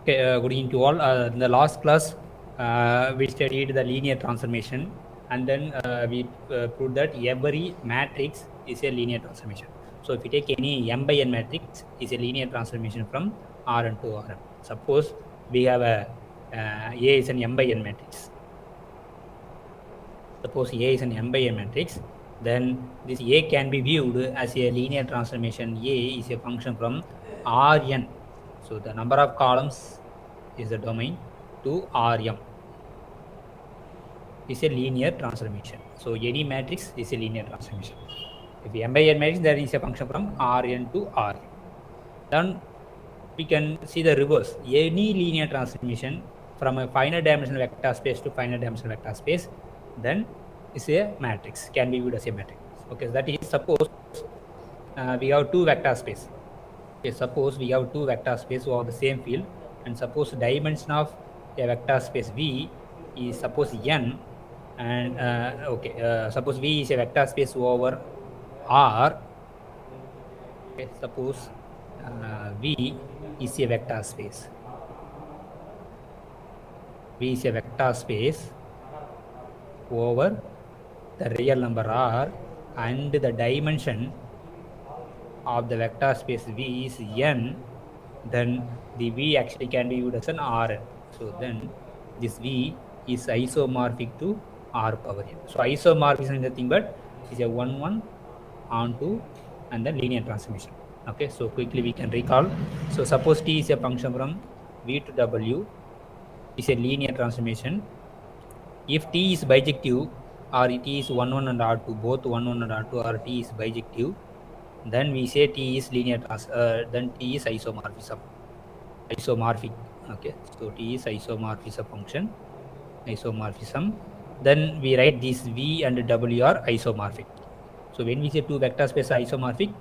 Okay, good evening to all. In the last class, we studied the linear transformation, and then we proved that every matrix is a linear transformation. So if you take any m by n matrix, is a linear transformation from Rn to Rm. Suppose we have A is an m by n matrix. Suppose A is an m by n matrix, then this A can be viewed as a linear transformation. A is a function from Rn. So the number of columns is the domain to Rm is a linear transformation. So any matrix is a linear transformation. If m by n matrix, there is a function from Rn to Rm. Then we can see the reverse. Any linear transformation from a finite dimensional vector space to finite dimensional vector space, then is a matrix, can be viewed as a matrix. Okay, so that is suppose we have two vector space. Okay, suppose we have two vector space over the same field, and suppose dimension of a vector space V is suppose n, and suppose V is a vector space over R. Okay, suppose V is a vector space. V is a vector space over the real number R, and the dimension of the vector space V is n, then the V actually can be viewed as an Rn. So then this V is isomorphic to R power n. So isomorphism is nothing but is a 1 onto and then linear transformation. Okay, so quickly we can recall. So suppose T is a function from V to W is a linear transformation. If T is bijective, or T is 1 and R2, both 1 and R2, or T is bijective, then we say T is linear then T is isomorphism. Isomorphic. Okay, so T is isomorphism function. Isomorphism. Then we write these V and W are isomorphic. So when we say two vector space are isomorphic,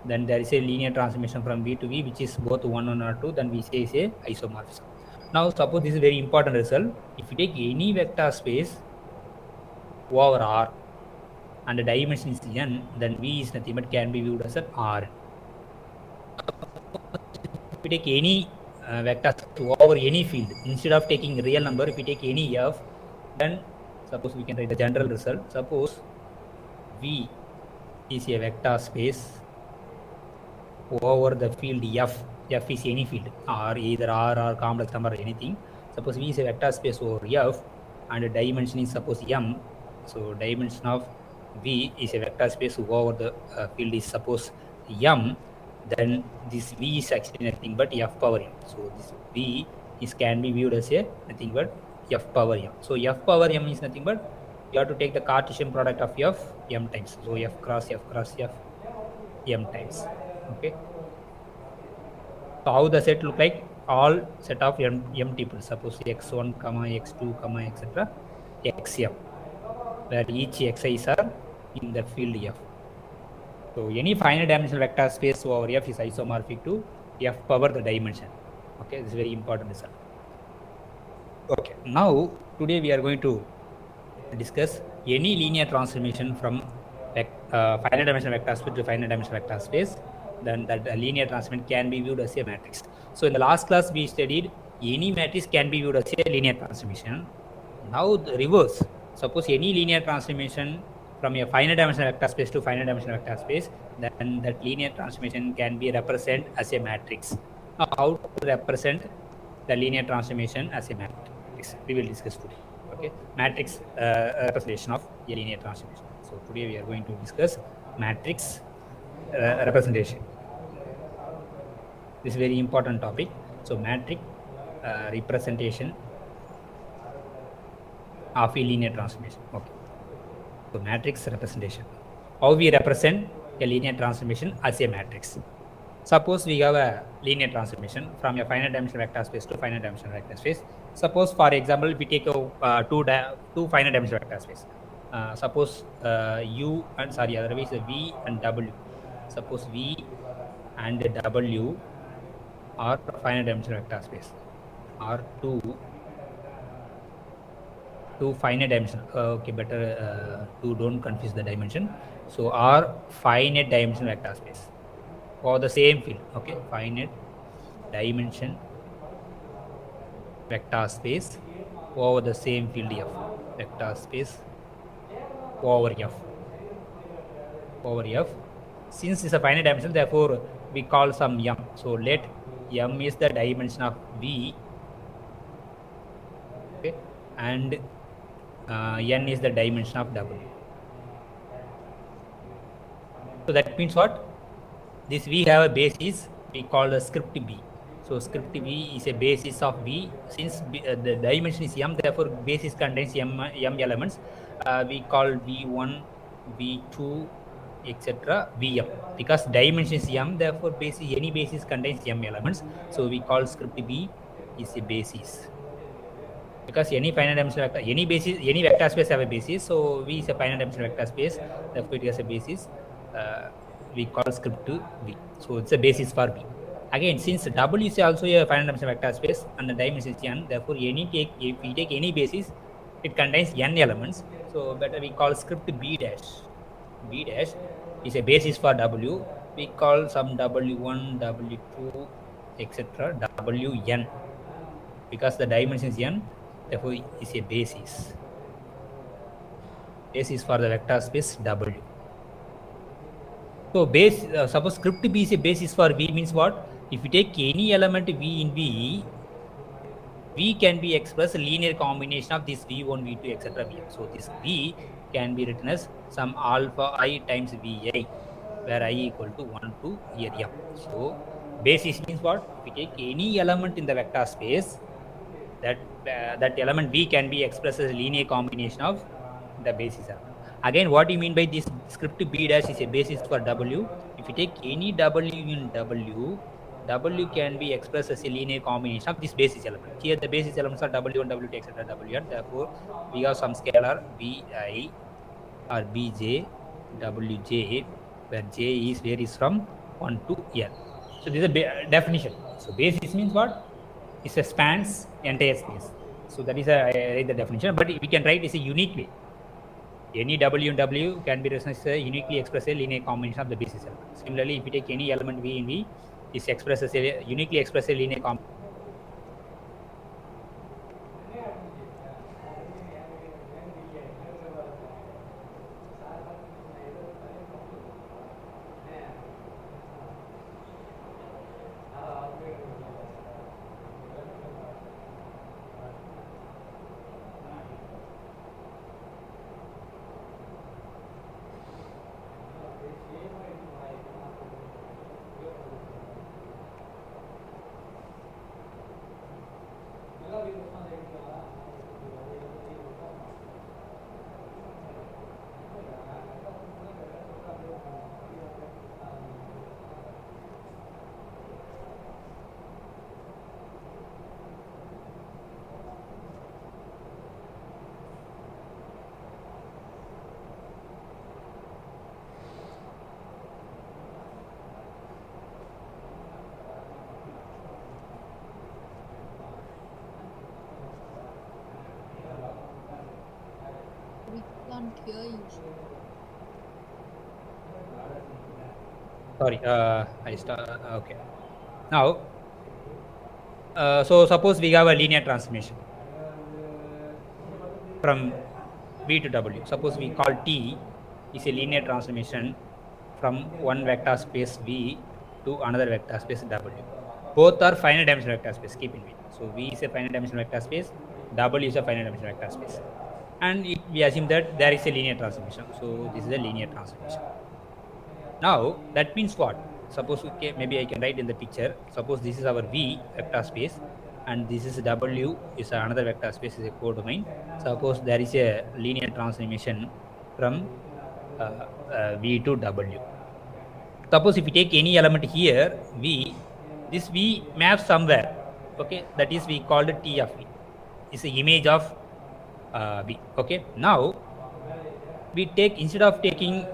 then there is a linear transformation from V to V, which is both 1 and R2, then we say is a isomorphism. Now suppose this is very important result. If you take any vector space over R and the dimension is n, then V is nothing but can be viewed as an R. If we take any vector over any field, instead of taking real number, if we take any f, then suppose we can write the general result. Suppose V is a vector space over the field f. F is any field, or either R or complex number or anything. Suppose V is a vector space over f, and the dimension is suppose m. So dimension of V is a vector space over the field is suppose m. Then this V is actually nothing but f power m. So this V is can be viewed as a nothing but f power m. So f power m is nothing but you have to take the Cartesian product of f m times. So f cross f m times. Okay. So how the set look like? All set of m tuples. Suppose x1, x2, etc. xm, where each xi's are in the field f. So any finite dimensional vector space over f is isomorphic to f power the dimension. Okay, this is very important result. Okay, now today we are going to discuss any linear transformation from finite dimensional vector space to finite dimensional vector space. Then that linear transformation can be viewed as a matrix. So in the last class we studied any matrix can be viewed as a linear transformation. Now the reverse. Suppose any linear transformation from a finite dimensional vector space to finite dimensional vector space, then that linear transformation can be represented as a matrix. Now how to represent the linear transformation as a matrix, we will discuss today. Okay, matrix representation of a linear transformation. So today we are going to discuss matrix representation. This is a very important topic. So matrix representation of a linear transformation. Okay. So matrix representation. How we represent a linear transformation as a matrix. Suppose we have a linear transformation from a finite dimensional vector space to finite dimensional vector space. Suppose, for example, we take a two finite dimensional vector space. Suppose otherwise V and W. Suppose V and W are finite dimensional vector space, or two finite dimensional. Okay, better don't confuse the dimension. So are finite dimensional vector space for the same field. Okay, finite dimension vector space over the same field F. Vector space over F. Over F. Since it's a finite dimension, therefore we call some M. So let M is the dimension of V. Okay, and N is the dimension of W. So that means what? This V have a basis we call the script B. So script B is a basis of V. Since the dimension is M, therefore basis contains M elements. We call V1, V2, etc. Vm. Because dimension is M, therefore basis, any basis contains M elements. So we call script B is a basis. Because any finite dimensional vector, any basis, any vector space have a basis. So V is a finite dimensional vector space. Therefore it has a basis. We call script V. So it's a basis for V. Again, since W is also a finite dimensional vector space and the dimension is n, therefore if we take any basis, it contains n elements. So better we call script B dash. B dash is a basis for W. We call some W1, W2, etc. Wn. Because the dimension is n, therefore is a basis. Basis for the vector space W. So base, suppose script B is a basis for V means what? If you take any element V in V, V can be expressed a linear combination of this V1, V2, etc. Vm. So this V can be written as some alpha I times Vi, where I equal to 1 to here M. So basis means what? If you take any element in the vector space, that element V can be expressed as a linear combination of the basis element. Again, what do you mean by this script B dash is a basis for W? If you take any W in W, W can be expressed as a linear combination of this basis element. Here the basis elements are W1, W2, etc. Wn. Therefore, we have some scalar Bi or Bj, Wj, where J is where is from 1 to L. So this is a definition. So basis means what? It spans entire space. So that is the definition, but we can write this a unique way. Any W in W can be uniquely expressed a linear combination of the basis element. Similarly, if you take any element V in V, this expresses a uniquely expressed a linear combination. Can't hear you. Sorry, okay. Now, so suppose we have a linear transformation from V to W. Suppose we call T is a linear transformation from one vector space V to another vector space W. Both are finite dimensional vector space, keep in mind. So V is a finite dimensional vector space, W is a finite dimensional vector space. And we assume that there is a linear transformation. So this is a linear transformation. Now that means what? Suppose maybe I can write in the picture. Suppose this is our V vector space, and this is W is another vector space, is a codomain. Suppose there is a linear transformation from V to W. Suppose if we take any element here, V, this V maps somewhere. Okay, that is we called T of V. It's an image of V. Okay, now we take, instead of taking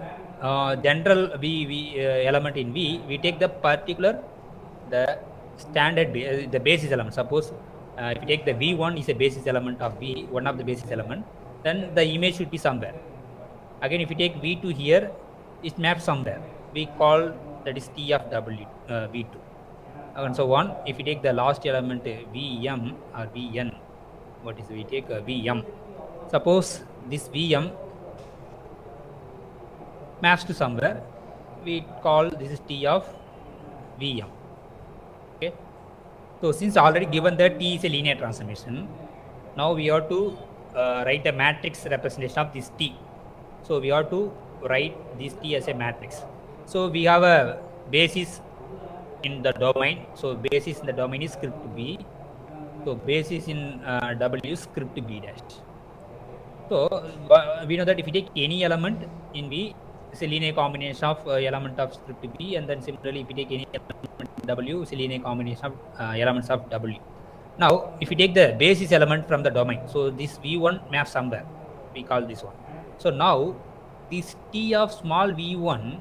general V element in V, we take the particular, the standard the basis element. Suppose if you take the V1 is a basis element of V, one of the basis element, then the image should be somewhere. Again, if you take V2 here, it maps somewhere. We call that is T of W V2. and so on. If you take the last element Vm or Vn, what is we take Vm. Suppose this Vm maps to somewhere, we call this is T of Vm. Okay. So since already given that T is a linear transformation, now we have to write a matrix representation of this T. So we have to write this T as a matrix. So we have a basis in the domain. So basis in the domain is script B. So basis in W is script B dash. So we know that if you take any element in V, it's a linear combination of element of script B, and then similarly if you take any element in W, it's a linear combination of elements of W. Now, if you take the basis element from the domain, so this V1 maps somewhere, we call this one. So now, this T of small V1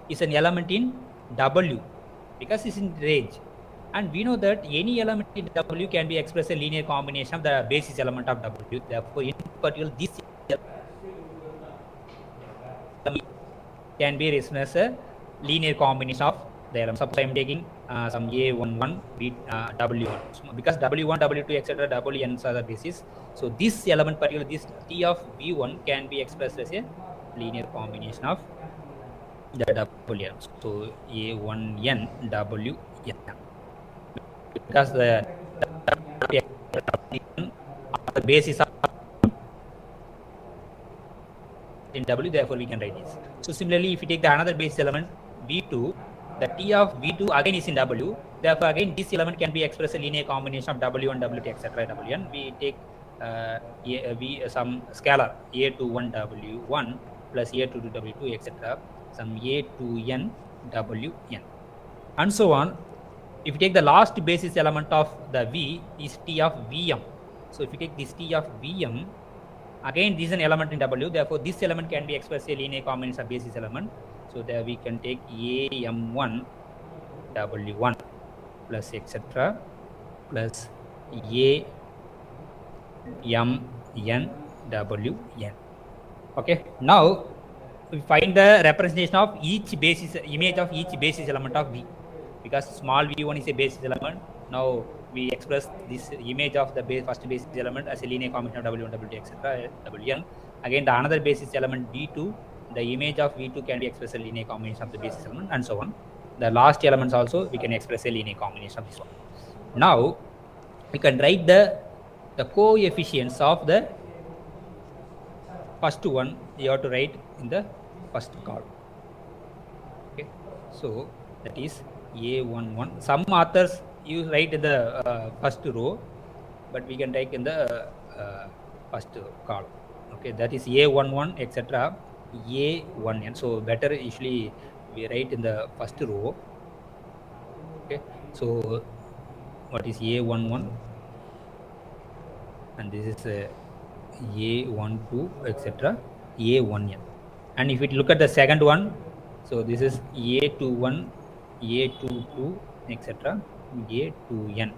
is an element in W because it's in range. And we know that any element in W can be expressed a linear combination of the basis element of W. Therefore, in particular, this element can be written as a linear combination of the elements. Suppose I am taking some A11, B, W1. Because W1, W2, etc., Wn are the basis. So this element, particularly this T of V1, can be expressed as a linear combination of the W elements. So A1n, Wn. Because the basis of in W, therefore we can write this. So similarly, if you take the another basis element V2, the T of V2 again is in W. Therefore, again this element can be expressed a linear combination of W1, W2, etc. Wn. We take some scalar A21 W1 plus A22 W2, etc. Some A2n Wn, and so on. If you take the last basis element of the V is T of Vm. So if you take this T of Vm, again this is an element in W. Therefore, this element can be expressed a linear combination of basis element. So there we can take Am1 W1 plus etc. plus Amn Wn. Okay. Now we find the representation of each basis image of each basis element of V. Because small v1 is a basis element. Now we express this image of the first basis element as a linear combination of W1, W2, etc. Wn. Again, the another basis element V2, the image of V2 can be expressed as a linear combination of the basis element, and so on. The last elements also we can express a linear combination of this one. Now we can write the coefficients of the first one. You have to write in the first column. Okay, so that is A11. Some authors you write in the first row, but we can write in the first column. Okay, that is A11, etc. A1n. So better usually we write in the first row. Okay, so what is A11, and this is A12, etc. A1n. And if we look at the second one, so this is A21, A22, etc. A2n,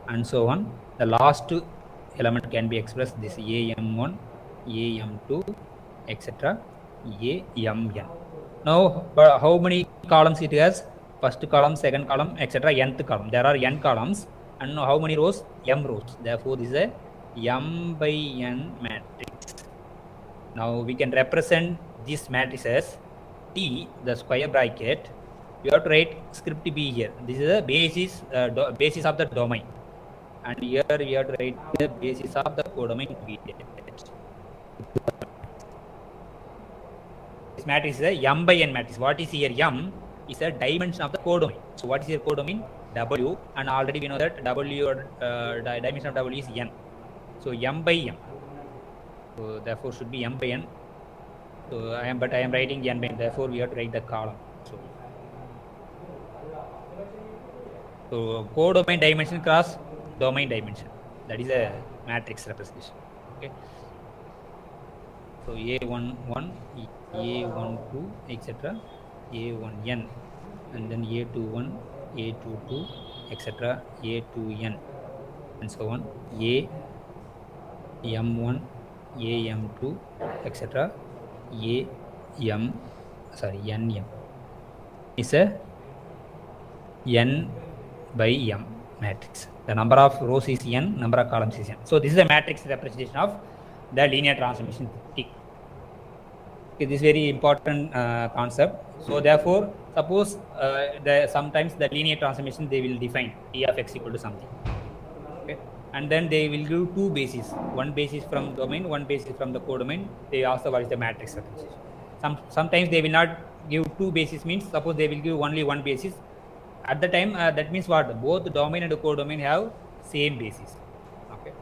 and so on. The last element can be expressed this Am1, Am2, etc. Amn. Now, how many columns it has? First column, second column, etc. Nth column. There are n columns, and how many rows? M rows. Therefore, this is a m by n matrix. Now we can represent this matrix as T, the square bracket. We have to write script B here. This is the basis of the domain, and here we have to write the basis of the codomain V. This matrix is a m by n matrix. What is here? M is a dimension of the codomain. So what is your codomain? W, and already we know that W dimension of W is n. So m by m. So therefore should be m by n. So I am writing n by n. Therefore we have to write the column. So codomain dimension cross domain dimension. That is a matrix representation. Okay. So A11, A12, etc. A1n, and then A21, A22, etc. A2n, and so on. AM1, AM2, etc. NM is a n by M matrix. The number of rows is n, number of columns is n. So this is a matrix representation of the linear transformation T. Okay, this is very important concept. So therefore, suppose sometimes the linear transformation they will define T of x equal to something. Okay, and then they will give two bases, one basis from domain, one basis from the codomain. They ask what is the matrix representation. Sometimes they will not give two bases, means suppose they will give only one basis. At the time, that means what? Both domain and codomain have same basis. Okay,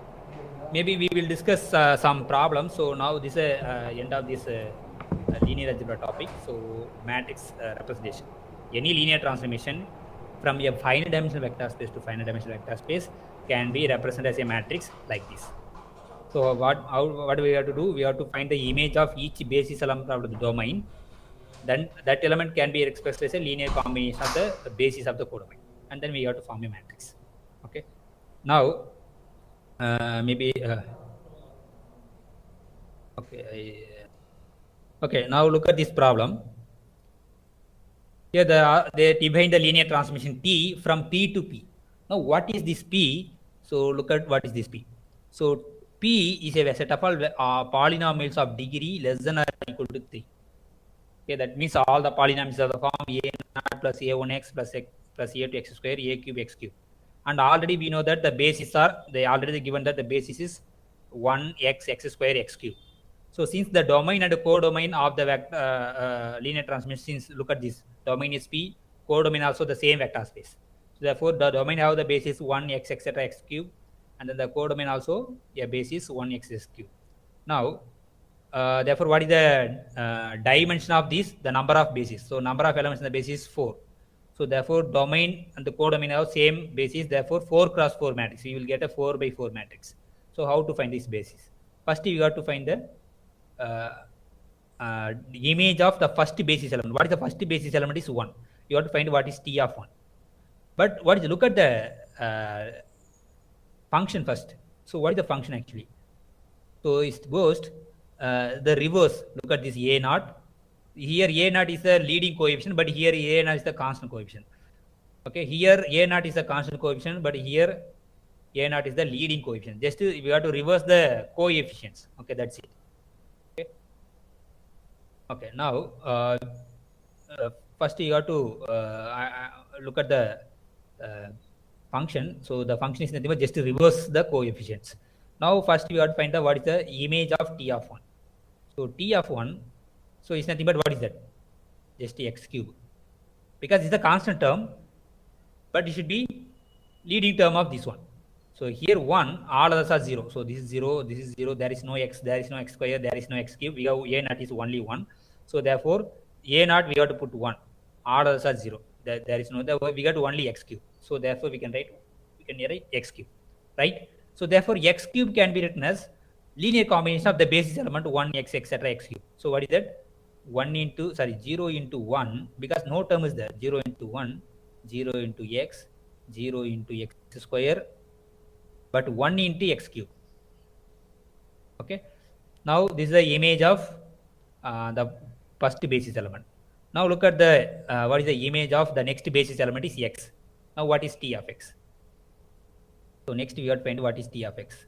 maybe we will discuss some problems. So now this is end of this linear algebra topic. So matrix representation, any linear transformation from a finite dimensional vector space to finite dimensional vector space can be represented as a matrix like this. So what we have to do? We have to find the image of each basis element of the domain. Then that element can be expressed as a linear combination of the basis of the codomain, and then we have to form a matrix. Okay, now maybe okay, now look at this problem. Here they define the linear transformation T from P to P. Now what is this P? So look at what is this P. So P is a set of all polynomials of degree less than or equal to 3. Okay, that means all the polynomials of the form a0 plus a1x plus a2x square, a cube x cube. And already we know that the bases are, they already given that the basis is 1x x square x cube. So since the domain and codomain of the linear transformation, since look at this, domain is P, codomain also the same vector space. So therefore the domain have the basis 1x etc x cube, and then the codomain also a basis 1x x cube. Now therefore what is the dimension of this? The number of bases. So number of elements in the basis is 4. So therefore domain and the codomain have same basis, therefore 4 cross 4 matrix. You will get a 4 by 4 matrix. So how to find this basis? First you have to find the image of the first basis element. What is the first basis element? Is 1. You have to find what is T of 1. But what is, look at the function first. So what is the function actually? So it's supposed the reverse. Look at this a naught. Here a naught is the leading coefficient, but here a naught is the constant coefficient. Okay, here a naught is the constant coefficient, but here a naught is the leading coefficient. Just we have to reverse the coefficients. Okay, that's it. Okay. Okay. Now first you have to look at the function. So the function is nothing but just to reverse the coefficients. Now first we have to find out what is the image of T of 1. So T of 1, so it's nothing but what is that? Just x cube. Because it's a constant term, but it should be leading term of this one. So here 1, all others are 0. So this is 0, this is 0, there is no x square, there is no x cube. We have a naught is only 1. So therefore a naught we have to put 1. All others are 0. There is no, we got only x cube. So therefore we can write x cube, right? So therefore x cube can be written as linear combination of the basis element 1x etc x cube. So what is that? 0 into 1, because no term is there. 0 into 1, 0 into x, 0 into x square, but 1 into x cube. Okay. Now this is the image of the first basis element. Now look at the what is the image of the next basis element is x. Now what is T of x? So next we have to find what is T of x.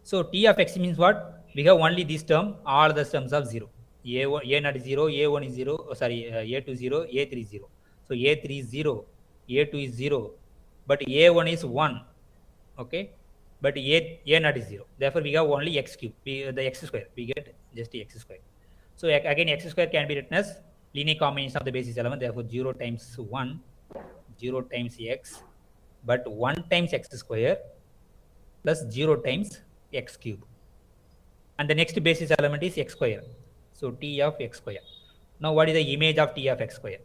So T of x means what? We have only this term, all the terms of 0. A naught is 0, A1 is 0, A2 is 0, A3 is 0. So A3 is 0, A2 is 0, but A1 is 1. Okay, but A naught is 0. Therefore we have only x cube, the x square. We get just the x square. So again x square can be written as linear combination of the basis element. Therefore 0 times 1, 0 times x, but 1 times x square plus 0 times x cube. And the next basis element is x square. So T of x square. Now what is the image of T of x square?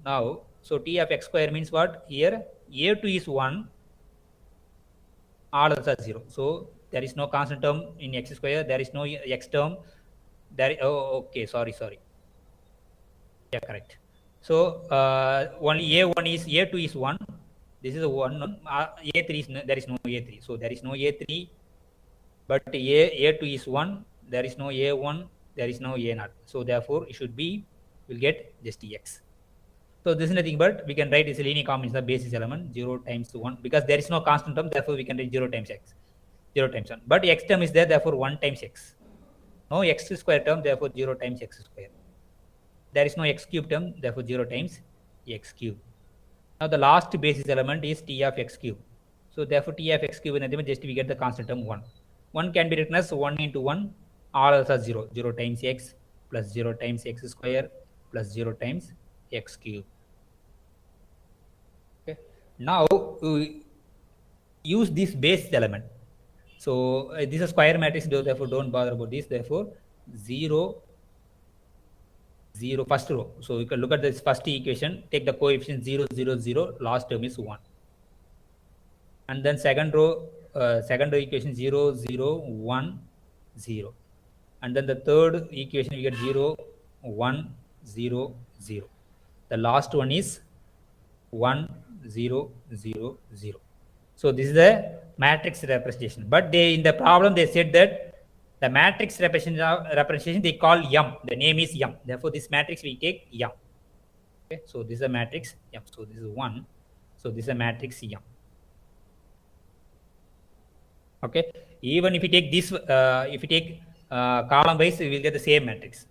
Now, so T of x square means what? Here A2 is 1, all others are 0. So there is no constant term in x square, there is no x term. There, oh, okay, sorry. Yeah, correct. So only A1 is, A2 is 1. This is a 1. A3 is, there is no A3. So there is no A3, but A2 is 1. There is no A1. There is no A naught. So therefore it should be, we'll get just x. So this is nothing but we can write this linear combination of basis element 0 times 1 because there is no constant term, therefore we can write 0 times x, 0 times 1. But x term is there, therefore 1 times x. No x square term, therefore 0 times x square. There is no x cube term, therefore 0 times x cube. Now the last basis element is t of x cube. So therefore t of x cube in the just we get the constant term 1. 1 can be written as 1 into 1, all else are 0. 0 times x plus 0 times x square plus 0 times x cube. Okay. Now we use this base element. So this is a square matrix, therefore don't bother about this. Therefore 0, 0 first row. So you can look at this first equation, take the coefficient 0, 0, 0, last term is 1. And then second row equation 0, 0, 1, 0. And then the third equation we get 0, 1, 0, 0. The last one is 1, 0, 0, 0. So this is the matrix representation. But they in the problem they said that the matrix representation they call M. The name is M. Therefore this matrix we take M. Okay. So this is a matrix M. So this is 1. So this is a matrix M. Okay. Even if you take this, if you take column wise, we will get the same matrix.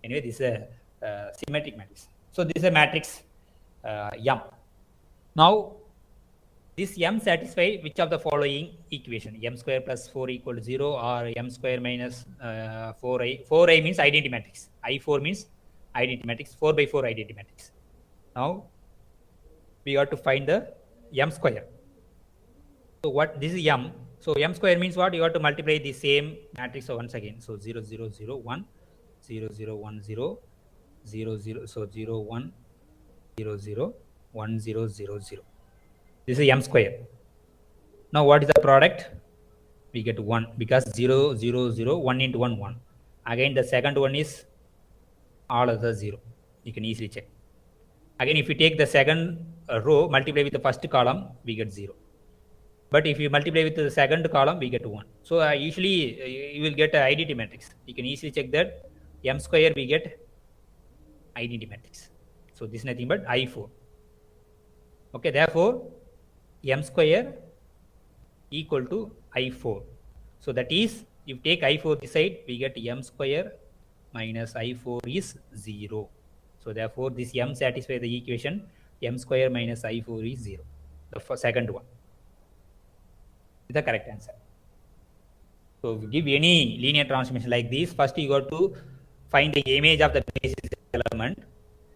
Anyway, this is a symmetric matrix. So this is a matrix M. Now this M satisfy which of the following equation? M square plus 4 equal to 0 or M square minus 4i. 4i means identity matrix. I4 means identity matrix. 4 by 4 identity matrix. Now we got to find the M square. So what this is M. So M square means what? You have to multiply the same matrix once again. So 0, 0, 0, 1, 0, 0, 1, 0, 0, 0. So 0, 1, 0, 0, 1, 0, 0, 0. This is M square. Now what is the product? We get 1 because 0, 0, 0, 1 into 1, 1. Again the second one is all other 0. You can easily check. Again if you take the second row, multiply with the first column, we get 0. But if you multiply with the second column, we get 1. So usually you will get an identity matrix. You can easily check that M square we get identity matrix. So this is nothing but I4. Okay, therefore M square equal to I4. So that is, if you take I4 this side, we get M square minus I4 is 0. So therefore this M satisfies the equation M square minus I4 is 0. The second one. Is the correct answer. So if you give any linear transformation like this, first you got to find the image of the basis element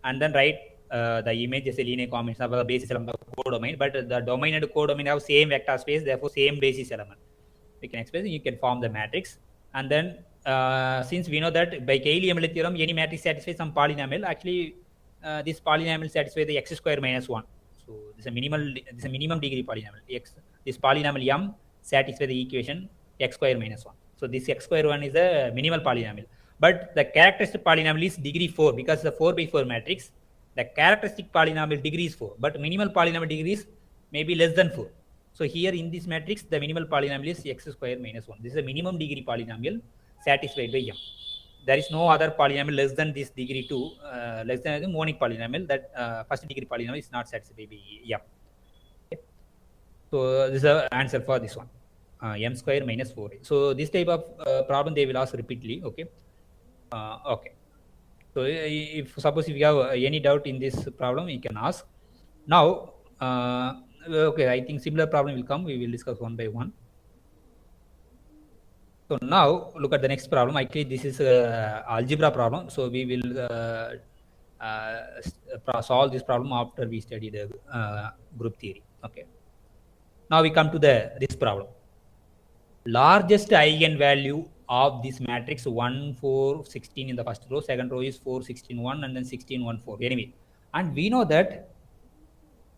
and then write the image is a linear combination of the basis element of codomain, but the domain and codomain have same vector space, therefore same basis element. We can express, you can form the matrix. And then since we know that by Cayley-Hamilton theorem, any matrix satisfies some polynomial, actually this polynomial satisfies the x square minus 1. So this is a minimum degree polynomial. This polynomial M satisfies the equation x square minus 1. So this x square 1 is a minimal polynomial. But the characteristic polynomial is degree 4 because the 4 by 4 matrix, the characteristic polynomial degree is 4, but minimal polynomial degree is maybe less than 4. So here in this matrix, the minimal polynomial is x square minus 1. This is a minimum degree polynomial satisfied by M. There is no other polynomial less than this degree 2, less than the monic polynomial. That first degree polynomial is not satisfied by M. Okay. So this is the answer for this one. M square minus 4. So this type of problem they will ask repeatedly. Okay. Okay. So if suppose if you have any doubt in this problem, you can ask. Now, okay, I think similar problem will come. We will discuss one by one. So now look at the next problem. Actually, this is a algebra problem. So we will solve this problem after we study the group theory. Okay. Now we come to this problem. Largest eigenvalue of this matrix 1, 4, 16 in the first row, second row is 4, 16, 1, and then 16, 1, 4. Anyway, and we know that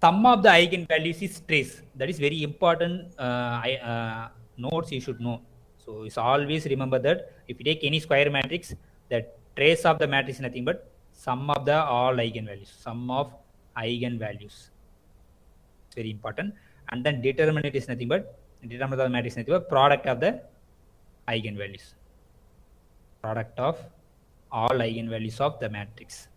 sum of the eigenvalues is trace. That is very important notes you should know. So it's always remember that if you take any square matrix, the trace of the matrix is nothing but sum of the all eigenvalues. Sum of eigenvalues. It's very important. And then determinant is nothing but determinant of the matrix is nothing but product of the eigenvalues. Product of all eigenvalues of the matrix.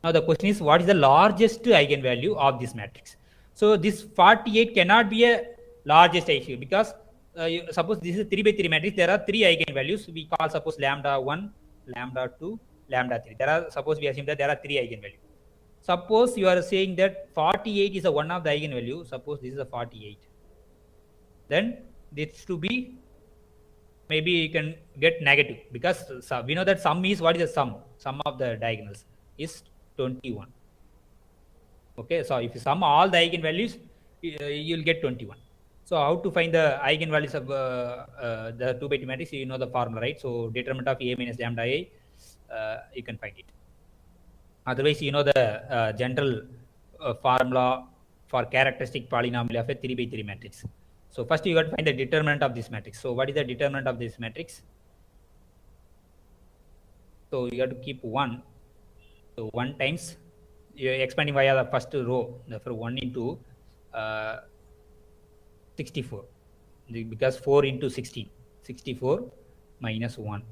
Now the question is, what is the largest eigenvalue of this matrix? So this 48 cannot be a largest eigenvalue because suppose this is a 3 by 3 matrix. There are 3 eigenvalues. We call suppose lambda 1, lambda 2, lambda 3. There are, suppose we assume that there are 3 eigenvalues. Suppose you are saying that 48 is a one of the eigenvalue. Suppose this is a 48. Then this to be, maybe you can get negative because we know that sum is, what is the sum? Sum of the diagonals is 21. Okay, so if you sum all the eigenvalues, you'll get 21. So how to find the eigenvalues of the 2 by 2 matrix? You know the formula, right? So determinant of A minus lambda A, you can find it. Otherwise, you know the general formula for characteristic polynomial of a 3 by 3 matrix. So first you got to find the determinant of this matrix. So what is the determinant of this matrix? So you have to keep 1. So 1 times, you're expanding via the first row, therefore 1 into 64, because 4 into 16, 64 minus 1,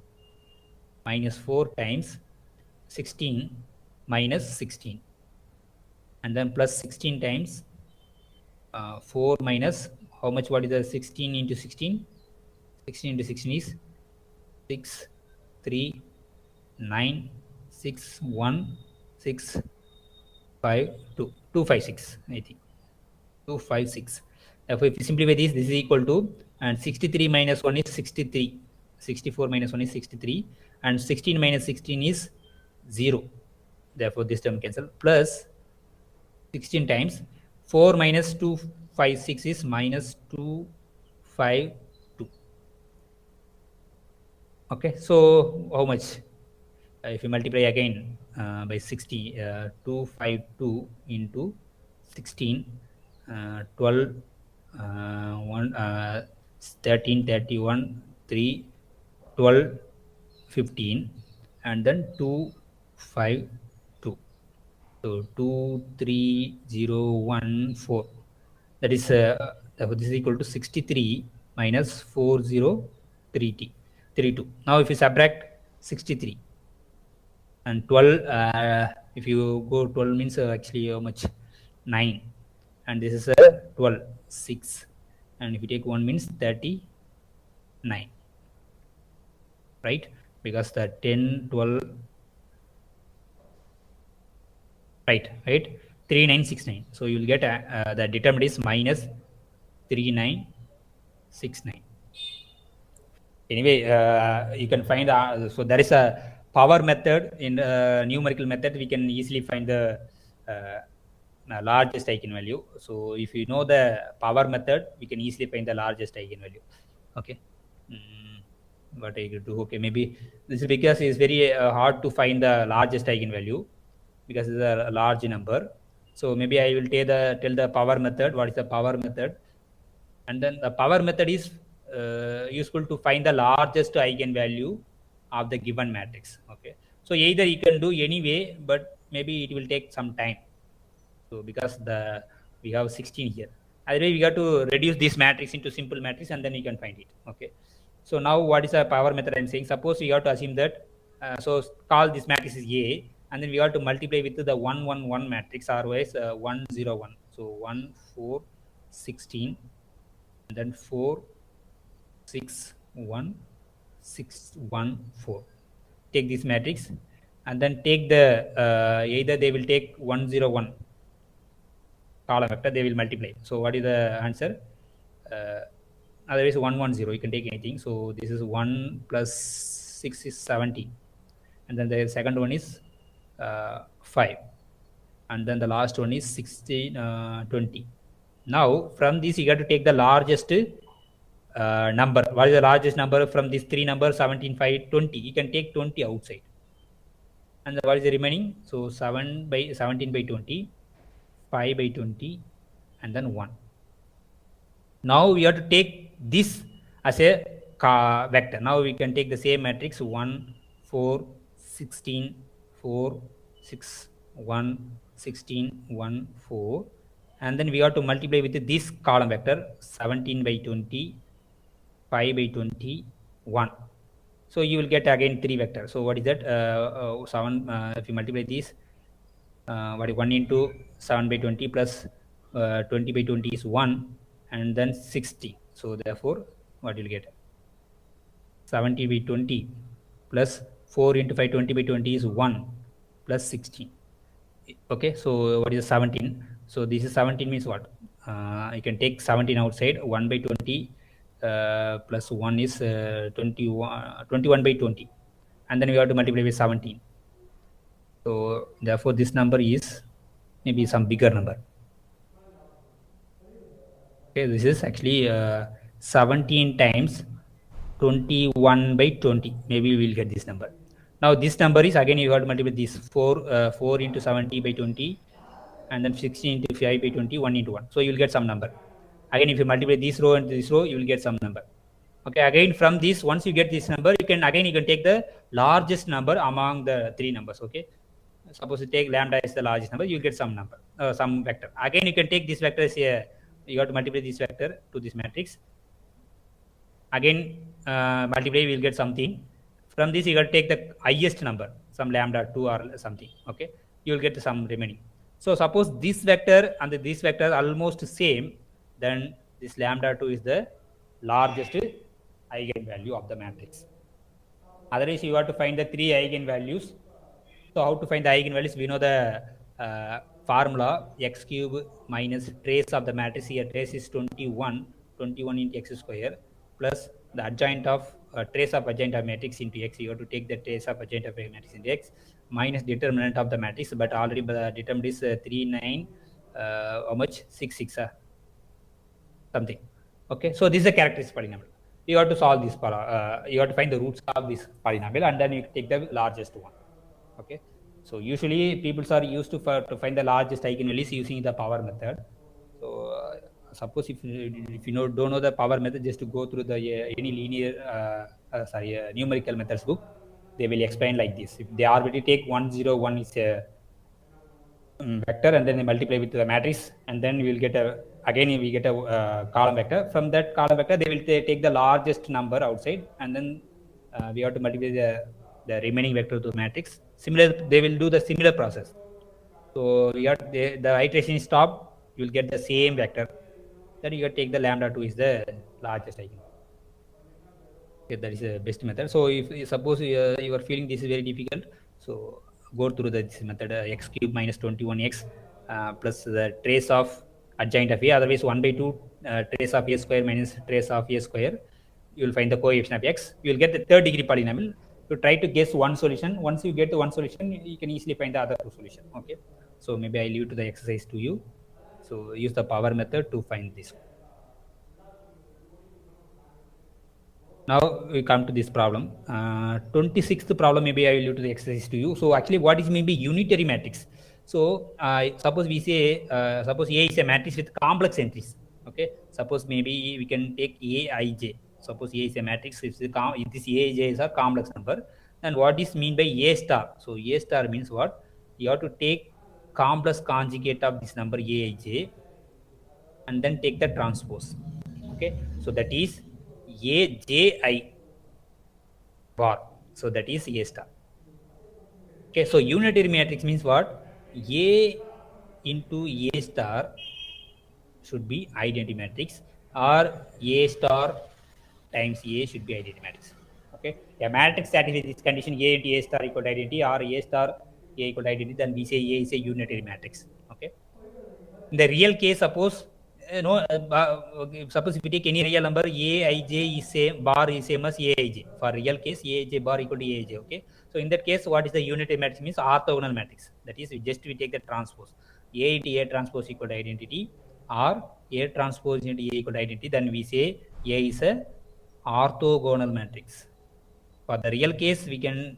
minus 4 times 16 minus 16, and then plus 16 times 4 minus, how much, what is the 16 into 16? 16 into 16 is 6, 3, 9, 6, 1, 6, 5, 2, 256, I think. 256. Therefore, if you simplify this is equal to, and 63 minus 1 is 63. 64 minus 1 is 63. And 16 minus 16 is 0. Therefore, this term cancel. Plus 16 times 4 minus 256 is minus 252. Okay, so how much? If you multiply again by 60, 252 into 16, 12, 1, 13, 31, 3, 12, 15, and then 252. So 23014. That is this is equal to 63 minus 40332. Now if you subtract 63 and 12, if you go 12 means actually how much? 9, and this is a 12, 6, and if you take 1 means 39, right? Because the 10, 12, right, 3969. So you will get the determinant is minus 3969. Anyway, you can find so there is a power method in numerical method. We can easily find the largest eigenvalue. So if you know the power method, we can easily find the largest eigenvalue. Okay. What I could do? Okay, maybe this is because it's very hard to find the largest eigenvalue because it's a large number. So maybe I will tell the power method. What is the power method? And then the power method is useful to find the largest eigenvalue of the given matrix. Okay, so either you can do anyway, but maybe it will take some time. So because we have 16 here, otherwise we have to reduce this matrix into simple matrix and then we can find it. Okay, so now what is the power method I'm saying? Suppose we have to assume that so call this matrix is A, and then we have to multiply with the 1 1 1 matrix, otherwise 1 0 1. So 1 4 16, and then 4 6 1 6 1 4. Take this matrix and then take the either they will take 1 0 1 column vector, they will multiply. So what is the answer? Otherwise 1 1 0, you can take anything. So this is 1 plus 6 is 17, and then the second one is 5, and then the last one is 16 20. Now from this you got to take the largest number. What is the largest number from these three numbers? 17 5 20. You can take 20 outside, and what is the remaining? So 7 by 17 by 20, 5 by 20, and then 1. Now we have to take this as a vector. Now we can take the same matrix 1 4 16 4 6 1 16 1 4, and then we have to multiply with this column vector 17 by 20, 5 by 20, 1. So you will get again 3 vectors. So what is that? 7. If you multiply these, what is 1 into 7 by 20 plus 20 by 20 is 1, and then 60. So therefore, what you'll get? 70 by 20 plus 4 into 5, 20 by 20 is 1 plus 16. Okay, so what is 17? So this is 17 means what? You can take 17 outside. 1 by 20 plus 1 is 21 by 20, and then we have to multiply with 17. So therefore this number is maybe some bigger number. Okay, this is actually 17 times 21 by 20. Maybe we will get this number. Now this number is, again you have to multiply this 4 into 70 by 20, and then 16 into 5 by 20, 1 into 1. So you will get some number. Again, if you multiply this row and this row, you will get some number. Okay, again from this, once you get this number, you can take the largest number among the three numbers. Okay, suppose you take lambda is the largest number, you will get some number, some vector. Again, you can take this vector as a, you have to multiply this vector to this matrix. Again, multiply, we will get something. From this, you got to take the highest number, some lambda 2 or something. Okay, you will get some remaining. So suppose this vector and this vector are almost same, then this lambda 2 is the largest eigenvalue of the matrix. Otherwise, you have to find the three eigenvalues. So how to find the eigenvalues? We know the formula: x cube minus trace of the matrix. Here trace is 21 into x square plus the adjoint of trace of adjoint of matrix into x. You have to take the trace of adjoint of matrix into x minus determinant of the matrix, but already determined is 3 9 how much 6 6 something. Okay, so this is a characteristic polynomial. You have to solve this. You have to find the roots of this polynomial, and then you take the largest one. Okay, so usually people are used to find the largest eigenvalues using the power method. So suppose if you don't know the power method, just to go through the any linear numerical methods book, they will explain like this. If they already take 1 0 1 is a vector, and then they multiply with the matrix, and then we will get a, again we get a column vector. From that column vector, they will take the largest number outside, and then we have to multiply the remaining vector to the matrix. Similar, they will do the similar process. So we got the iteration is stopped, you will get the same vector. Then you take the lambda 2 is the largest eigenvalue. Okay, that is the best method. So if suppose you are feeling this is very difficult, so go through this method, x cube minus 21x plus the trace of adjoint of a. Otherwise 1 by 2 trace of a square minus trace of a square. You will find the coefficient of x. You will get the third degree polynomial. You try to guess one solution. Once you get the one solution, you can easily find the other two solution. Okay, so maybe I leave to the exercise to you. So use the power method to find this. Now we come to this problem. 26th problem, maybe I will leave to the exercise to you. So actually, what is maybe unitary matrix? So suppose we say, suppose A is a matrix with complex entries. Okay, suppose maybe we can take Aij. Suppose A is a matrix. If this Aij is a complex number, then what is mean by A star? So A star means what? You have to take complex conjugate of this number Aij, and then take the transpose. Okay, so that is Aji bar. So that is A star. Okay, so unitary matrix means what? A into A star should be identity matrix, or A star times A should be identity matrix. Okay, a matrix satisfies this condition: A into A star equal to identity, or A star A equal to identity, then we say A is a unitary matrix. Okay, in the real case, suppose suppose if we take any real number, Aij is same, bar is same as Aij. For real case, Aij bar equal to Aij. Okay, so in that case, what is the unitary matrix? Means orthogonal matrix. That is, we take the transpose. A into A transpose equal to identity, or A transpose into A equal to identity. Then we say A is a orthogonal matrix. For the real case, we can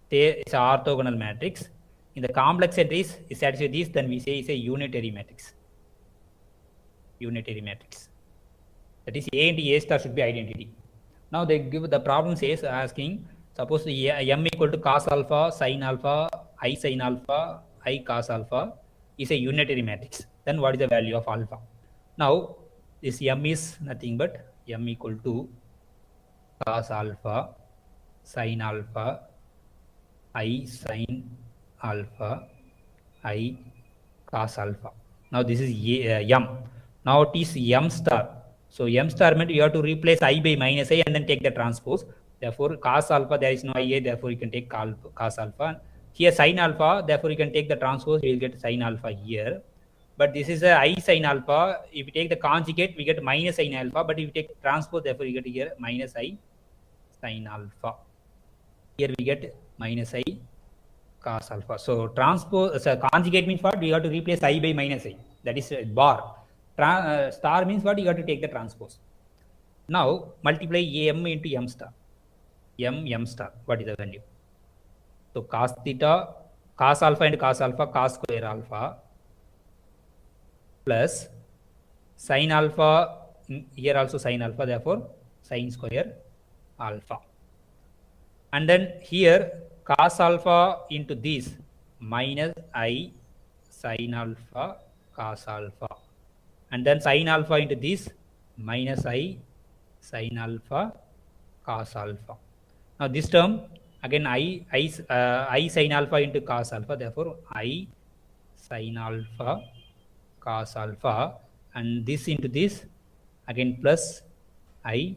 say it's an orthogonal matrix. In the complex entries, is satisfied this, then we say it's a unitary matrix. Unitary matrix. That is, A into A star should be identity. Now they give the problem says asking, suppose M equal to cos alpha, sin alpha, I sin alpha, I cos alpha is a unitary matrix. Then what is the value of alpha? Now this M is nothing but M equal to cos alpha, sin alpha, I sin alpha, I cos alpha. Now this is m. Now it is m star. So m star meant you have to replace I by minus I and then take the transpose. Therefore cos alpha, there is no IA, therefore you can take cos alpha. Here sin alpha, therefore you can take the transpose, you will get sin alpha here. But this is a I sin alpha. If you take the conjugate, we get minus sin alpha. But if you take transpose, therefore you get here minus I sin alpha. Here we get minus I cos alpha. So transpose, conjugate means what? We have to replace I by minus I. That is bar. Star means what? You have to take the transpose. Now multiply m into m star. M star. What is the value? So cos theta, cos alpha and cos alpha, cos square alpha plus sin alpha. Here also sin alpha. Therefore sin square alpha. And then here cos alpha into this minus I sin alpha cos alpha, and then sin alpha into this minus I sin alpha cos alpha. Now this term again I sin alpha into cos alpha, therefore I sin alpha cos alpha, and this into this again plus I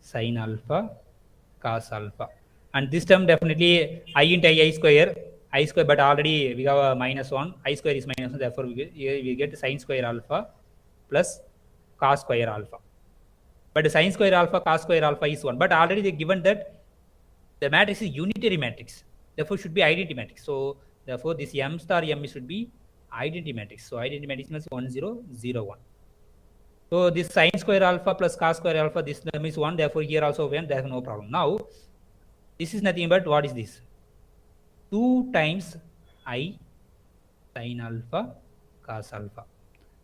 sin alpha cos alpha. And this term definitely I into I square, but already we have a minus 1, I square is minus 1, therefore we get sin square alpha plus cos square alpha. But sin square alpha, cos square alpha is 1. But already they given that the matrix is unitary matrix, therefore should be identity matrix. So therefore this m star m should be identity matrix. So identity matrix means 1 0 0 1. So this sin square alpha plus cos square alpha, this term is 1, therefore here also 1, there is no problem. Now this is nothing but what is this? 2 times I sin alpha cos alpha.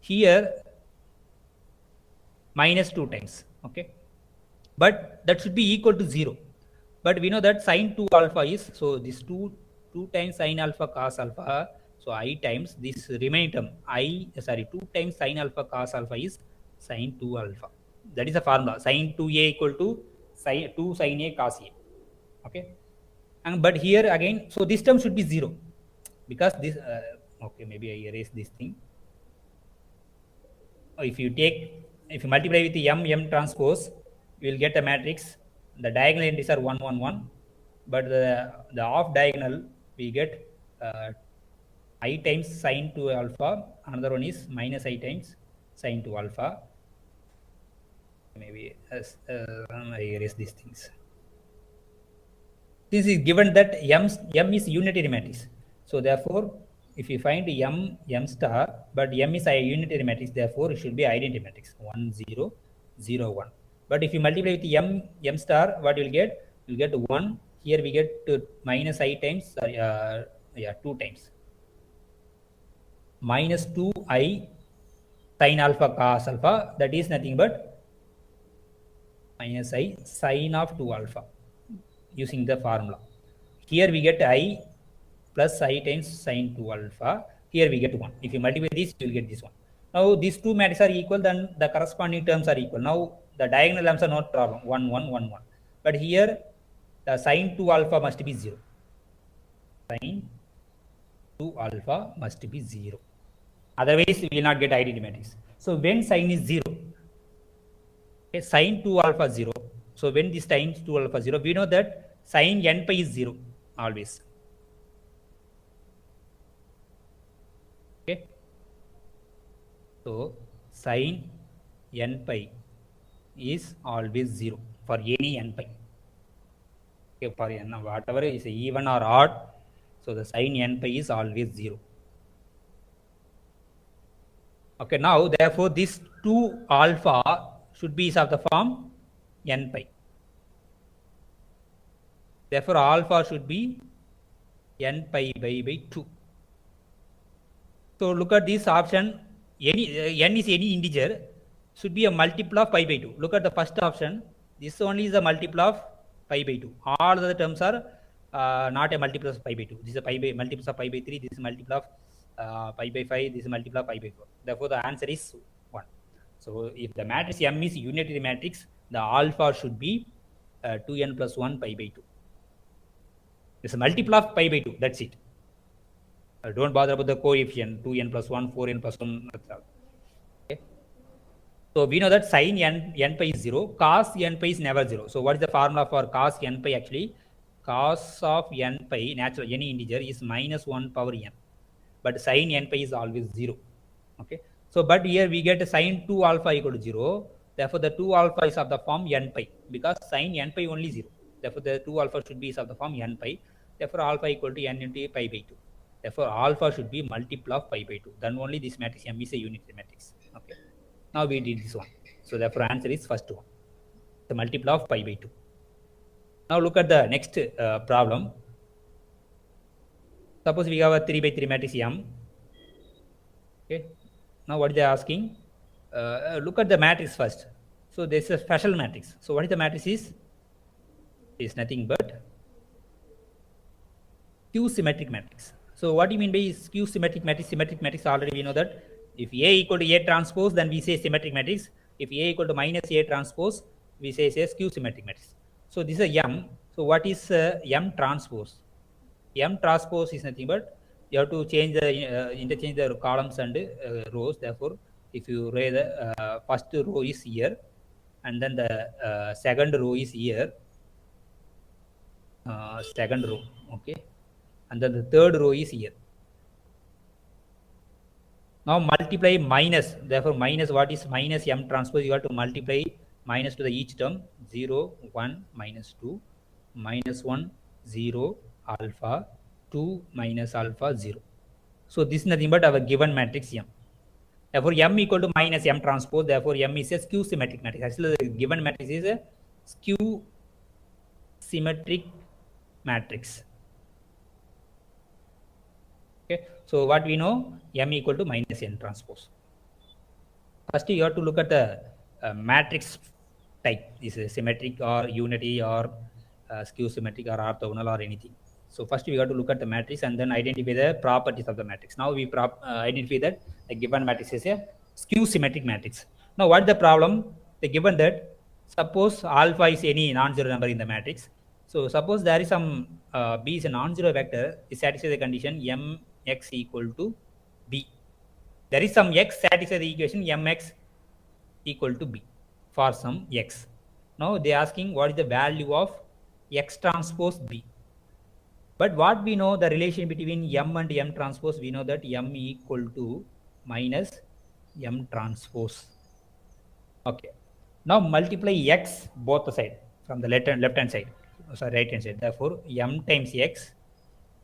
Here minus 2 times, okay, but that should be equal to 0. But we know that sin 2 alpha is, so this 2 times sin alpha cos alpha, so I times this remaining term 2 times sin alpha cos alpha is sin 2 alpha. That is the formula. Sin 2a equal to 2 sin a cos a, okay. And but here again, so this term should be 0 because this okay, maybe I erase this thing. If you multiply with the m transpose, you will get a matrix. The diagonal entries are 1 1 1, but the off diagonal we get I times sin 2 alpha, another one is minus I times sin 2 alpha. Maybe I erase these things. This is given that m is unitary matrix, so therefore if you find m star, but m is a unitary matrix, therefore it should be identity matrix 1 0 0 1. But if you multiply with m star, what you will get? You will get 1. Here we get minus I times 2 times minus 2 I sin alpha cos alpha, that is nothing but minus I sin of 2 alpha using the formula. Here we get I plus I times sin 2 alpha. Here we get 1. If you multiply this, you will get this one. Now these two matrices are equal, then the corresponding terms are equal. Now the diagonal terms are not problem, 1 1 1 1. But here the sin 2 alpha must be 0. Sin 2 alpha must be 0. Otherwise we will not get identity matrix. So when sin is 0, okay, sin 2 alpha 0. So when this sin 2 alpha 0, we know that sin n pi is 0 always. Okay. So sin n pi is always 0 for any n pi. Okay, for n, whatever is even or odd, so the sin n pi is always 0. Okay, now therefore this 2 alpha should be of the form n pi. Therefore alpha should be n pi by 2. So look at this option. N is any integer, should be a multiple of pi by 2. Look at the first option. This only is a multiple of pi by 2. All the terms are not a multiple of pi by 2. This is a multiple of pi by 3. This is multiple of pi by 5. This is multiple of pi by 4. Therefore the answer is 1. So if the matrix M is unitary matrix, the alpha should be 2n plus 1 pi by 2. It's a multiple of pi by 2. That's it. Don't bother about the coefficient 2n plus 1, 4n plus 1. That's all. Okay. So we know that sin n pi is 0, cos n pi is never 0. So what is the formula for cos n pi actually? Cos of n pi, natural, any integer, is minus 1 power n. But sin n pi is always 0. Okay. So but here we get sin 2 alpha equal to 0. Therefore the 2 alpha is of the form n pi, because sin n pi only 0. Therefore the 2 alpha should be of the form n pi. Therefore alpha equal to n into pi by 2. Therefore alpha should be multiple of pi by 2. Then only this matrix M is a unitary matrix. Okay. Now we did this one. So therefore answer is first one, the multiple of pi by 2. Now look at the next problem. Suppose we have a 3 by 3 matrix M. Okay. Now what is they asking? Look at the matrix first. So this is a special matrix. So what is the matrix is? Is nothing but skew symmetric matrix. So what do you mean by skew symmetric matrix? Symmetric matrix, already we know that if A equal to A transpose, then we say symmetric matrix. If A equal to minus A transpose, we say skew symmetric matrix. So this is a M. So what is M transpose? M transpose is nothing but you have to change the interchange the columns and rows. Therefore, if you raise the first row is here, and then the second row is here, second row, okay, and then the third row is here. Now multiply minus. Therefore, minus, what is minus M transpose? You have to multiply minus to the each term 0, 1, minus 2, minus 1, 0, alpha, 2 minus alpha 0. So this is nothing but our given matrix M. Therefore M equal to minus M transpose. Therefore M is a skew symmetric matrix. Actually the given matrix is a skew symmetric matrix. Okay. So what we know, M equal to minus N transpose. First you have to look at the matrix type. Is it symmetric or unity or skew symmetric or orthogonal or anything. So first we have to look at the matrix and then identify the properties of the matrix. Now we identify that the given matrix is a skew symmetric matrix. Now what is the problem? The given that suppose alpha is any non-zero number in the matrix. So suppose there is some B is a non-zero vector, it satisfies the condition mx equal to B. There is some x satisfies the equation mx equal to B for some x. Now they are asking what is the value of x transpose B. But what we know, the relation between M and M transpose, we know that M equal to minus M transpose. Okay. Now multiply x both the side from the left hand side, sorry, right hand side. Therefore M times x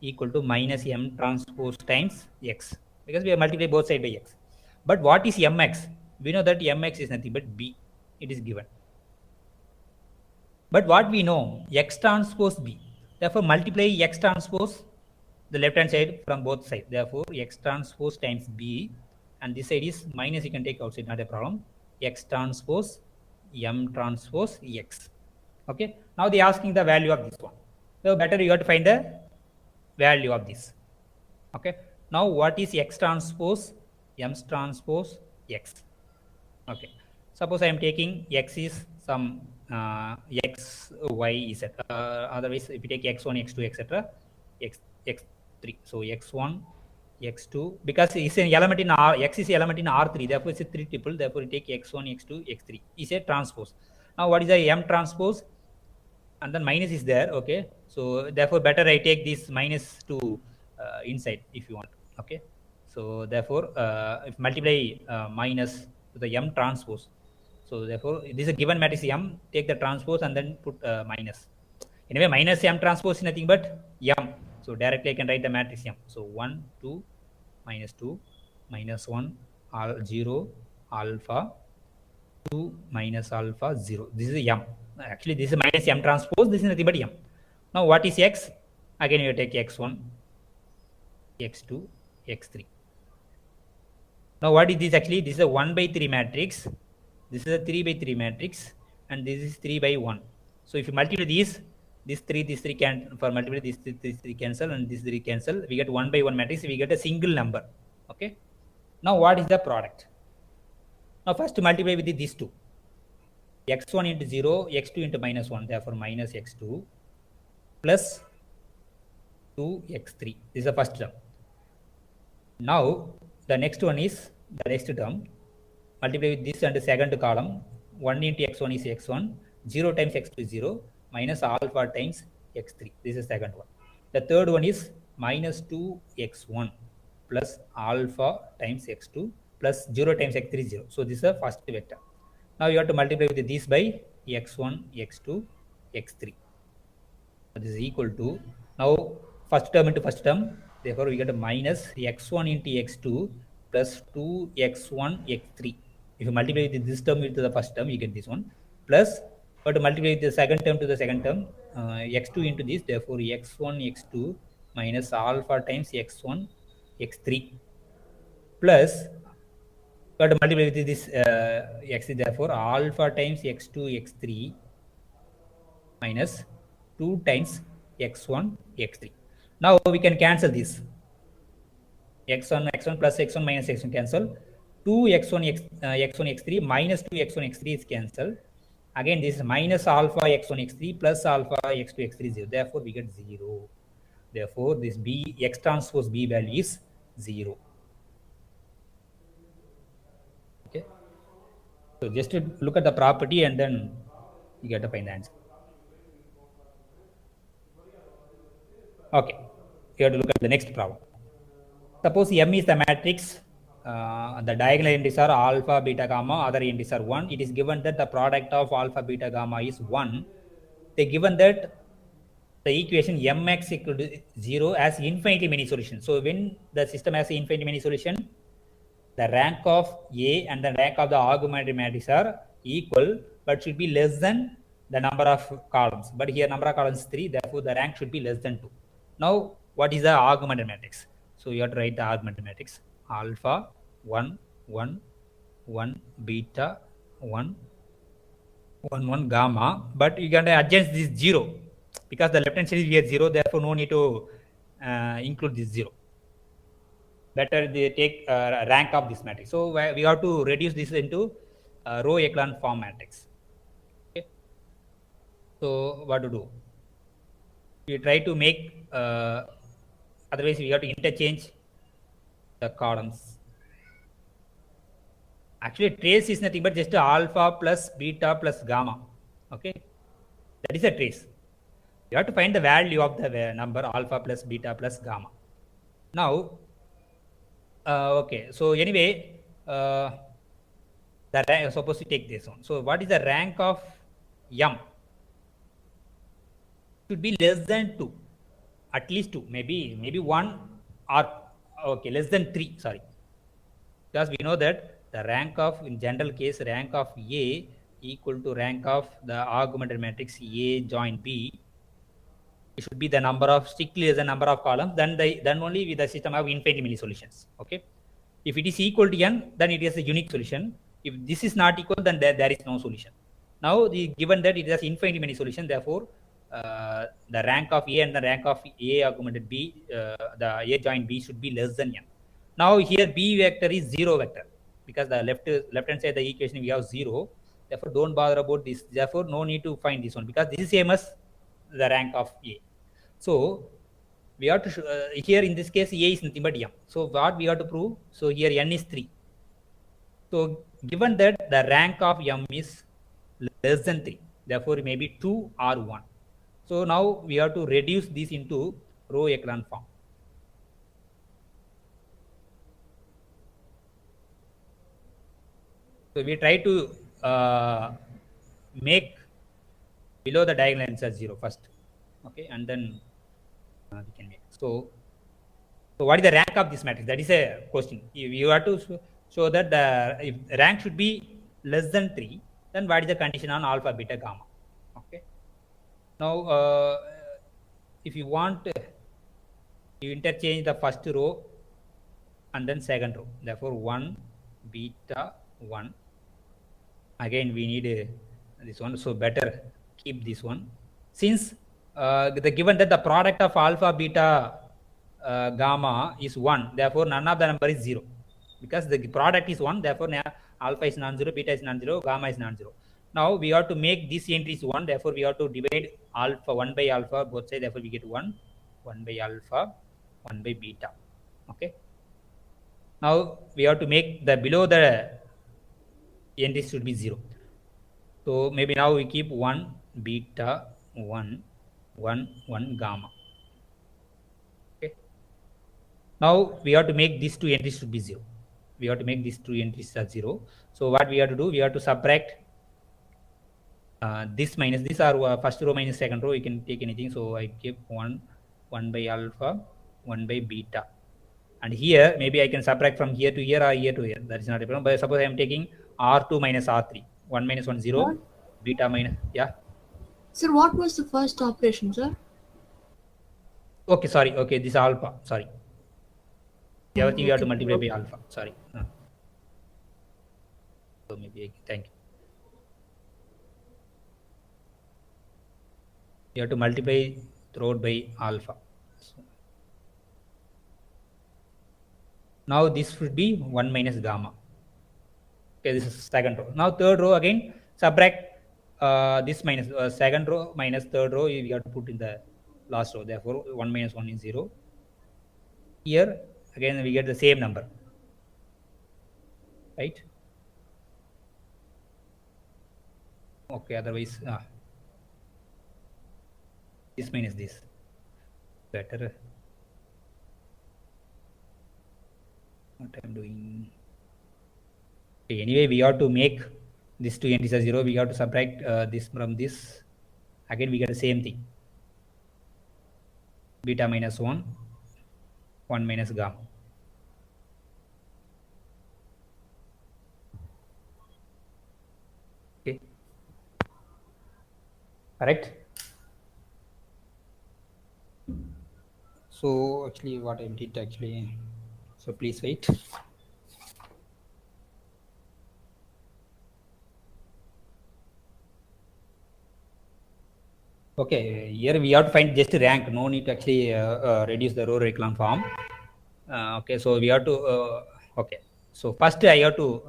equal to minus M transpose times x, because we have multiplied both sides by x. But what is mx? We know that mx is nothing but B. It is given. But what we know, x transpose B. Therefore multiply x transpose the left hand side from both sides. Therefore x transpose times B, and this side is minus, you can take outside, not a problem. X transpose M transpose x. Okay. Now they are asking the value of this one. So better you have to find the value of this. Okay. Now what is x transpose? M transpose x. Okay. Suppose I am taking x is some x, y, z. Otherwise, if you take x1, x2, etc., x3. So x1, x2, because it's an element in R, x is an element in R3, therefore it's a 3 tuple, therefore you take x1, x2, x3 is a transpose. Now what is the M transpose? And then minus is there, okay. So therefore better I take this minus to inside if you want, okay. So therefore if multiply minus to the M transpose, so therefore this is a given matrix M, take the transpose and then put minus. Anyway, minus M transpose is nothing but M. So directly I can write the matrix M. So 1, 2, minus 2, minus 1, 0, alpha, 2 minus alpha 0. This is M. Actually this is minus M transpose, this is nothing but M. Now what is x? Again you take x1, x2, x3. Now what is this actually? This is a 1 by 3 matrix, this is a 3 by 3 matrix, and this is 3 by 1. So if you multiply these, this 3 can, for multiply this 3 cancel and this 3 cancel, we get 1 by 1 matrix, we get a single number. Okay. Now what is the product? Now first multiply with these two. x1 into 0, x2 into minus 1, therefore minus x2 plus 2x3. This is the first term. Now the next one is the next term. Multiply with this and the second column. 1 into x1 is x1. 0 times x2 is 0 minus alpha times x3. This is second one. The third one is minus 2x1 plus alpha times x2 plus 0 times x3 is 0. So this is the first vector. Now you have to multiply with this by x1, x2, x3. This is equal to, now first term into first term, therefore we get a minus x1 into x2 plus 2x1 x3. If you multiply with this term into the first term, you get this one, plus but to multiply with the second term to the second term, x2 into this, therefore x1 x2 minus alpha times x1 x3 plus but multiply with this x, therefore alpha times x2 x3 minus 2 times x1 x3. Now we can cancel this. x1 plus x1 minus x1 cancel. 2x1 x1 x3 minus 2x1 x3 is cancelled. Again this is minus alpha x1 x3 plus alpha x2 x3 is 0. Therefore we get 0. Therefore this b x transpose b value is 0. Okay. So just to look at the property and then you get to find the answer. Okay. You have to look at the next problem. Suppose M is the matrix, the diagonal entries are alpha, beta, gamma, other entries are 1. It is given that the product of alpha, beta, gamma is 1. They given that the equation mx equal to 0 has infinitely many solutions. So when the system has infinitely many solutions, the rank of A and the rank of the augmented matrix are equal, but should be less than the number of columns. But here number of columns is 3, therefore the rank should be less than 2. Now what is the augmented matrix? So you have to write the augmented matrix. Alpha 1 1 1 beta 1 1 1 gamma, but you can adjust this 0 because the left hand side is here 0, therefore no need to include this 0. Better they take rank of this matrix. So we have to reduce this into row echelon form matrix. Okay. So what to do? We try to make otherwise we have to interchange the columns. Actually trace is nothing but just alpha plus beta plus gamma. Okay, that is a trace. You have to find the value of the number alpha plus beta plus gamma. Now okay, so anyway the rank, suppose you take this one. So what is the rank of M? Should be less than 2, at least 2, maybe 1 or okay less than 3, sorry, because we know that the rank of, in general case, rank of A equal to rank of the augmented matrix A join B. It should be the number of, strictly as a number of columns, then only with the system have infinitely many solutions. Okay, if it is equal to n, then it is a unique solution. If this is not equal, then there is no solution. Now given that it has infinitely many solutions, therefore the rank of A and the rank of A augmented B, the A join B should be less than n. Now here B vector is 0 vector, because the left hand side of the equation we have 0. Therefore don't bother about this. Therefore no need to find this one, because this is same as the rank of A. So we have to here in this case A is nothing but M. So what we have to prove? So here n is 3. So given that the rank of M is less than 3, therefore it may be 2 or 1. So now we have to reduce this into row echelon form. So we try to make below the diagonal lines as 0 first. Okay, and then we can make. So what is the rank of this matrix? That is a question. You have to show that the if rank should be less than 3, then what is the condition on alpha, beta, gamma? Okay. Now if you want, you interchange the first row and then second row. Therefore 1 beta 1. Again we need this one, so better keep this one, since given that the product of alpha, beta, gamma is 1, therefore none of the number is 0, because the product is 1, therefore alpha is non-zero, beta is non-zero, gamma is non-zero. Now we have to make this entry is 1, therefore we have to divide alpha 1 by alpha both sides, therefore we get 1 by alpha 1 by beta. Okay, Now we have to make the below the entries should be 0. So maybe now we keep 1 beta 1 1 gamma. Okay. Now we have to make these two entries should be 0. We have to make these two entries as 0. So what we have to do? We have to subtract this minus this, or first row minus second row. You can take anything. So I keep 1 by alpha, 1 by beta. And here maybe I can subtract from here to here or here to here. That is not a problem. But suppose I am taking R2 minus R3. 1 minus 1 0. What? Beta minus, yeah. Sir, what was the first operation, sir? Okay, sorry. Okay, this is alpha. Sorry. Everything you have to Okay. multiply by alpha. Sorry. So maybe thank you. You have to multiply throughout by alpha. So now this should be 1 minus gamma. Okay, this is second row. Now third row again, subtract this minus second row minus third row, you have to put in the last row. Therefore 1 minus 1 is 0. Here again we get the same number, right? Okay, otherwise this minus this, better. What I'm doing. Okay, anyway, we have to make this two entries as 0. We have to subtract this from this. Again we get the same thing. Beta minus 1 1 minus gamma. Okay, correct. So actually what I did actually, so please wait. Okay, here we have to find just rank. No need to actually reduce the row echelon form. Okay, so we have to okay. So first I have to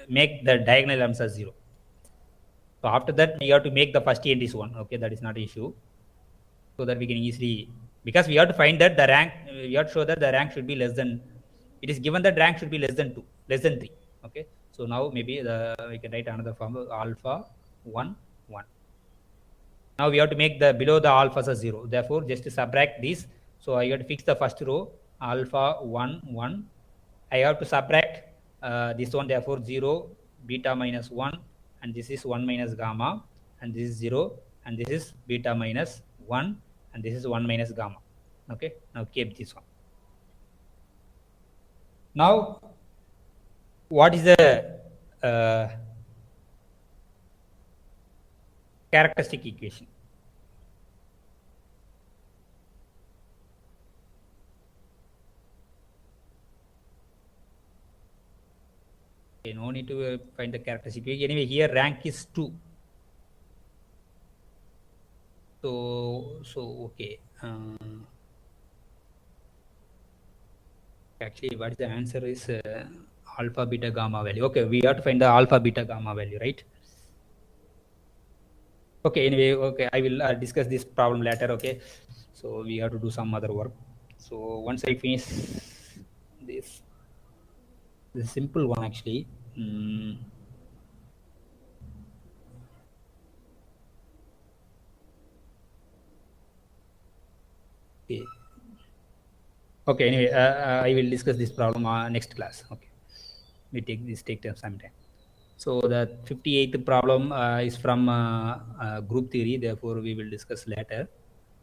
make the diagonal elements as 0. So after that we have to make the first entries 1. Okay, that is not an issue. So that we can easily, because we have to find that the rank, we have to show that the rank should be less than, it is given that rank should be less than 2, less than 3. Okay, so now maybe we can write another form, alpha 1 1. Now we have to make the below the alphas as 0. Therefore just to subtract this, so I have to fix the first row, alpha 1 1. I have to subtract this one, therefore 0 beta minus 1, and this is 1 minus gamma, and this is 0, and this is beta minus 1, and this is 1 minus gamma. Okay, now keep this one. Now what is the characteristic equation? Okay, no need to find the characteristic equation. Anyway, here rank is 2. So okay. Actually, what is the answer is alpha beta gamma value. Okay, we have to find the alpha beta gamma value, right? Okay, anyway, okay, I will discuss this problem later. Okay, so we have to do some other work. So once I finish this simple one actually. Okay. Okay, anyway, I will discuss this problem next class. Okay, we take some time. So the 58th problem is from group theory, therefore we will discuss later.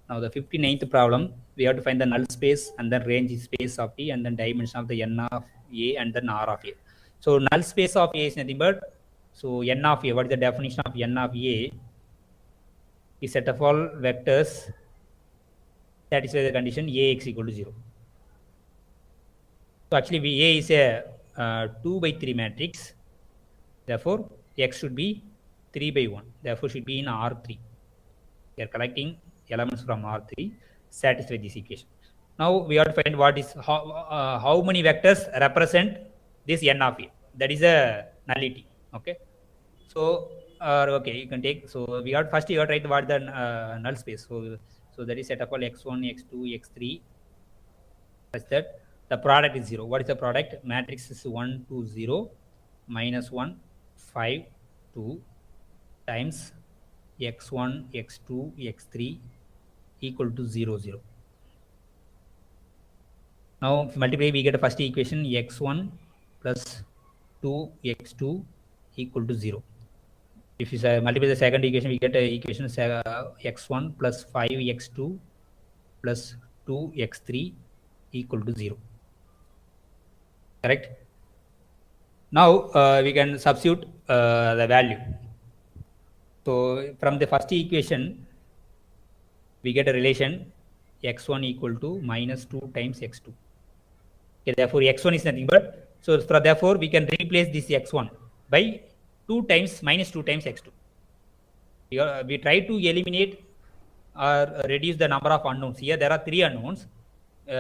Now the 59th problem, we have to find the null space and then range space of T and then dimension of the n of A and then R of A. So null space of A is nothing but, so n of A, what is the definition of n of A? Is set of all vectors satisfy the condition Ax equal to 0. So actually A is a 2 by 3 matrix. Therefore, X should be 3 by 1. Therefore, should be in R3. We are collecting elements from R3, satisfy this equation. Now, we have to find what is how many vectors represent this n of A. That is a nullity. Okay. So, okay, you can take. So, we have first you have to write what the null space. So that is set of all x1, x2, x3, such that the product is 0. What is the product? Matrix is 1, 2, 0, minus 1, 5, 2 times x1, x2, x3 equal to 0, 0. Now, if multiply, we get a first equation x1 plus 2x2 equal to 0. If you multiply the second equation, we get a equation x1 plus 5x2 plus 2x3 equal to 0. Correct? Now, we can substitute the value. So, from the first equation, we get a relation x1 equal to minus 2 times x2. Okay, therefore, x1 is nothing but, so therefore, we can replace this x1 by 2 times minus 2 times x2. We try to eliminate or reduce the number of unknowns. Here, there are 3 unknowns.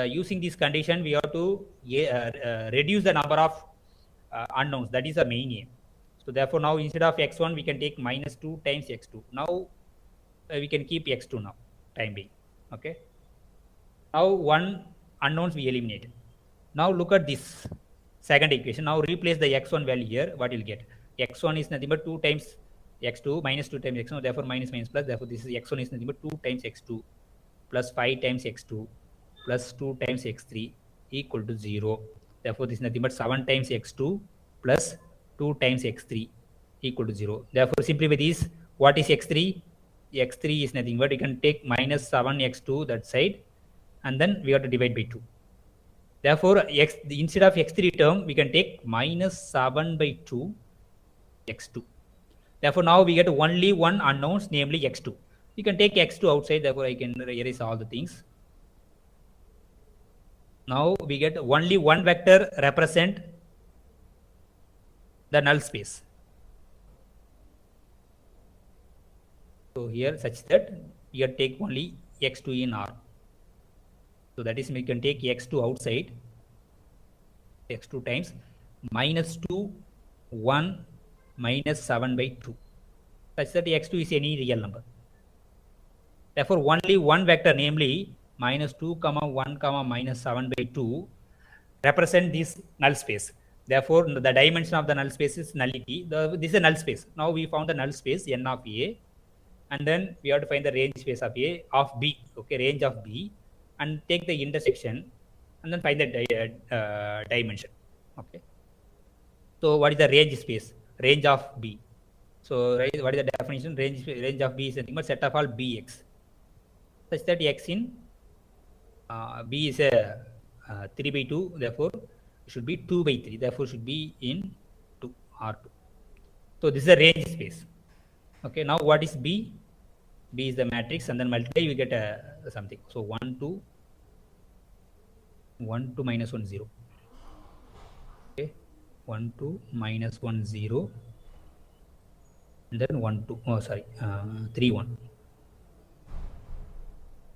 Using this condition, we have to reduce the number of unknowns. That is the main aim. So, therefore, now instead of x1, we can take minus 2 times x2. Now, we can keep x2 now, time being. Okay. Now, one unknowns we eliminated. Now, look at this second equation. Now, replace the x1 value here. What you'll get? X1 is nothing but 2 times x2 minus 2 times x1. Therefore, minus minus plus. Therefore, this is x1 is nothing but 2 times x2 plus 5 times x2 plus 2 times x3 equal to 0. Therefore, this is nothing but 7 times x2 plus 2 times x3 equal to 0. Therefore, simply with this, what is x3? X3 is nothing but you can take minus 7x2 that side, and then we have to divide by 2. Therefore, instead of x3 term, we can take minus 7 by 2 x2. Therefore, now we get only one unknowns, namely x2. You can take x2 outside, therefore I can erase all the things. Now we get only one vector represent the null space. So here such that we can take only x2 in R. So that is we can take x2 outside, x2 times minus 2, 1, minus 7 by 2, such that x2 is any real number. Therefore, only one vector, namely minus 2, 1, minus 7 by 2 represent this null space. Therefore, the dimension of the null space is nullity. This is a null space. Now we found the null space n of A, and then we have to find the range space of A of B. Okay, range of B, and take the intersection, and then find the dimension. Okay. So what is the range space? Range of B. So what is the definition? Range of B is nothing but set of all Bx, such that x in B is a 3 by 2. Therefore, it should be 2 by 3. Therefore, should be in 2 R2. So this is a range space. Okay. Now what is B? B is the matrix, and then multiply, you get something. So 1, 2, 1, 2, minus 1, 0. Okay. 1, 2, minus 1, 0. And then 1, 2, 3, 1.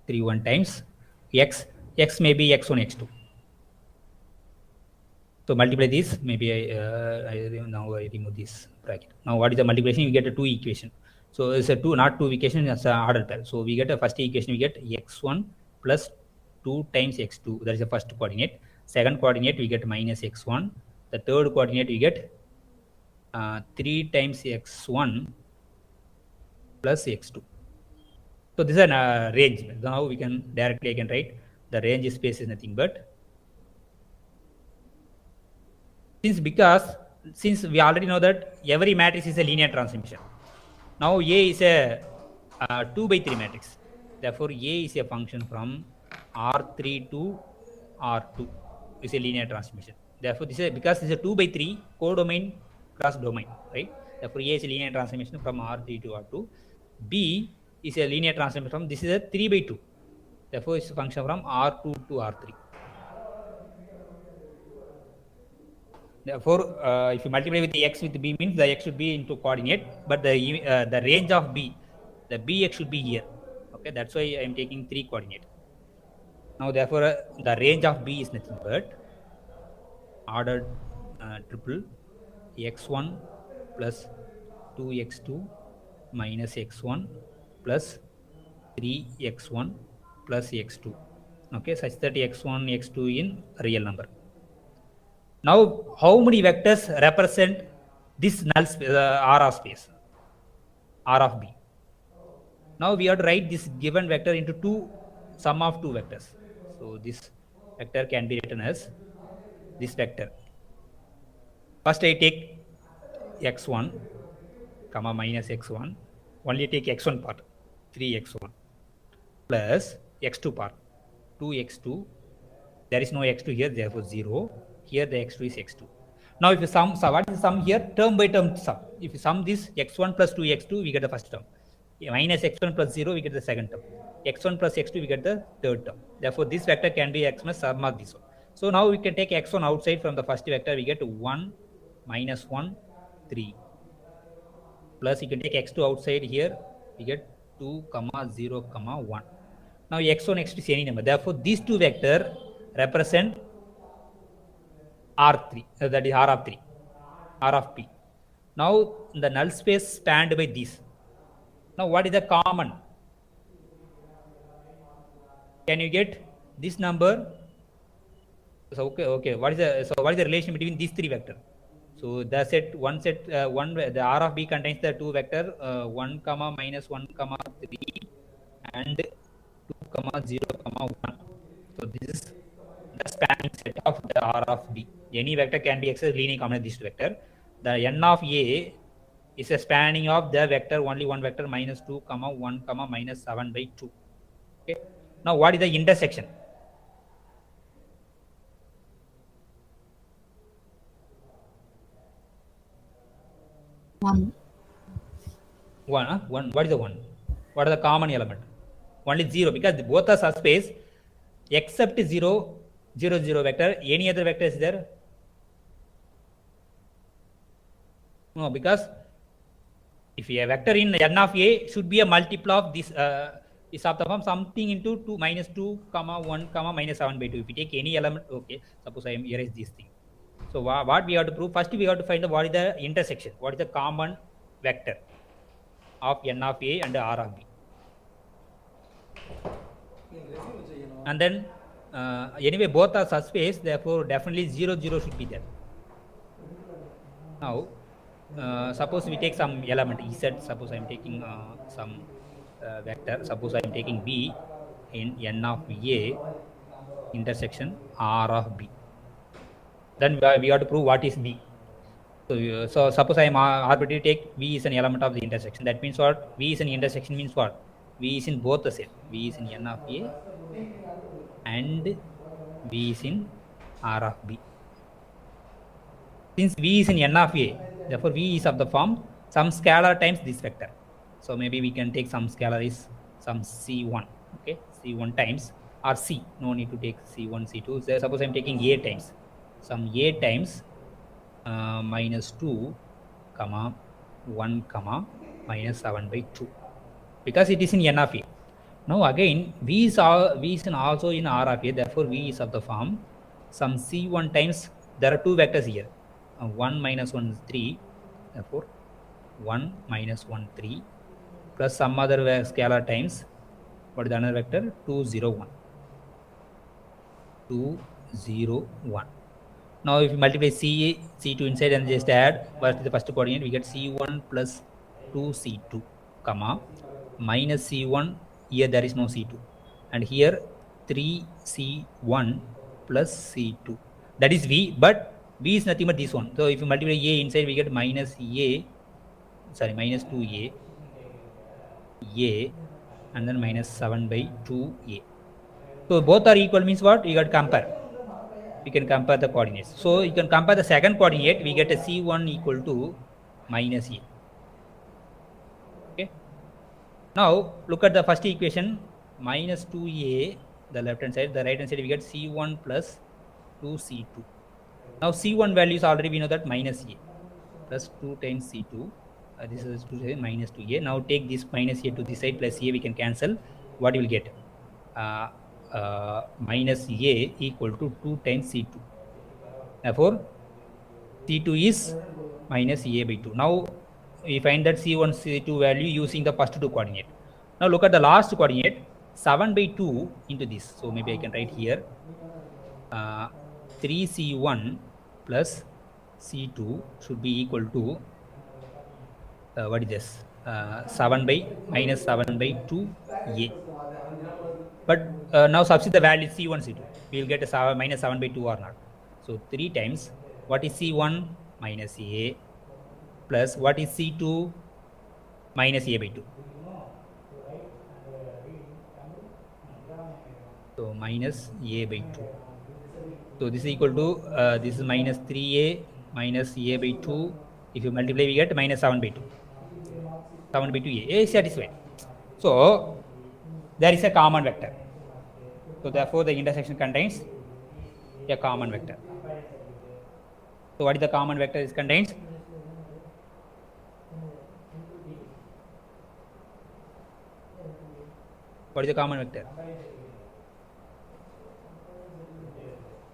3, 1 times x. X may be x1, x2. So multiply this. Maybe I remove this bracket. Now what is the multiplication? You get a 2 equation. So it's a 2, not 2 equation, it's an ordered pair. So we get a first equation, we get x1 plus 2 times x2. That is the first coordinate. Second coordinate, we get minus x1. The third coordinate, we get 3 times x1 plus x2. So this is a range. Now we can directly, I can write the range space is nothing but, since we already know that every matrix is a linear transformation. Now A is a 2 by 3 matrix. Therefore, A is a function from R3 to R2. Is a linear transformation. Therefore, this is because this is a 2 by 3 codomain cross domain, right? Therefore, A is a linear transformation from R3 to R2. B is a linear transformation from, this is a 3 by 2. Therefore, it's a function from R2 to R3. Therefore, if you multiply with the x with b, means the x should be into coordinate, but the range of b, the bx should be here. Okay, that's why I am taking 3 coordinate. Now, therefore, the range of b is nothing but ordered triple x1 plus 2x2 minus x1 plus 3x1 plus x2 okay, such that x1, x2 in real number. Now, how many vectors represent this null space, R of space, R of B? Now we have to write this given vector into sum of two vectors. So this vector can be written as this vector. First I take x1 comma minus x1, only take x1 part, 3x1 plus x2 part, 2x2. There is no x2 here, therefore 0. Here the x2 is x2. Now if you sum, so what is the sum here? Term by term sum. If you sum this x1 plus 2x2, we get the first term. Minus x1 plus 0, we get the second term. x1 plus x2, we get the third term. Therefore this vector can be x minus sum of this one. So now we can take x1 outside from the first vector, we get 1 minus 1, 3. Plus you can take x2 outside here, we get 2 comma 0 comma 1. Now x1 x2 is any number. Therefore these two vector represent R3, that is R of 3, R of P. Now the null space spanned by these. Now what is the common? Can you get this number? So okay. What is the relation between these three vectors? So the the R of B contains the two vector 1 comma minus 1 comma 3 and 2 comma 0 comma 1. So this is the spanning set of the R of B. Any vector can be accessed linear combination of this vector. The n of A is a spanning of the vector only one vector minus 2 comma 1 comma minus 7 by 2. Okay. Now what is the intersection? One. One. What is the one? What are the common element? Only 0, because both are subspace except 0, 0, 0 vector. Any other vector is there? No, because if a vector in n of A should be a multiple of this is of the form something into 2 minus 2 comma 1 comma minus 7 by 2. If you take any element, okay, suppose I am erase this thing. So what we have to prove? First we have to find what is the intersection, what is the common vector of n of A and R of B. And then anyway both are subspace, therefore definitely 0, 0 should be there. Now suppose we take some element Z. Suppose I am taking some vector. Suppose I am taking B in n of A intersection R of B. Then we have to prove what is B. So suppose I am arbitrarily take V is an element of the intersection. That means what? V is an intersection means what? V is in both the set. V is in n of A and V is in R of B. Since V is in n of A, therefore V is of the form some scalar times this vector. So maybe we can take some scalar is some C1, okay, C1 times, or C, no need to take C1, C2. So suppose I am taking A times, some A times minus 2 comma 1 comma minus 7 by 2, because it is in n of A. Now again V is also in R of A, therefore V is of the form some C1 times, there are two vectors here, 1 minus 1 is 3, therefore 1 minus 1 3 plus some other scalar times, what is the another vector? 2 0 1, 2 0 1. Now if you multiply C2 inside and just add what is the first coordinate, we get C1 plus 2C2 comma minus C1, here there is no C2, and here 3C1 plus C2, that is V, but V is nothing but this one. So if you multiply A inside, we get minus 2A and then minus 7 by 2A. So both are equal means what? You got to compare. We can compare the coordinates. So you can compare the second coordinate, we get a C1 equal to minus A. Okay. Now look at the first equation, minus 2A, the left hand side, the right hand side we get C1 plus 2C2. Now C1 value is already we know that minus A plus 2 times C2. This is 2 minus 2A. Now take this minus A to this side plus A, we can cancel. What you will get? Minus A equal to 2 times C2. Therefore C2 is minus A by 2. Now we find that C1, C2 value using the first two coordinate. Now look at the last coordinate. 7 by 2 into this. So maybe I can write here 3c1 plus c2 should be equal to what is this? 7 by minus 7 by 2a. But now substitute the value c1, c2. We will get a 7, minus 7 by 2 or not. So 3 times what is c1 minus a plus what is c2 minus a by 2. So minus a by 2. So this is equal to this is minus 3a minus a by 2. If you multiply, we get minus 7 by 2. 7 by 2a. A is satisfied. So there is a common vector. So therefore the intersection contains a common vector. So what is the common vector it contains? What is the common vector?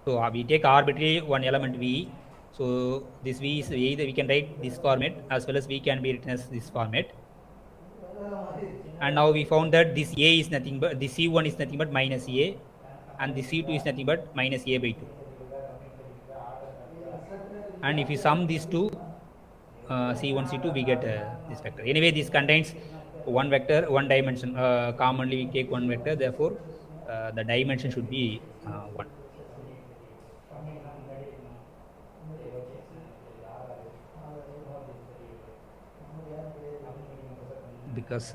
So we take arbitrary one element v. So this v is either we can write this format as well as v can be written as this format. And now we found that this a is nothing but this c1 is nothing but minus a, and this c2 is nothing but minus a by 2. And if you sum these two, c1, c2, we get this vector. Anyway, this contains one vector, one dimension. Commonly, we take one vector. Therefore, the dimension should be 1. Because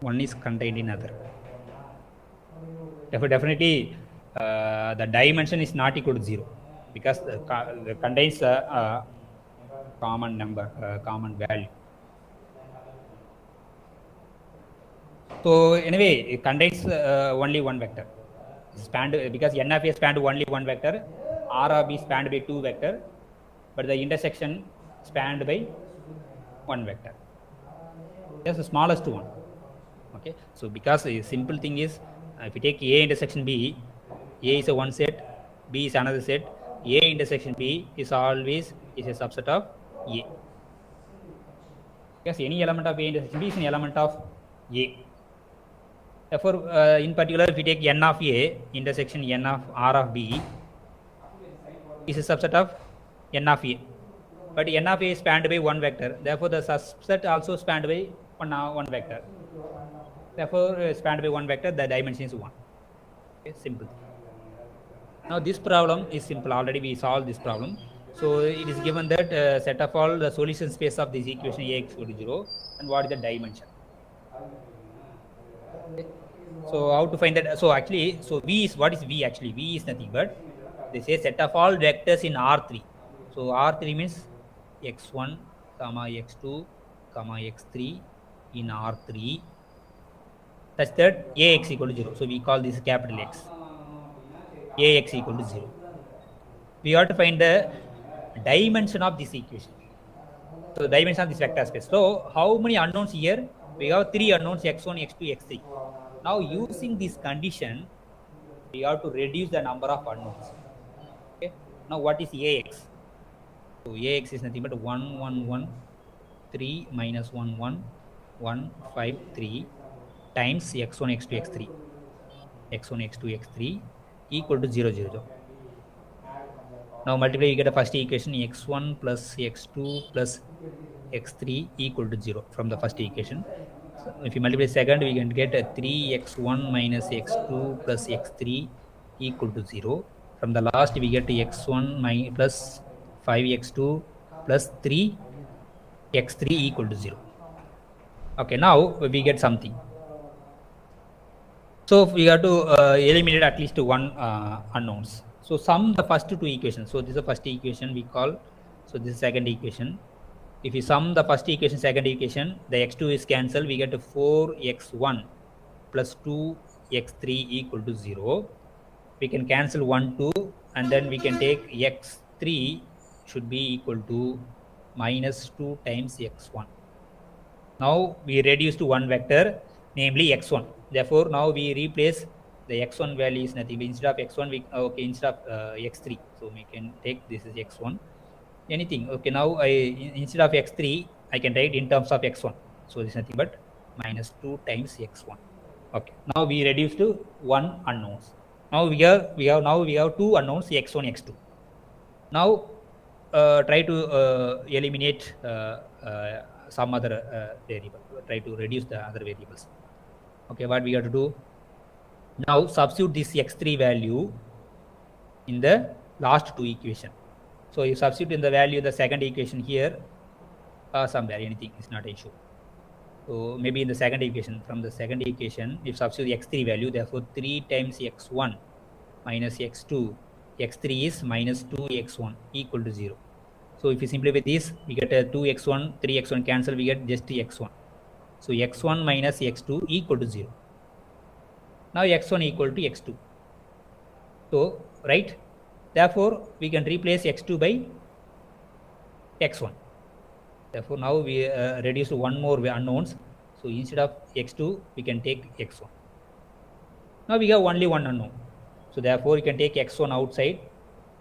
one is contained in other. Therefore, definitely the dimension is not equal to 0 because it contains a common number, common value. So anyway, it contains only one vector. Spanned because n of a spanned only one vector, r of b spanned by 2 vector, but the intersection spanned by one vector. That's the smallest one. Okay, so because a simple thing is if you take a intersection b, a is a one set, b is another set. A intersection b is always a subset of a. Because any element of a intersection b is an element of a. Therefore, in particular, if we take n of a intersection n of r of b is a subset of n of a. But n of a is spanned by one vector. Therefore, the subset also spanned by one vector. Therefore, spanned by one vector, the dimension is 1. Okay, simple. Now, this problem is simple. Already we solved this problem. So, it is given that set of all the solution space of this equation ax equal to 0 and what is the dimension. Okay. So, how to find that? So, actually, so v is what is v actually? V is nothing but they say set of all vectors in R3. So, R3 means x1, comma x2, comma x3 in R3 such that ax equal to 0. So, we call this capital X. Ax equal to 0. We have to find the dimension of this equation. So, the dimension of this vector space. So, how many unknowns here? We have 3 unknowns x1, x2, x3. Now, using this condition, we have to reduce the number of unknowns. Okay. Now, what is ax? So, ax is nothing but 1, 1, 1, 3 minus 1, 1, 1, 5, 3 times x1, x2, x3. x1, x2, x3 equal to 0, 0, 0. Now multiply, you get a first equation x1 plus x2 plus x3 equal to 0 from the first equation. So if you multiply second, we can get a 3x1 minus x2 plus x3 equal to 0. From the last, we get x1 plus 5x2 plus 3x3 equal to 0. Okay, now we get something. So we have to eliminate at least one unknowns. So sum the first two equations. So this is the first equation we call. So this is second equation. If you sum the first equation, second equation, the x2 is cancelled. We get 4x1 plus 2x3 equal to 0. We can cancel 1, 2, and then we can take x3 should be equal to minus 2 times x1. Now we reduce to one vector, namely x1. Therefore, now we replace the x1 value is nothing. Instead of x1, we instead of x3. So we can take this is x1. Anything. Okay, now instead of x3, I can write in terms of x1. So this is nothing but minus 2 times x1. Okay. Now we reduce to one unknowns. Now we have two unknowns x1, x2. Now try to eliminate some other variable. Try to reduce the other variables. Okay, what we have to do now? Substitute this x3 value in the last two equation. So you substitute in the value in the second equation here, somewhere anything is not an issue. So maybe in the second equation, from the second equation, if substitute x3 value, therefore 3 times x1 minus x2, x3 is minus 2x1 equal to 0. So if you simplify this, we get a 2x1, 3x1 cancel, we get just x1. So x1 minus x2 equal to 0. Now x1 equal to x2. So, right? Therefore, we can replace x2 by x1. Therefore, now we reduce one more unknowns. So instead of x2, we can take x1. Now we have only one unknown. So therefore, you can take x1 outside.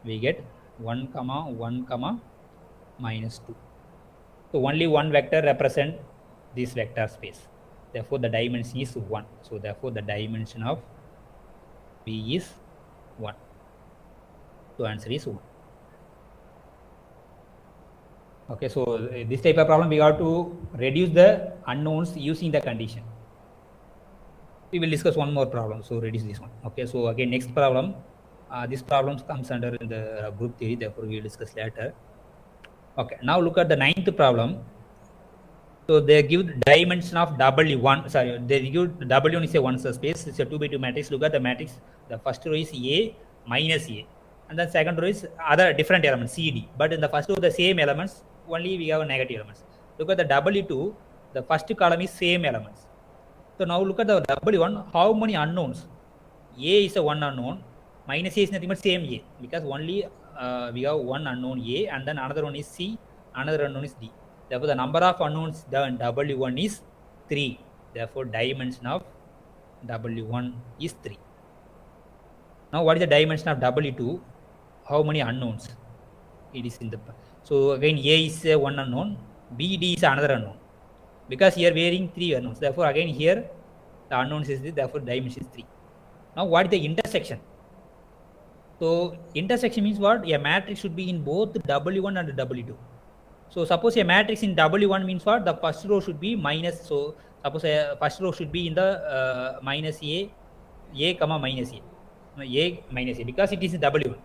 We get 1, 1, minus 2. So only one vector represent this vector space. Therefore, the dimension is 1. So therefore, the dimension of V is 1. So answer is 1. Okay, so this type of problem we have to reduce the unknowns using the condition. We will discuss one more problem. So reduce this one. Okay, so again next problem. This problem comes under the group theory. Therefore, we will discuss later. Okay, now look at the ninth problem. So they give dimension of W1. Sorry, they give W1 is a one space. It's a 2 by 2 matrix. Look at the matrix. The first row is A minus A, and then second row is other different elements CD. But in the first row, the same elements. Only we have negative elements. Look at the W2. The first column is same elements. So now look at the W1. How many unknowns? A is a one unknown. Minus A is nothing but same A, because only we have one unknown A, and then another one is C, another unknown is D. Therefore, the number of unknowns in W1 is 3. Therefore, dimension of W1 is 3. Now, what is the dimension of W2? How many unknowns? It is in the. So again, A is one unknown, B, D is another unknown, because here we are having 3 unknowns. Therefore, again here the unknowns is therefore dimension is 3. Now, what is the intersection? So intersection means what? A matrix should be in both W1 and W2. So suppose a matrix in W1 means what? The first row should be minus. So suppose a first row should be in the minus A, comma minus A minus A, because it is in W1.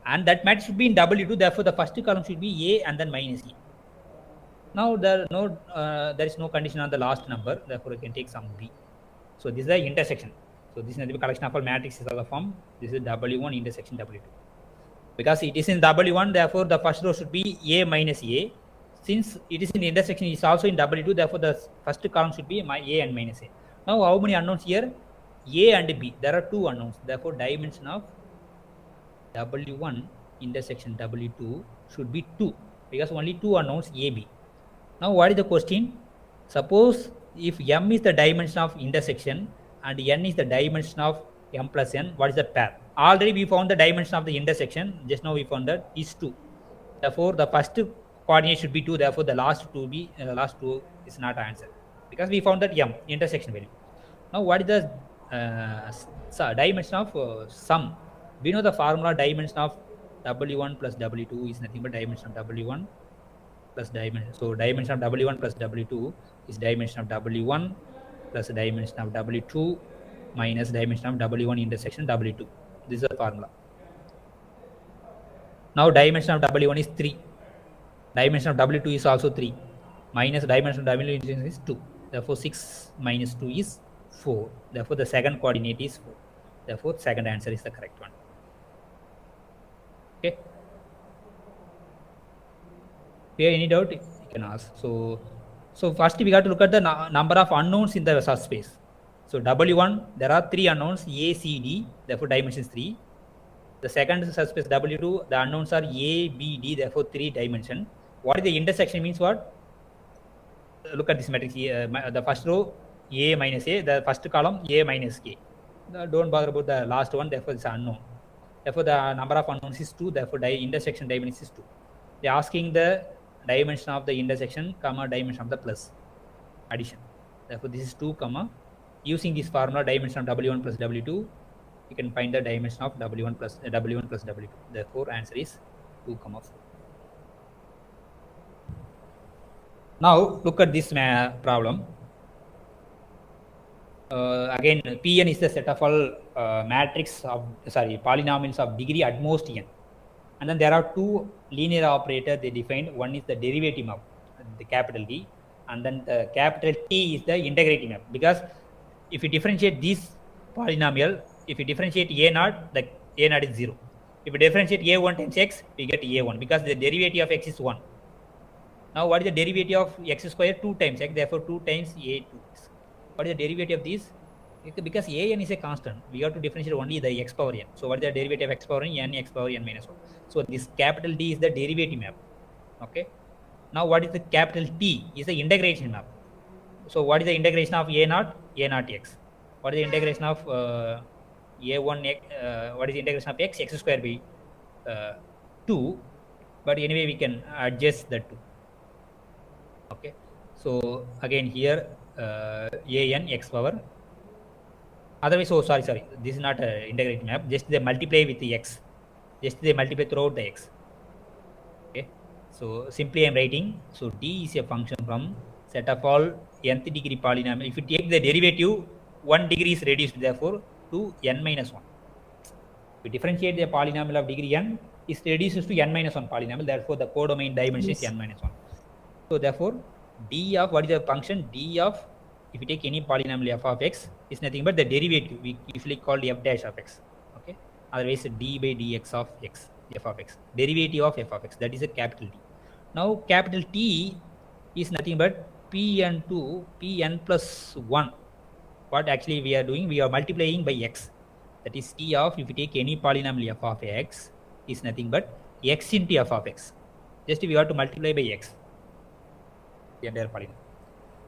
And that matrix should be in W2. Therefore, the first column should be A and then minus A. Now there is no condition on the last number. Therefore, you can take some B. So this is the intersection. So this is the collection of all matrices of the form. This is W1 intersection W2. Because it is in W1, therefore the first row should be A minus A. Since it is in the intersection, it is also in W2. Therefore, the first column should be A and minus A. Now, how many unknowns here? A and B. There are 2 unknowns. Therefore, dimension of W1 intersection W2 should be 2, because only 2 unknowns A, B. Now, what is the question? Suppose if M is the dimension of intersection and N is the dimension of M plus N, what is the pair? Already we found the dimension of the intersection. Just now we found that is 2. Therefore, the first coordinate should be 2. Therefore, the last 2 is not answer, because we found that M intersection value. Now, what is the dimension of sum? We know the formula dimension of W1 plus W2 is nothing but dimension of W1 plus dimension. So dimension of W1 plus W2 is dimension of W1 plus dimension of W2 minus dimension of W1 intersection W2. This is the formula. Now dimension of W1 is 3. Dimension of W2 is also 3. Minus dimension of W1 intersection is 2. Therefore, 6 minus 2 is 4. Therefore, the second coordinate is 4. Therefore, second answer is the correct one. Okay. If you have any doubt, you can ask. So first we have to look at the number of unknowns in the subspace. So W1, there are 3 unknowns, A, C, D. Therefore, dimension is 3. The second subspace W2, the unknowns are A, B, D. Therefore, 3 dimension. What is the intersection means what? Look at this matrix. The first row A minus A. The first column A minus K. Don't bother about the last one. Therefore, it's unknown. Therefore, the number of unknowns is 2. Therefore, intersection dimension is 2. They are asking the dimension of the intersection, comma dimension of the plus. addition. Therefore, this is 2 comma. Using this formula, dimension of W1 plus W2, you can find the dimension of W1 plus W2. Therefore, answer is 2 comma 4. Now look at this problem. Again, Pn is the set of all polynomials of degree at most n. And then there are two linear operators they defined. One is the derivative map, the capital D, and then the capital T is the integrating map. Because if you differentiate this polynomial, if you differentiate a0, the a0 is 0. If you differentiate a1 times x, we get a1 because the derivative of x is 1. Now, what is the derivative of x square? 2 times x, therefore 2 times a2. What is the derivative of this? Because an is a constant, we have to differentiate only the x power n. So, what is the derivative of x power n? N x power n minus 1. So, this capital D is the derivative map. Okay. Now, what is the capital T? Is the integration map. So, what is the integration of a0? a0 x. What is the integration of a1 x? What is the integration of x? X square by 2. But anyway, we can adjust the 2. Okay. So, again here an x power. Otherwise, sorry, this is not an integrated map. Just they multiply with the x. Just they multiply throughout the x. Okay. So simply I am writing. So D is a function from set of all nth degree polynomial. If you take the derivative, 1 degree is reduced, therefore to n minus 1. If you differentiate the polynomial of degree n, is reduces to n minus 1 polynomial. Therefore, the codomain dimension is n minus 1. So therefore, D of what is the function? D of, if you take any polynomial f of x, is nothing but the derivative. We usually call f dash of x. Okay. Otherwise, d by dx of x, f of x, derivative of f of x. That is a capital D. Now, capital T is nothing but Pn2 Pn plus 1. What actually we are doing? We are multiplying by x. That is T of, if you take any polynomial f of x, is nothing but x into f of x. Just we have to multiply by x. The entire polynomial.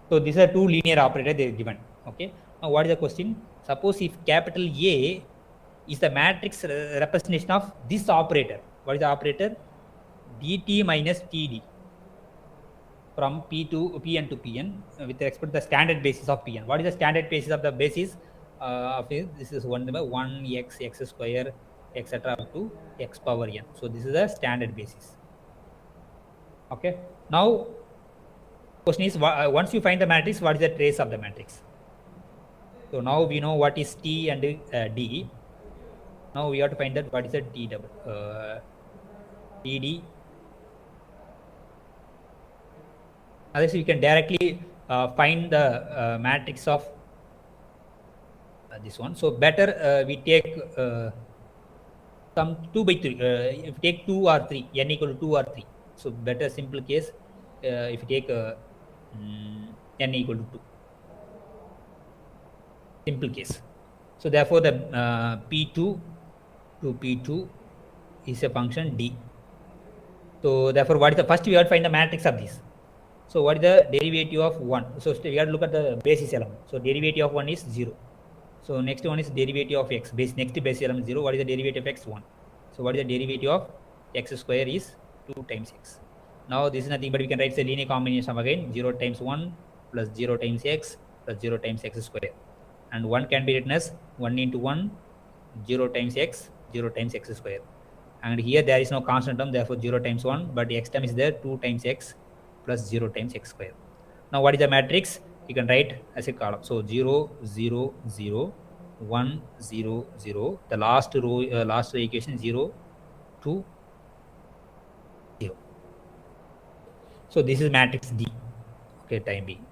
So these are two linear operators they are given. Okay. Now what is the question? Suppose if capital A is the matrix representation of this operator. What is the operator? dt minus td from Pn to Pn with respect to the standard basis of Pn. What is the standard basis of the basis of this? This is 1 number 1x x square etc. up to x power n. So this is the standard basis. Okay. Now question is, once you find the matrix, what is the trace of the matrix? So now we know what is T and D. Now we have to find that what is the T double TD. Otherwise, we can directly find the matrix of this one. So better we take some 2 by 3. If you take 2 or 3, n equal to 2 or 3. So better simple case. If you take n equal to 2, simple case. So therefore, the P2 to P2 is a function D. So therefore, what is the first we have to find the matrix of this. So what is the derivative of 1? So we have to look at the basis element. So derivative of 1 is 0. So next one is derivative of x. Next basis element 0. What is the derivative of x? 1. So what is the derivative of x square is 2 times x. Now this is nothing but we can write the linear combination of again 0 times 1 plus 0 times x plus 0 times x square. And 1 can be written as 1 into 1, 0 times x, 0 times x square. And here there is no constant term, therefore 0 times 1, but the x term is there, 2 times x plus 0 times x square. Now what is the matrix? You can write as a column. So 0, 0, 0, 1, 0, 0. The last row equation 0, 2, 0. So this is matrix D. Okay, time being.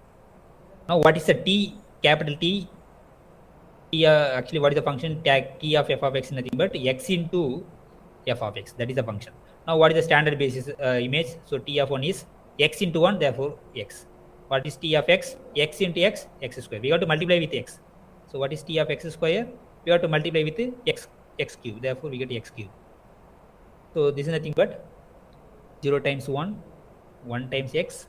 Now what is the T, capital T? T actually what is the function? T of f of x is nothing but x into f of x. That is the function. Now what is the standard basis image? So T of 1 is x into 1, therefore x. What is T of x? X into x, x square. We have to multiply with x. So what is T of x square? We have to multiply with x cube. Therefore we get x cube. So this is nothing but 0 times 1, 1 times x.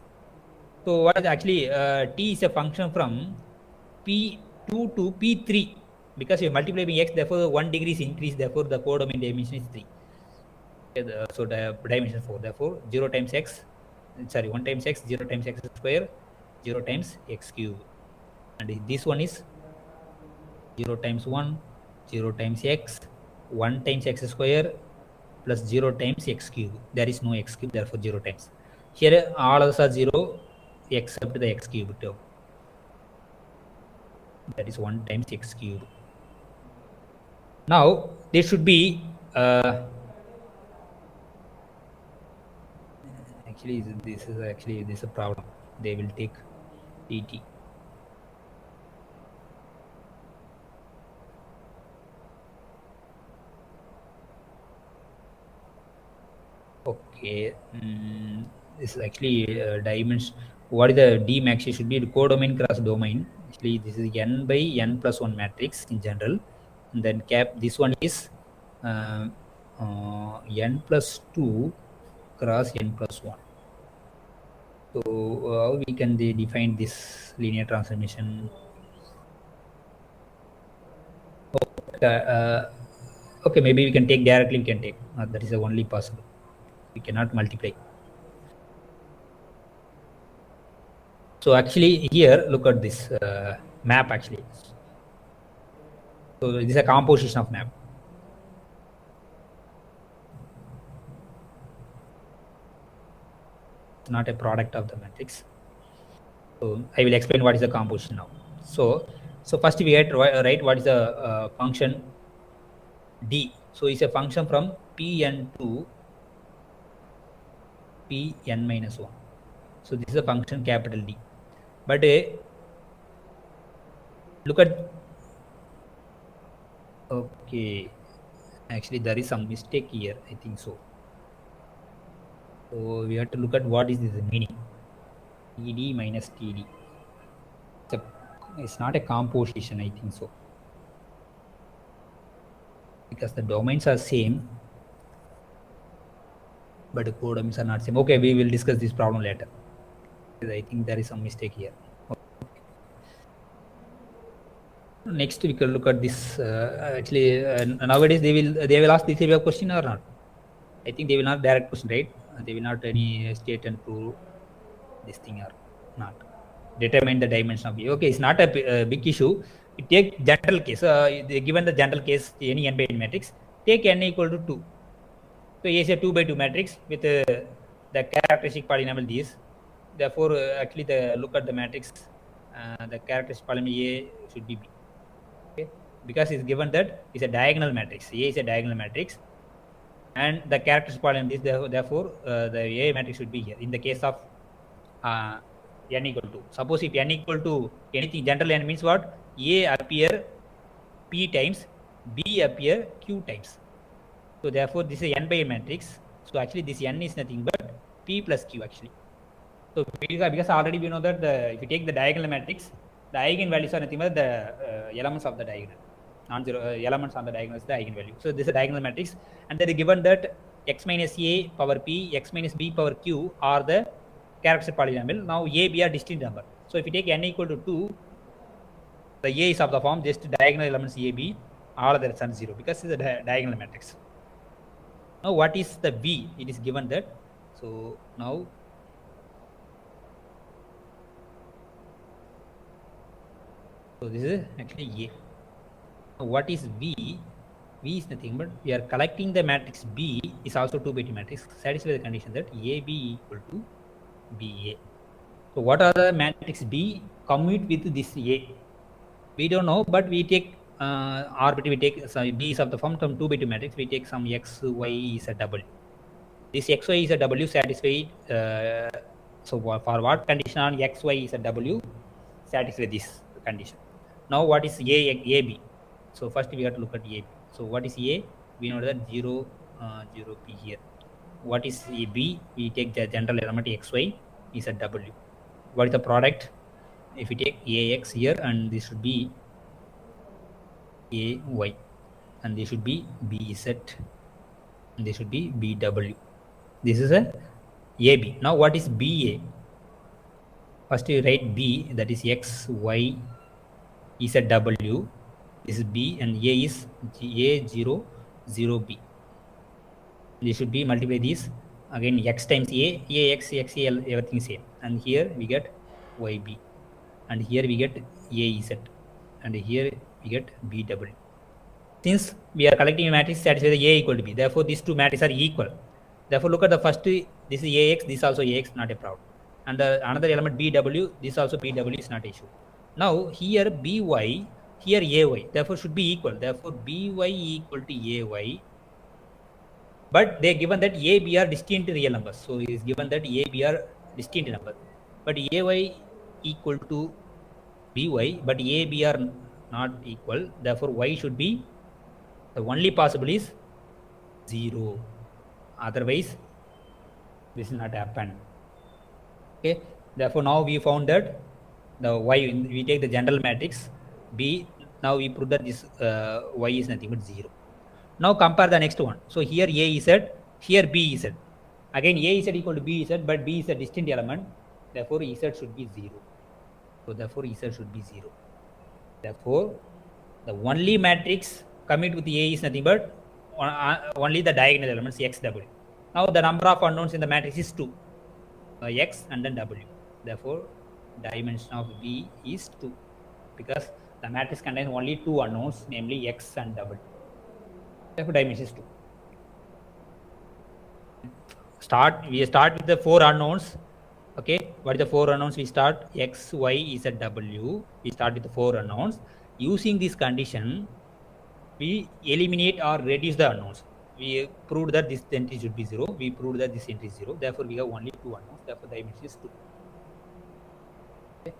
So what is actually T is a function from P2 to P3 because we multiply by x, therefore 1 degree is increased, therefore the codomain dimension is 3. So the dimension 4, therefore 0 times x, sorry 1 times x, 0 times x square, 0 times x cube, and this one is 0 times 1, 0 times x, 1 times x square plus 0 times x cube. There is no x cube, therefore 0 times. Here all others are 0 except the x cube term. That is 1 times x cube. Now there should be actually this is a problem. They will take dt. Okay, this is actually dimension. What is the D max? It should be the codomain cross domain. Actually, this is n by n plus 1 matrix in general. And then cap, this one is n plus 2 cross n plus 1. So, how we can define this linear transformation? Okay, maybe we can take directly, we can take. That is the only possible. We cannot multiply. So actually here, look at this map actually. So this is a composition of map. It's not a product of the matrix. So I will explain what is the composition now. So first we had to write what is the function d. So it's a function from Pn to Pn minus 1. So this is a function capital D. But look at, okay, actually there is some mistake here, I think so. So we have to look at what is this meaning. Td minus Td. It's not a composition, I think so. Because the domains are same, but the codomains are not same. Okay, we will discuss this problem later. I think there is some mistake here. Okay. Next, we can look at this. Actually, nowadays they will ask this type of question or not. I think they will not direct question, right? They will not any state and prove this thing or not. Determine the dimension of A. Okay, it's not a big issue. You take general case. Given the general case, any n by n matrix, take n equal to 2. So A is a 2 by 2 matrix with the characteristic polynomial these. Therefore, actually, look at the matrix. The characteristic polynomial A should be B. Okay, because it's given that it's a diagonal matrix. A is a diagonal matrix, and the characteristic polynomial is therefore the A matrix should be here. In the case of n equal to, suppose if n equal to anything, general n means what? A appear P times, B appear Q times. So therefore this is n by n matrix. So actually this n is nothing but P plus Q actually. So because already we know that if you take the diagonal matrix, the eigenvalues are nothing but the elements of the diagonal. Non-zero elements on the diagonal is the eigenvalue. So this is a diagonal matrix, and then given that x minus A power P, x minus B power Q are the characteristic polynomial. Now A, B are distinct number. So if you take n equal to 2, the A is of the form just diagonal elements A, B, all of that are 0 because it's a diagonal matrix. Now what is the V? It is given that. So now this is actually A. Now what is V? V is nothing but we are collecting the matrix B is also 2 by 2 matrix, satisfy the condition that AB equal to BA. So what are the matrix B commute with this A? We don't know, but we take arbitrary, we take B is of the form from 2 by 2 matrix, we take some X, Y is a W. This X, Y is a W satisfied. So for what condition on X, Y is a W, satisfy this condition. Now what is AB? So first we have to look at AB. So what is A? We know that 0, 0 P here. What is B? We take the general element XY is a W. What is the product? If we take AX here, and this should be AY, and this should be BZ, and this should be BW. This is a AB. Now what is BA? First you write B, that is X, Y is a W. This is B, and A is A0, 0B. This should be multiply these again X times A, AX, XAL, everything same. And here we get yb, and here we get az, and here we get bw. Since we are collecting a matrix satisfy the a equal to b, therefore these two matrices are equal. Therefore look at the first, this is ax, this also ax, not a problem. And another element bw, this also bw is not an issue. Now here by, here ay, therefore should be equal. Therefore by equal to ay, but they given that a, b are distinct real numbers. So it is given that a, b are distinct number, but ay equal to by, but a, b are not equal. Therefore y should be, the only possible is 0. Otherwise this will not happen. Okay, therefore now we found that the y, we take the general matrix b. Now we prove that this y is nothing but 0. Now compare the next one. So here a is z, here b is z. Again a is z equal to b is z, but b is a distinct element. Therefore z should be 0. So therefore z should be 0. Therefore the only matrix commit with a is nothing but only the diagonal elements x, w. Now the number of unknowns in the matrix is 2, x and then w. Therefore dimension of b is 2, because the matrix contains only 2 unknowns, namely x and w. Therefore dimension is 2. We start with the 4 unknowns. Okay, what are the 4 unknowns? We start x, y, z, w. We start with the 4 unknowns. Using this condition, we eliminate or reduce the unknowns. We proved that this entry should be 0. We proved that this entry is 0. Therefore we have only 2 unknowns. Therefore the dimension is 2. Okay.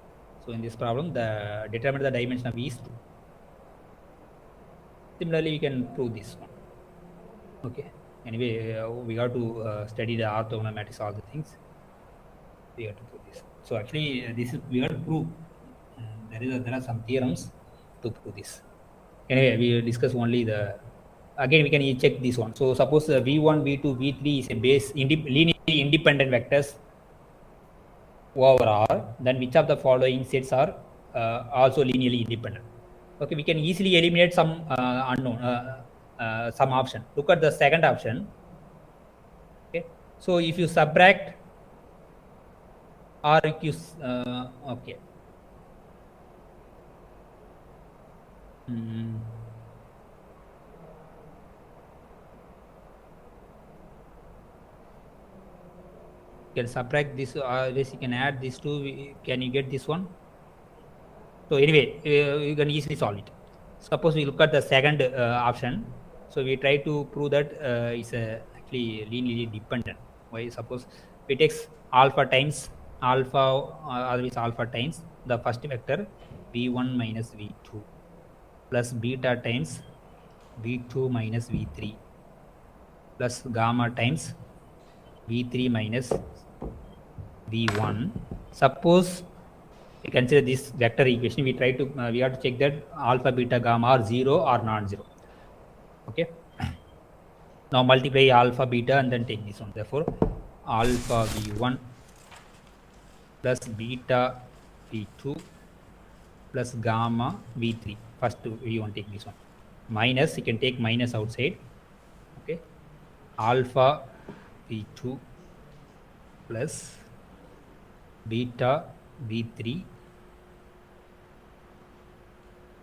So in this problem, the determine the dimension of E is 2. Similarly, we can prove this one. Okay. Anyway, we have to study the orthogonal matrix, all the things. We have to prove this. So actually, this is we have to prove. There are some theorems to prove this. Anyway, we will discuss only the. Again, we can check this one. So suppose v1, v2, v3 is a base linearly independent vectors over R. Then which of the following sets are also linearly independent? Okay, we can easily eliminate some unknown, some option. Look at the second option. Okay, so if you subtract or if you okay. You can subtract this, this you can add these two. Can you get this one? So anyway, you can easily solve it. Suppose we look at the second option. So we try to prove that it's actually linearly dependent. Why? Suppose we take alpha times alpha, otherwise alpha times the first vector v1 minus v2 plus beta times v2 minus v3 plus gamma times v3 minus v1. Suppose we consider this vector equation, we try to we have to check that alpha, beta, gamma are 0 or non-zero. Okay. Now multiply alpha, beta, and then take this one. Therefore, alpha v1 plus beta v2 plus gamma v3. First v1 take this one. Minus, you can take minus outside. Okay. Alpha v2 plus beta v3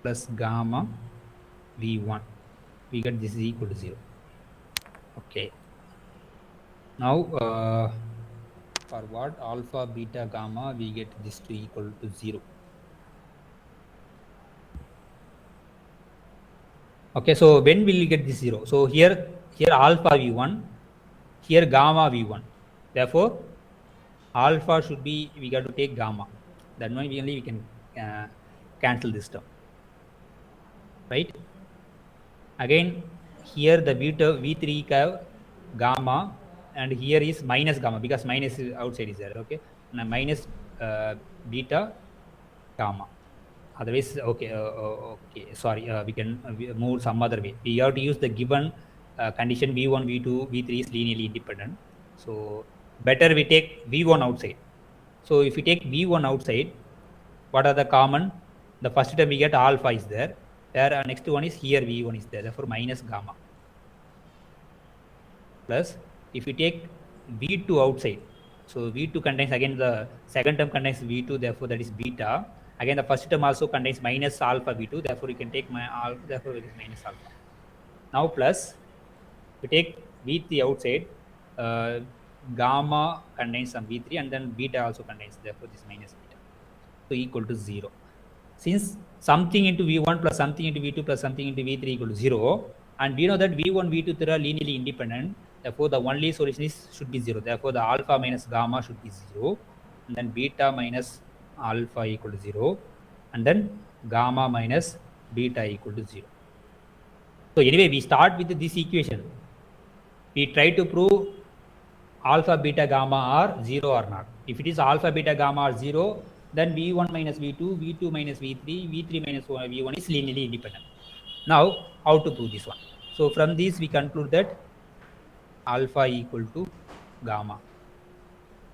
plus gamma v1. We get this is equal to 0. Okay. Now for what alpha, beta, gamma, we get this to equal to 0. Okay, so when will we get this 0? So here alpha v1, here gamma v1. Therefore alpha should be, we got to take gamma. Then only we can cancel this term, right? Again here the v3 have gamma, and here is minus gamma because minus is outside is there. Okay, now minus beta gamma. Otherwise, okay, okay, sorry, we can move some other way. We have to use the given condition v1, v2, v3 is linearly independent. So better we take v1 outside. So if we take v1 outside, what are the common? The first term we get alpha is there. There next one is here v1 is there. Therefore minus gamma. Plus if we take v2 outside, So V2 contains, again the second term contains V2, therefore that is beta. Again the first term also contains minus alpha V2, therefore you can take therefore it is minus alpha. Now plus, we take V3 outside, gamma contains some V3 and then beta also contains, therefore this minus beta. So equal to 0. Since something into V1 plus something into V2 plus something into V3 equal to 0, and we know that V1, V2 are linearly independent, therefore the only solution should be 0. Therefore the alpha minus gamma should be 0, and then beta minus alpha equal to 0, and then gamma minus beta equal to 0. So anyway, we start with this equation. We try to prove alpha, beta, gamma are 0 or not. If it is alpha, beta, gamma are 0, then V1 minus V2, V2 minus V3, V3 minus V1 is linearly independent. Now, how to prove this one? So from this we conclude that alpha equal to gamma.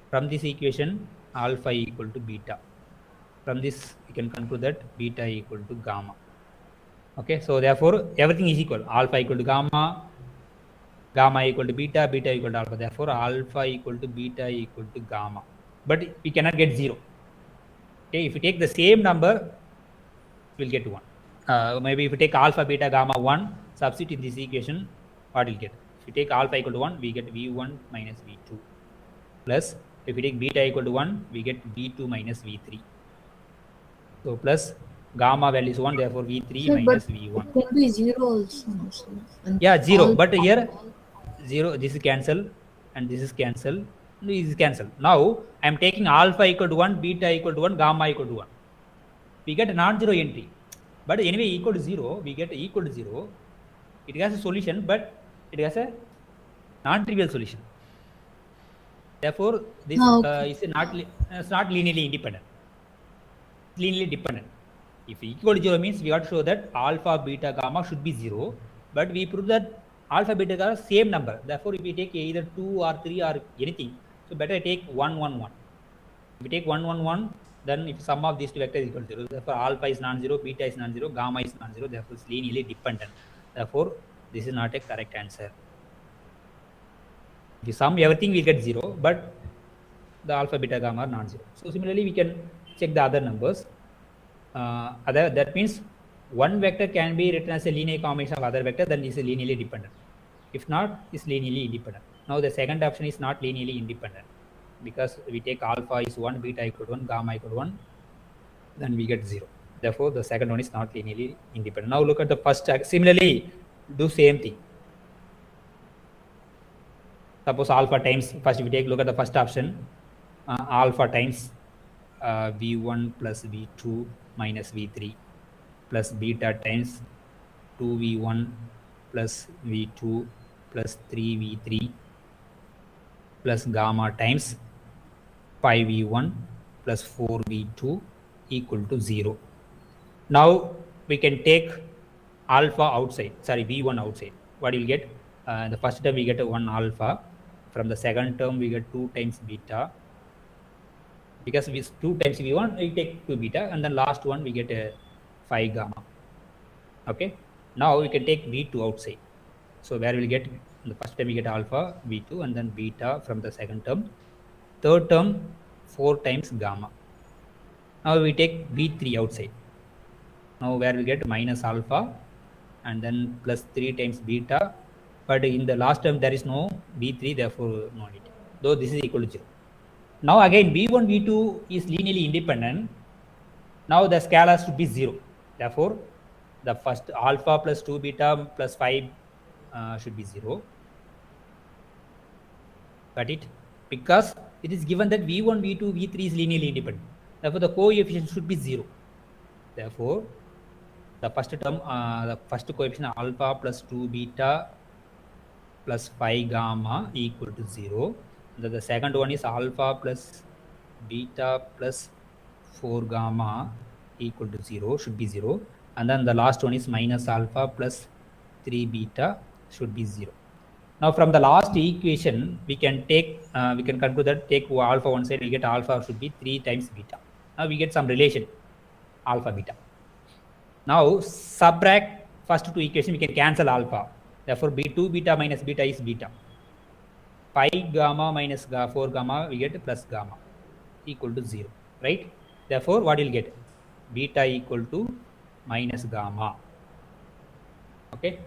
From this equation, alpha equal to beta. From this we can conclude that beta equal to gamma. Okay, so therefore everything is equal. Alpha equal to gamma, gamma equal to beta, beta equal to alpha. Therefore, alpha equal to beta equal to gamma. But we cannot get 0. Okay, if you take the same number, we'll get 1. Maybe if you take alpha, beta, gamma 1, substitute in this equation, what will get? If you take alpha equal to 1, we get V1 minus V2. Plus, if you take beta equal to 1, we get V2 minus V3. So, plus gamma value is 1, therefore V3 Sir, minus but V1. it can be 0 also. Yeah, 0. But here, 0, this is cancel, and this is cancel, this is cancel. Now, I am taking alpha equal to 1, beta equal to 1, gamma equal to 1. We get a non-zero entry. But anyway, equal to 0, we get equal to 0. It has a solution, but it has a non-trivial solution. Therefore, this is not linearly independent. It's linearly dependent. If equal to 0 means we have to show that alpha, beta, gamma should be 0. But we prove that alpha, beta, gamma are same number. Therefore, if we take either 2 or 3 or anything, so better take 1, 1, 1. If we take 1, 1, 1, then if sum of these two vectors is equal to 0, therefore alpha is non-zero, beta is non-zero, gamma is non-zero, therefore it's linearly dependent. Therefore, this is not a correct answer. If you sum everything, we get 0, but the alpha, beta, gamma are non-zero. So similarly, we can check the other numbers. That means one vector can be written as a linear combination of other vector, then it is linearly dependent. If not, it's linearly independent. Now the second option is not linearly independent, because we take alpha is 1, beta equal to 1, gamma equal to 1, then we get 0. Therefore, the second one is not linearly independent. Now look at the first. Similarly, do same thing. Suppose alpha times, first we take look at the first option, alpha times V1 plus V2 minus V3 plus beta times 2V1 plus V2 plus 3V3 plus gamma times 5V1 plus 4V2 equal to 0. Now we can take alpha outside, sorry, V1 outside. What you will get? The first term we get 1 alpha. From the second term we get 2 times beta. Because with 2 times V1, we take 2 beta, and then last one we get 5 gamma. Okay. Now we can take V2 outside. So where we will get, in the first term we get alpha, V2, and then beta from the second term. Third term, 4 times gamma. Now we take V3 outside. Now where we get minus alpha, and then plus 3 times beta. But in the last term there is no V3, therefore no need. Though this is equal to 0. Now again V1, V2 is linearly independent. Now the scalar should be 0. Therefore, the first alpha plus 2 beta plus 5 should be 0. Got it? Because it is given that V1, V2, V3 is linearly independent. Therefore, the coefficient should be 0. Therefore, the first term, the first coefficient alpha plus 2 beta plus 5 gamma equal to 0. The second one is alpha plus beta plus 4 gamma equal to 0, should be 0. And then the last one is minus alpha plus 3 beta should be 0. Now from the last equation, we can take, we can conclude that take alpha one side, we get alpha should be 3 times beta. Now we get some relation, alpha beta. Now subtract first two equations, we can cancel alpha. Therefore, B2 beta minus beta is beta. 5 gamma minus 4 gamma, we get plus gamma equal to 0, right? Therefore, what you'll get? Beta equal to minus gamma. Okay.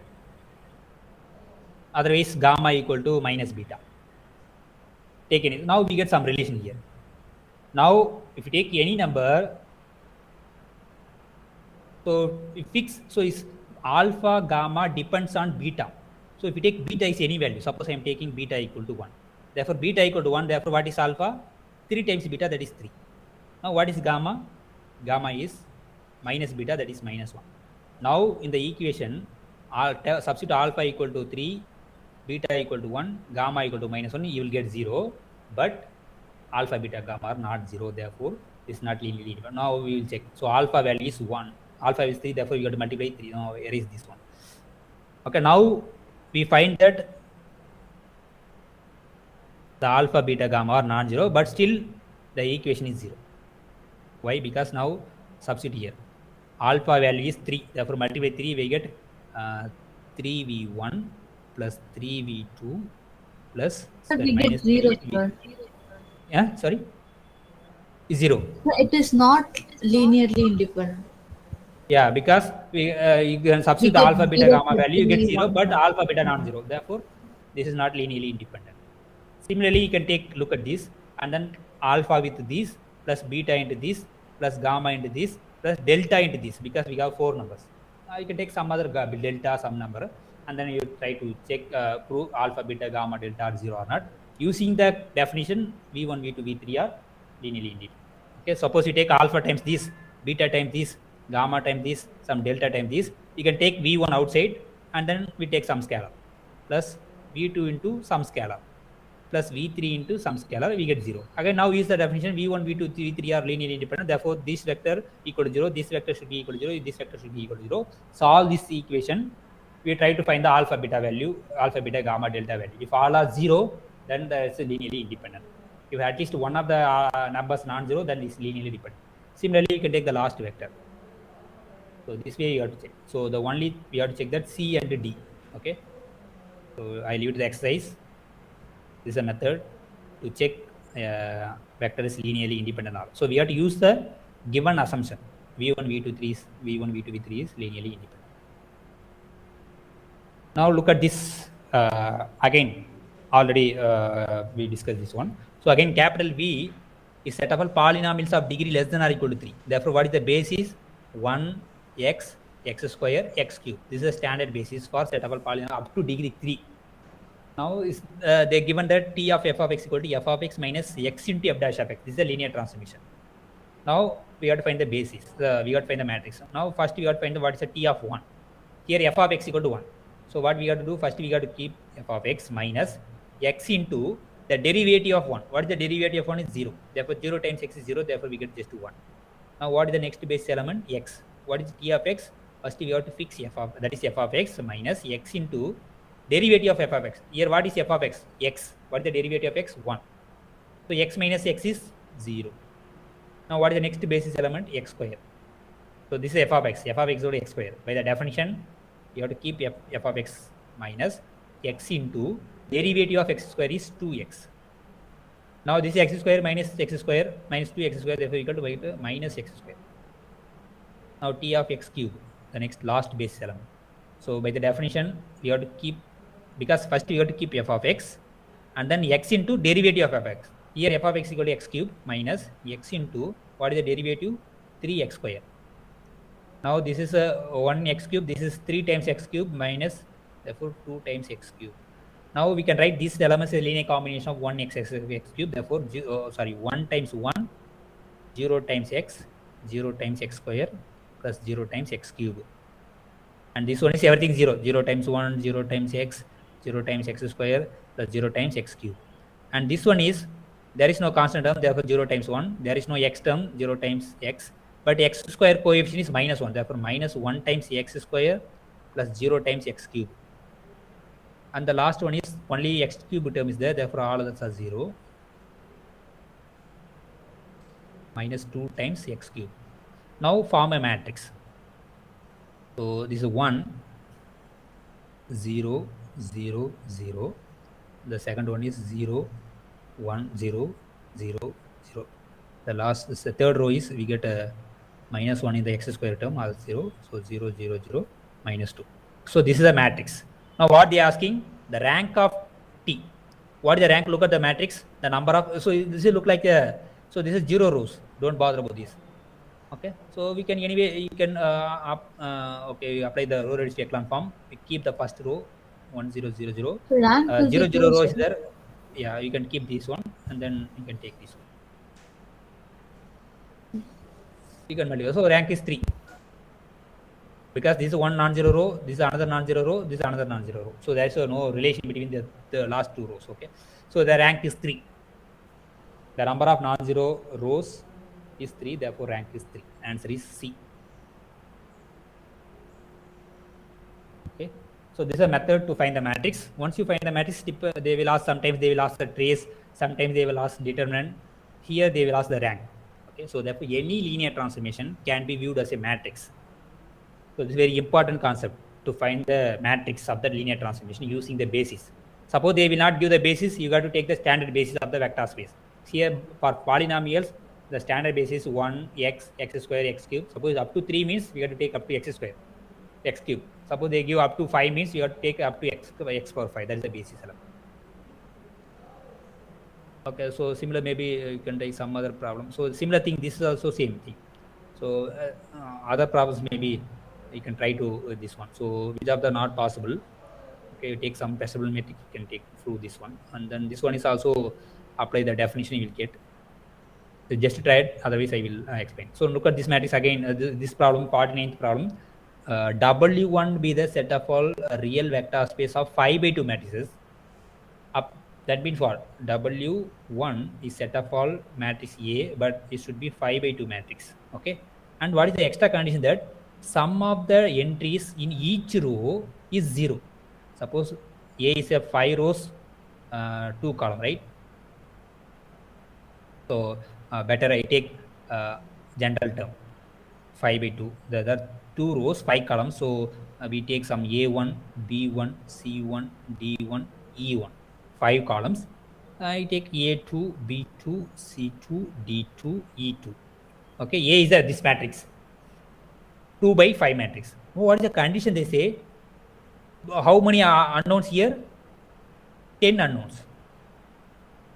Otherwise, gamma equal to minus beta. Take any. Now we get some relation here. Now, if you take any number, so if fix, so is alpha gamma depends on beta. So if you take beta is any value, suppose I am taking beta equal to 1. Therefore, beta equal to 1. Therefore, what is alpha? 3 times beta, that is 3. Now, what is gamma? Gamma is minus beta, that is minus 1. Now, in the equation, substitute alpha equal to 3, beta equal to 1, gamma equal to minus 1, you will get 0. But alpha, beta, gamma are not 0. Therefore, this is not linearly independent. Now, we will check. So, alpha value is 1. Alpha is 3. Therefore, you have to multiply 3. Now, erase this one. Okay. Now, we find that the alpha, beta, gamma are non-zero, but still the equation is 0. Why? Because now substitute here. Alpha value is 3. Therefore, multiply 3, we get 3v1 plus 3v2 plus We get minus 0, 3v. sir. Yeah, sorry? Is 0. It is not linearly independent. Yeah, because you can substitute the get alpha, beta, 0 gamma plus value, you get 3, 0, 1. but alpha, beta non-zero. Therefore, this is not linearly independent. Similarly, you can take look at this and then alpha with this plus beta into this plus gamma into this plus delta into this, because we have 4 numbers. You can take some other delta, some number, and then you try to check prove alpha, beta, gamma, delta are 0 or not. Using the definition, v1, v2, v3 are linearly independent. Okay, suppose you take alpha times this, beta times this, gamma times this, some delta times this. You can take v1 outside and then we take some scalar plus v2 into some scalar plus v3 into some scalar, we get 0. Again, now use the definition, v1, v2, v3 are linearly independent. Therefore, this vector equal to 0, this vector should be equal to 0, this vector should be equal to 0. Solve this equation. We try to find the alpha, beta value, alpha, beta, gamma, delta value. If all are 0, then it's linearly independent. If at least one of the numbers non-zero, then it's linearly dependent. Similarly, you can take the last vector. So this way you have to check. So the only we have to check that C and D. Okay. So I leave it to the exercise. This is a method to check vector is linearly independent or. So we have to use the given assumption. V1, V2, 3 is V1, V2, V3 is linearly independent. Now look at this again. Already we discussed this one. So again, capital V is set of all polynomials of degree less than or equal to 3. Therefore, what is the basis? 1x, x square, x cube. This is a standard basis for set of all polynomials up to degree 3. Now they given that t of f of x equal to f of x minus x into f dash of x. This is a linear transformation. Now we have to find the basis. We have to find the matrix. Now first we have to find what is the t of 1. Here f of x equal to 1. So what we have to do? First we have to keep f of x minus x into the derivative of 1. What is the derivative of 1 is 0. Therefore 0 times x is 0. Therefore we get just 1. Now what is the next base element? X. What is t of x? First we have to fix f of, that is f of x minus x into derivative of f of x. Here what is f of x? X. What is the derivative of x? 1. So x minus x is 0. Now what is the next basis element? X square. So this is f of x. F of x equal to x square. By the definition, you have to keep f of x minus x into derivative of x square is 2x. Now this is x square minus x square minus 2x square, therefore equal to minus x square. Now t of x cube, the next last basis element. So by the definition, we have to keep, because first we have to keep f of x and then x into derivative of f of x. Here f of x equal to x cube minus x into, what is the derivative? 3x square. Now this is a 1x cube, this is 3 times x cube minus, therefore 2 times x cube. Now we can write these elements as a linear combination of 1x x cube, therefore 1 times 1, 0 times x, 0 times x square plus 0 times x cube. And this one is everything 0, 0 times 1, 0 times x, 0 times x square plus 0 times x cube. And this one is, there is no constant term, therefore 0 times 1, there is no x term, 0 times x, but x square coefficient is minus 1, therefore minus 1 times x square plus 0 times x cube. And the last one is only x cube term is there, therefore all others are 0. Minus 2 times x cube. Now form a matrix. So this is 1, 0, 0, 0, The second one is 0, 1, 0, 0, 0. The third row is we get a minus 1 in the x square term as 0. So 0, 0, 0, minus 2. So this is a matrix. Now what they are asking? The rank of T. What is the rank? Look at the matrix. The number of, so this will look like a, so this is 0 rows. Don't bother about this. Okay, so we can anyway, you can okay, apply the row reduced echelon form. We keep the first row 1, 0, 0, 0. Rank will 0, be 0 2, row is sir. there. Yeah, you can keep this one and then you can take this one. You can multiply. So rank is 3 because this is one non-zero row, this is another non-zero row, this is another non-zero row. So there's no relation between the last two rows. Okay, so the rank is 3. The number of non-zero rows is 3, therefore rank is 3. Answer is C. Okay, so this is a method to find the matrix. Once you find the matrix, they will ask, sometimes they will ask the trace, sometimes they will ask determinant. Here they will ask the rank. Okay, so therefore any linear transformation can be viewed as a matrix. So this is a very important concept to find the matrix of the linear transformation using the basis. Suppose they will not give the basis, you got to take the standard basis of the vector space. Here for polynomials, the standard basis is 1, x, x square, x cube. Suppose up to 3 means we have to take up to x square, x cube. Suppose they give up to 5 means you have to take up to x power 5. That is the basis element. Okay, so similar, maybe you can take some other problem. So similar thing, this is also same thing. So other problems maybe you can try to this one. So which of the not possible? Okay, you take some testable metric, you can take through this one, and then this one is also apply the definition you will get. So just try it, otherwise I will explain. So look at this matrix again. This problem, 49th problem. W1 be the set of all real vector space of 5x2 matrices. That means what? W1 is set of all matrix A, but it should be 5x2 matrix. Okay. And what is the extra condition? That sum of the entries in each row is 0. Suppose A is a 5 rows, 2 column, right? So better I take general term 5x2. There are 2 rows, 5 columns. So we take some A1, B1, C1, D1, E1. 5 columns. I take A2, B2, C2, D2, E2. Okay, A is this matrix. 2 by 5 matrix. What is the condition they say? How many unknowns here? 10 unknowns.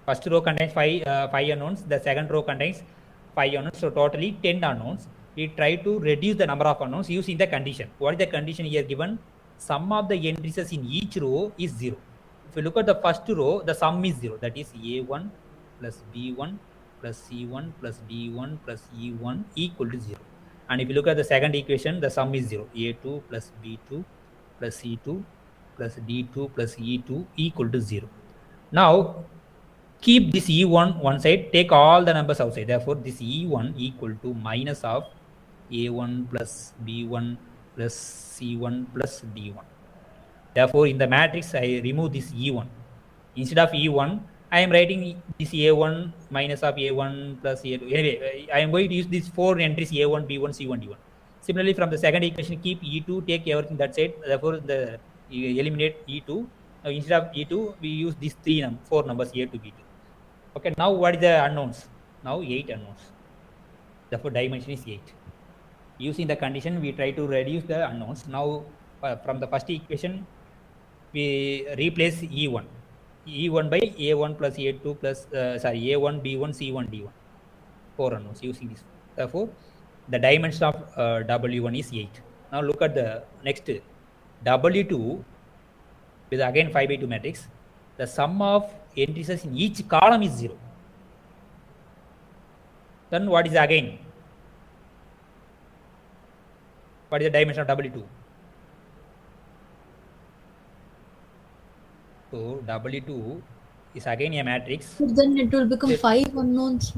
First row contains 5 unknowns. The second row contains 5 unknowns. So totally 10 unknowns. We try to reduce the number of unknowns using the condition. What is the condition here given? Sum of the entries in each row is 0. If you look at the first row, the sum is 0. That is A1 plus B1 plus C1 plus D1 plus E1 equal to 0. And if you look at the second equation, the sum is 0. A2 plus B2 plus C2 plus D2 plus E2 equal to 0. Now, keep this E1 one side, take all the numbers outside. Therefore, this E1 equal to minus of A1 plus B1 plus C1 plus D1. Therefore, in the matrix, I remove this E1. Instead of E1, I am writing this A1 minus of A1 plus A2. Anyway, I am going to use these 4 entries A1, B1, C1, D1. Similarly, from the second equation, keep E2, take everything that side. Therefore, you eliminate E2. Now, instead of E2, we use these 4 numbers A2, B2. Okay, now what is the unknowns? Now 8 unknowns. Therefore, dimension is 8. Using the condition, we try to reduce the unknowns. Now, from the first equation, we replace E1. E1 by A1 plus A2 plus, A1, B1, C1, D1. 4 unknowns using this. Therefore, the dimension of W1 is 8. Now, look at the next W2 with again 5x2 matrix. The sum of entries in each column is 0. Then what is again? What is the dimension of W2? So W2 is again a matrix. But then it will become 5 unknowns.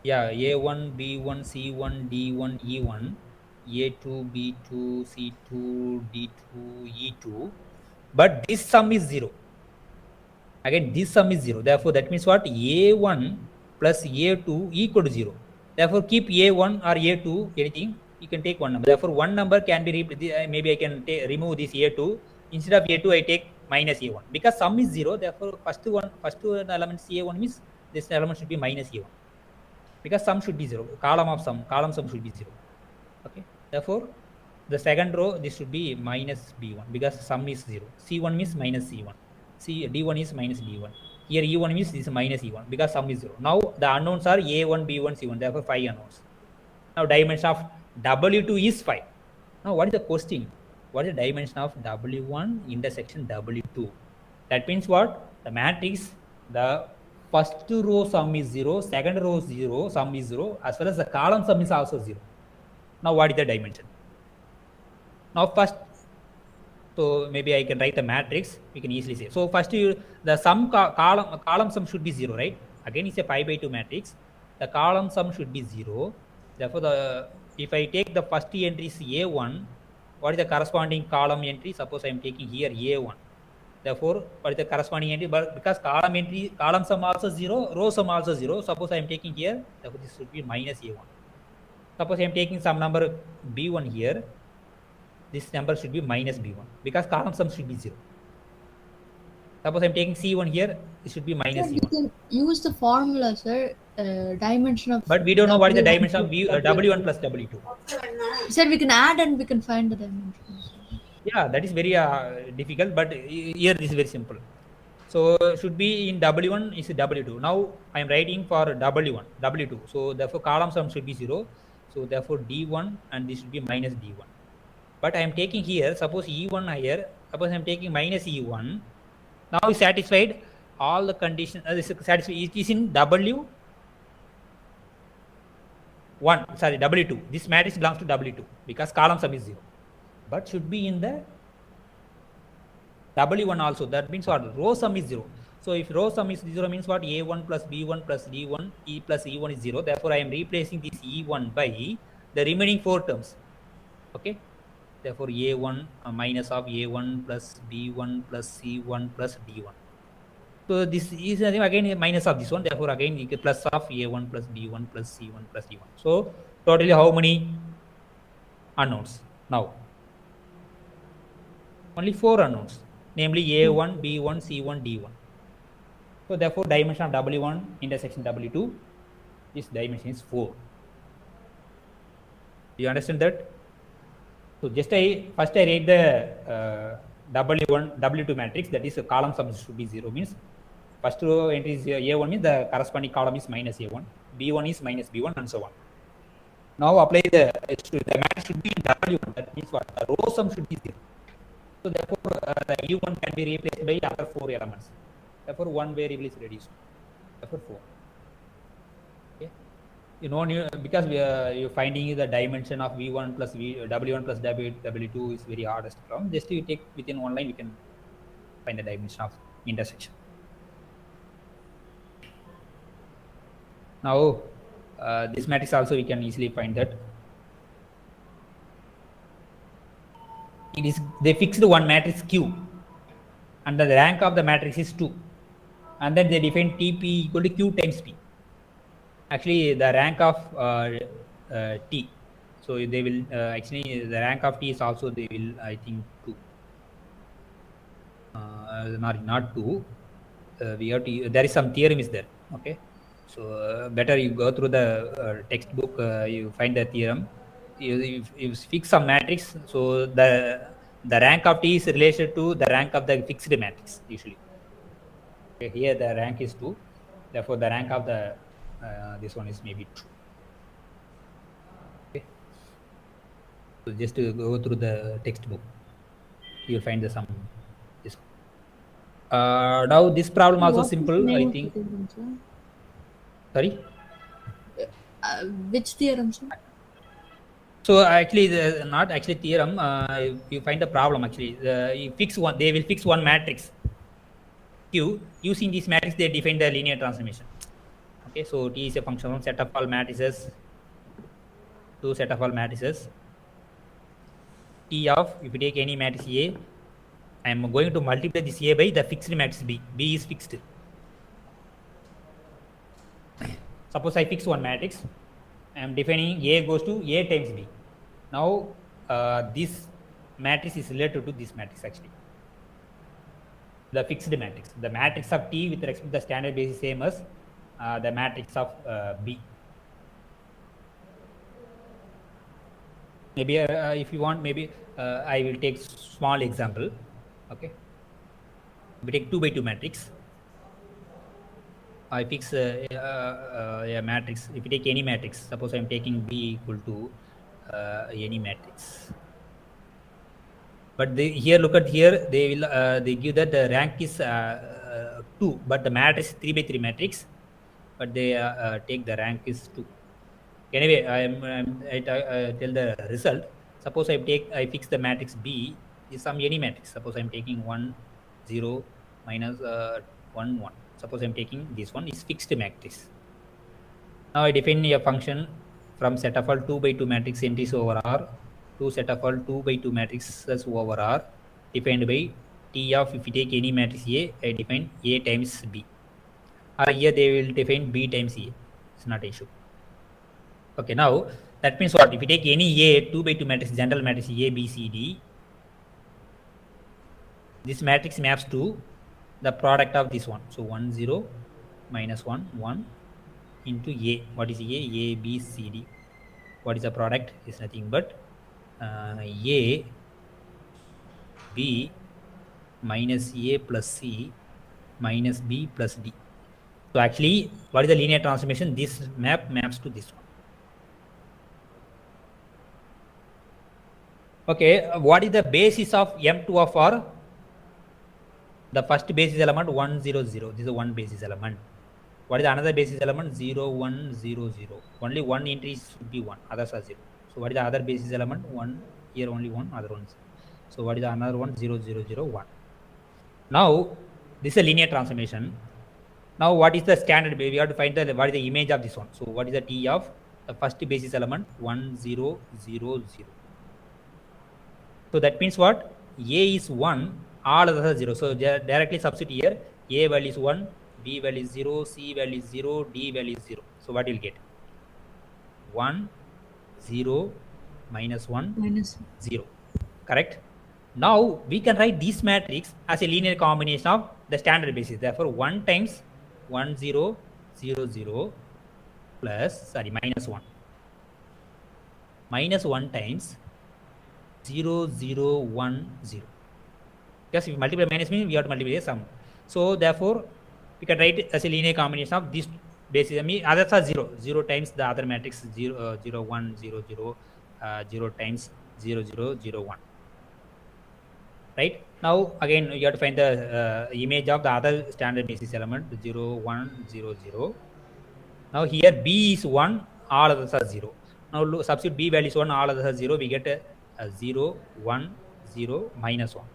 Yeah, A1, B1, C1, D1, E1, A2, B2, C2, D2, E2. But this sum is 0. Again, this sum is 0. Therefore, that means what? A1 plus A2 equal to 0. Therefore, keep A1 or A2, anything, you can take one number. Therefore, one number can be, maybe I can remove this A2. Instead of A2, I take minus a1 because sum is 0. Therefore first one element a1 means this element should be minus a1 because sum should be 0. Column sum should be 0. Okay, therefore the second row this should be minus b1 because sum is 0. c1 means minus c1. d1 is minus d1. Here e1 means this is minus e1 because sum is 0. Now the unknowns are a1, b1, c1. Therefore 5 unknowns. Now dimension of w2 is 5. Now what is the question? What is the dimension of w1 intersection w2? That means what? The matrix, the first row sum is 0, second row 0, sum is 0, as well as the column sum is also 0. Now what is the dimension? Now first, so maybe I can write the matrix. We can easily say. So first the sum column sum should be 0, right? Again it's a pi by 2 matrix. The column sum should be 0. Therefore if I take the first entry is a1, what is the corresponding column entry? Suppose I am taking here a1. Therefore what is the corresponding entry? But because column sum also 0, row sum also 0. Suppose I am taking here, therefore this should be minus a1. Suppose I am taking some number b1 here, this number should be minus b1 because column sum should be 0. Suppose I'm taking c1 here, it should be minus Sir, c1. you can use the formula, sir. Dimension of. But we don't know what is the W1 dimension of w1 plus w2. Sir, we can add and we can find the dimensions. Yeah, that is very difficult, but here this is very simple. So should be in w1 is w2. Now I am writing for w1, w2. So therefore column sum should be 0. So therefore d1 and this should be minus d1. But I am taking here, suppose e1 here, suppose I am taking minus e1. Now is satisfied all the conditions. It is in w1, sorry, w2. This matrix belongs to w2 because column sum is 0. But should be in the w1 also. That means what? Row sum is 0. So if row sum is 0 means what? a1 plus b1 plus d1, e plus e1 is 0. Therefore I am replacing this e1 by the remaining 4 terms. Okay. Therefore a1 minus of a1 plus b1 plus c1 plus d1. So this is again minus of this one. Therefore again plus of a1 plus b1 plus c1 plus d1. So totally how many unknowns now? Only 4 unknowns, namely a1, b1, c1, d1. So therefore dimension of w1 intersection w2, this dimension is 4. Do you understand that? So just first I write the w1 w2 matrix, that is column sum should be 0 means first row entry is a1 means the corresponding column is minus a1, b1 is minus b1 and so on. Now apply the matrix should be in w1, that means what? The row sum should be 0. So therefore the u1 can be replaced by other 4 elements. Therefore one variable is reduced. Therefore 4. Okay. You know, because you're finding the dimension of v1 plus w1 plus w2 is very hardest problem. Just you take within one line, you can find the dimension of intersection. Now this matrix also we can easily find that. It is they fixed one matrix Q, and the rank of the matrix is 2, and then they define TP equal to Q times P. Actually, the rank of T. So they will actually the rank of T is also they will I think 2. Not 2. We have to. There is some theorem is there. Okay. So better you go through the textbook. You find the theorem. You fix some matrix. So the rank of T is related to the rank of the fixed matrix usually. Okay, here the rank is 2. Therefore, the rank of the this one is maybe 2. Okay. So just to go through the textbook, you'll find the sum. This. Now this problem also simple. I think. Sorry. Which theorem, sir? So actually, not actually theorem. You find the problem actually. You fix one. They will fix one matrix Q. Using this matrix, they define the linear transformation. Okay, so T is a function of set of all matrices. Two set of all matrices. T of, if you take any matrix A, I am going to multiply this A by the fixed matrix B. B is fixed. Suppose I fix one matrix. I am defining A goes to A times B. Now this matrix is related to this matrix actually. the fixed matrix. The matrix of T with respect to the standard base is same as the matrix of B. Maybe if you want, maybe I will take small example. Okay, we take 2 by 2 matrix. I fix a matrix. If you take any matrix, suppose I am taking B equal to any matrix. But here, look at here, they will they give that the rank is 2, but the matrix 3 by 3 matrix, but they take the rank is 2. Anyway, I tell the result. Suppose I fix the matrix B is some any matrix. Suppose I'm taking 1 0 minus 1 1. Suppose I'm taking this one is fixed matrix. Now I define a function from set of all 2 by 2 matrix entries over R to set of all 2 by 2 matrices over R defined by T of, if you take any matrix A, I define A times B. Or here they will define B times A. It's not an issue. Okay, now that means what? If you take any A 2 by 2 matrix, general matrix A, B, C, D, this matrix maps to the product of this one. So 1 0 minus 1 1 into A. What is A? A, B, C, D. What is the product? Is nothing but A, B minus A plus C minus B plus D. So actually, what is the linear transformation? This map maps to this one. Okay, what is the basis of M2 of R? The first basis element 1 0 0. This is one basis element. What is another basis element? 0 1 0 0. Only one entry should be 1, others are 0. So what is the other basis element? 1, here only 1, other one 0. So what is the another one? 0 0 0 1. Now this is a linear transformation. Now what is the standard? We have to find the what is the image of this one. So what is the T of the first basis element? 1 0 0 0. So that means what? A is 1, all others are 0. So directly substitute here. A value is 1, B value is 0, C value is 0, D value is 0. So what you'll get? 1 0 minus 1 minus 0. Correct? Now we can write this matrix as a linear combination of the standard basis. Therefore 1 times 1 0 0 0 plus minus 1 minus 1 times 0 0 1 0. Because if you multiply minus means we have to multiply a sum. So therefore we can write it as a linear combination of these bases. I mean others are 0. 0 times the other matrix 0 0 1 0 0 0 times 0 0 0 1. Right? Now again you have to find the image of the other standard basis element 0 1 0 0. Now here B is 1, all others are 0. Now look, substitute B value is 1, all others are 0. We get a 0 1 0 minus 1.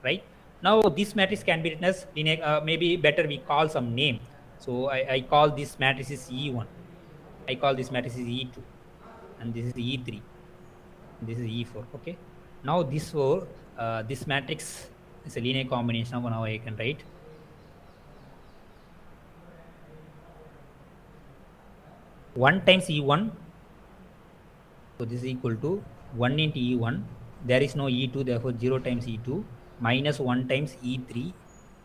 Right? Now this matrix can be written as linear. Maybe better we call some name. So I call this matrix is E1. I call this matrix is E2, and this is E3. This is E4. Okay. Now this this matrix is a linear combination of now I can write 1 times E1. So this is equal to 1 into E1. There is no E2, therefore 0 times E2 minus 1 times E3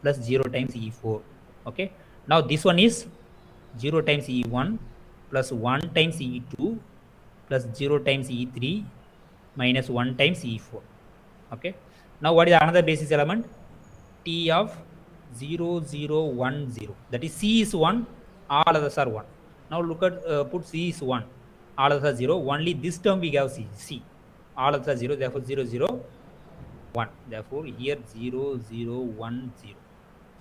plus 0 times E4. Okay. Now this one is 0 times E1 plus 1 times E2 plus 0 times E3 minus 1 times E4. Okay. Now what is another basis element? T of 0 0 1 0. That is C is 1, all others are 1. Now look at put C is 1, all others are 0. Only this term we have C. All others are 0, therefore 0 0 1. Therefore here 0 0 1 0.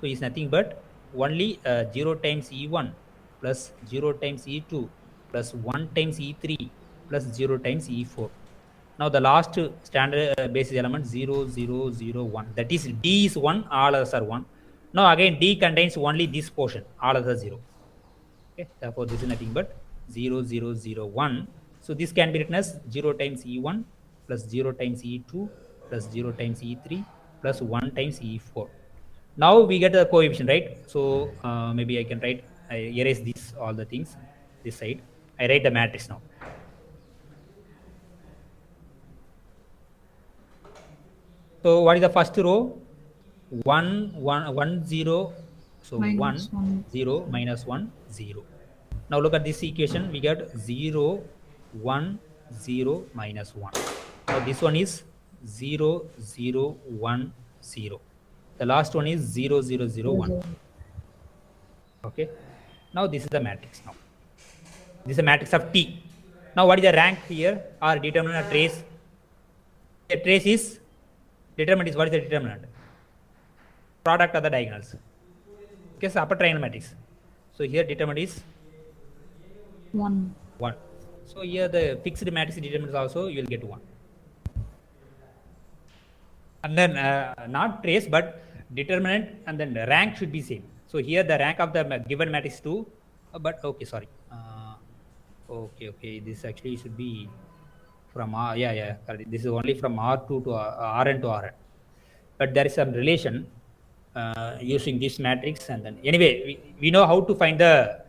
So it's nothing but only 0 times E1 plus 0 times E2 plus 1 times E3 plus 0 times E4. Now the last standard basis element 0 0 0 1. That is D is 1, all others are 1. Now again D contains only this portion, all others are 0. Okay. Therefore this is nothing but 0 0 0 1. So this can be written as 0 times E1 plus 0 times E2 plus 0 times E3 plus 1 times E4. Now we get the coefficient, right? So maybe I can write, I erase this, all the things, this side. I write the matrix now. So what is the first row? 1 0, so Minus 1 0 minus 1 0. Now look at this equation, we get 0 1 0 minus 1. Now this one is 0 0 1 0. The last one is 0 0 0 1. Okay, now this is the matrix. Now this is a matrix of T. Now what is the rank here, or determinant or trace? A trace is, determinant is, what is the determinant? Product of the diagonals. Okay, so upper triangle matrix. So here determinant is 1. 1. So here the fixed matrix determinants also you will get 1. And then not trace but determinant, and then the rank should be same. So here the rank of the given matrix 2, but okay, sorry. Okay, this actually should be from R, yeah, correct. This is only from R2 to Rn to Rn. But there is some relation using this matrix, and then anyway, we know how to find the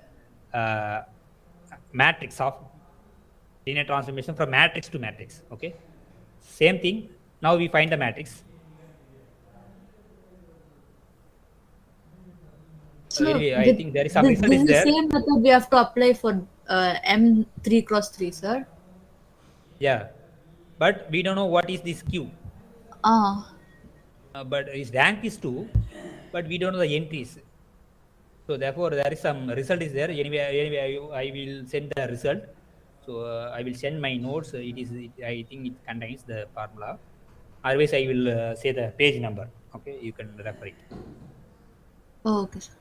matrix of linear transformation from matrix to matrix. Okay, same thing. Now we find the matrix. So anyway, I think there is some result This is is the there. same method we have to apply for M3 cross 3, sir. Yeah, but we don't know what is this Q. But its rank is 2, but we don't know the entries. So therefore, there is some result is there. Anyway, I will send the result. So I will send my notes. I think it contains the formula. Otherwise, I will say the page number. Okay, you can refer it. Oh, okay, sir.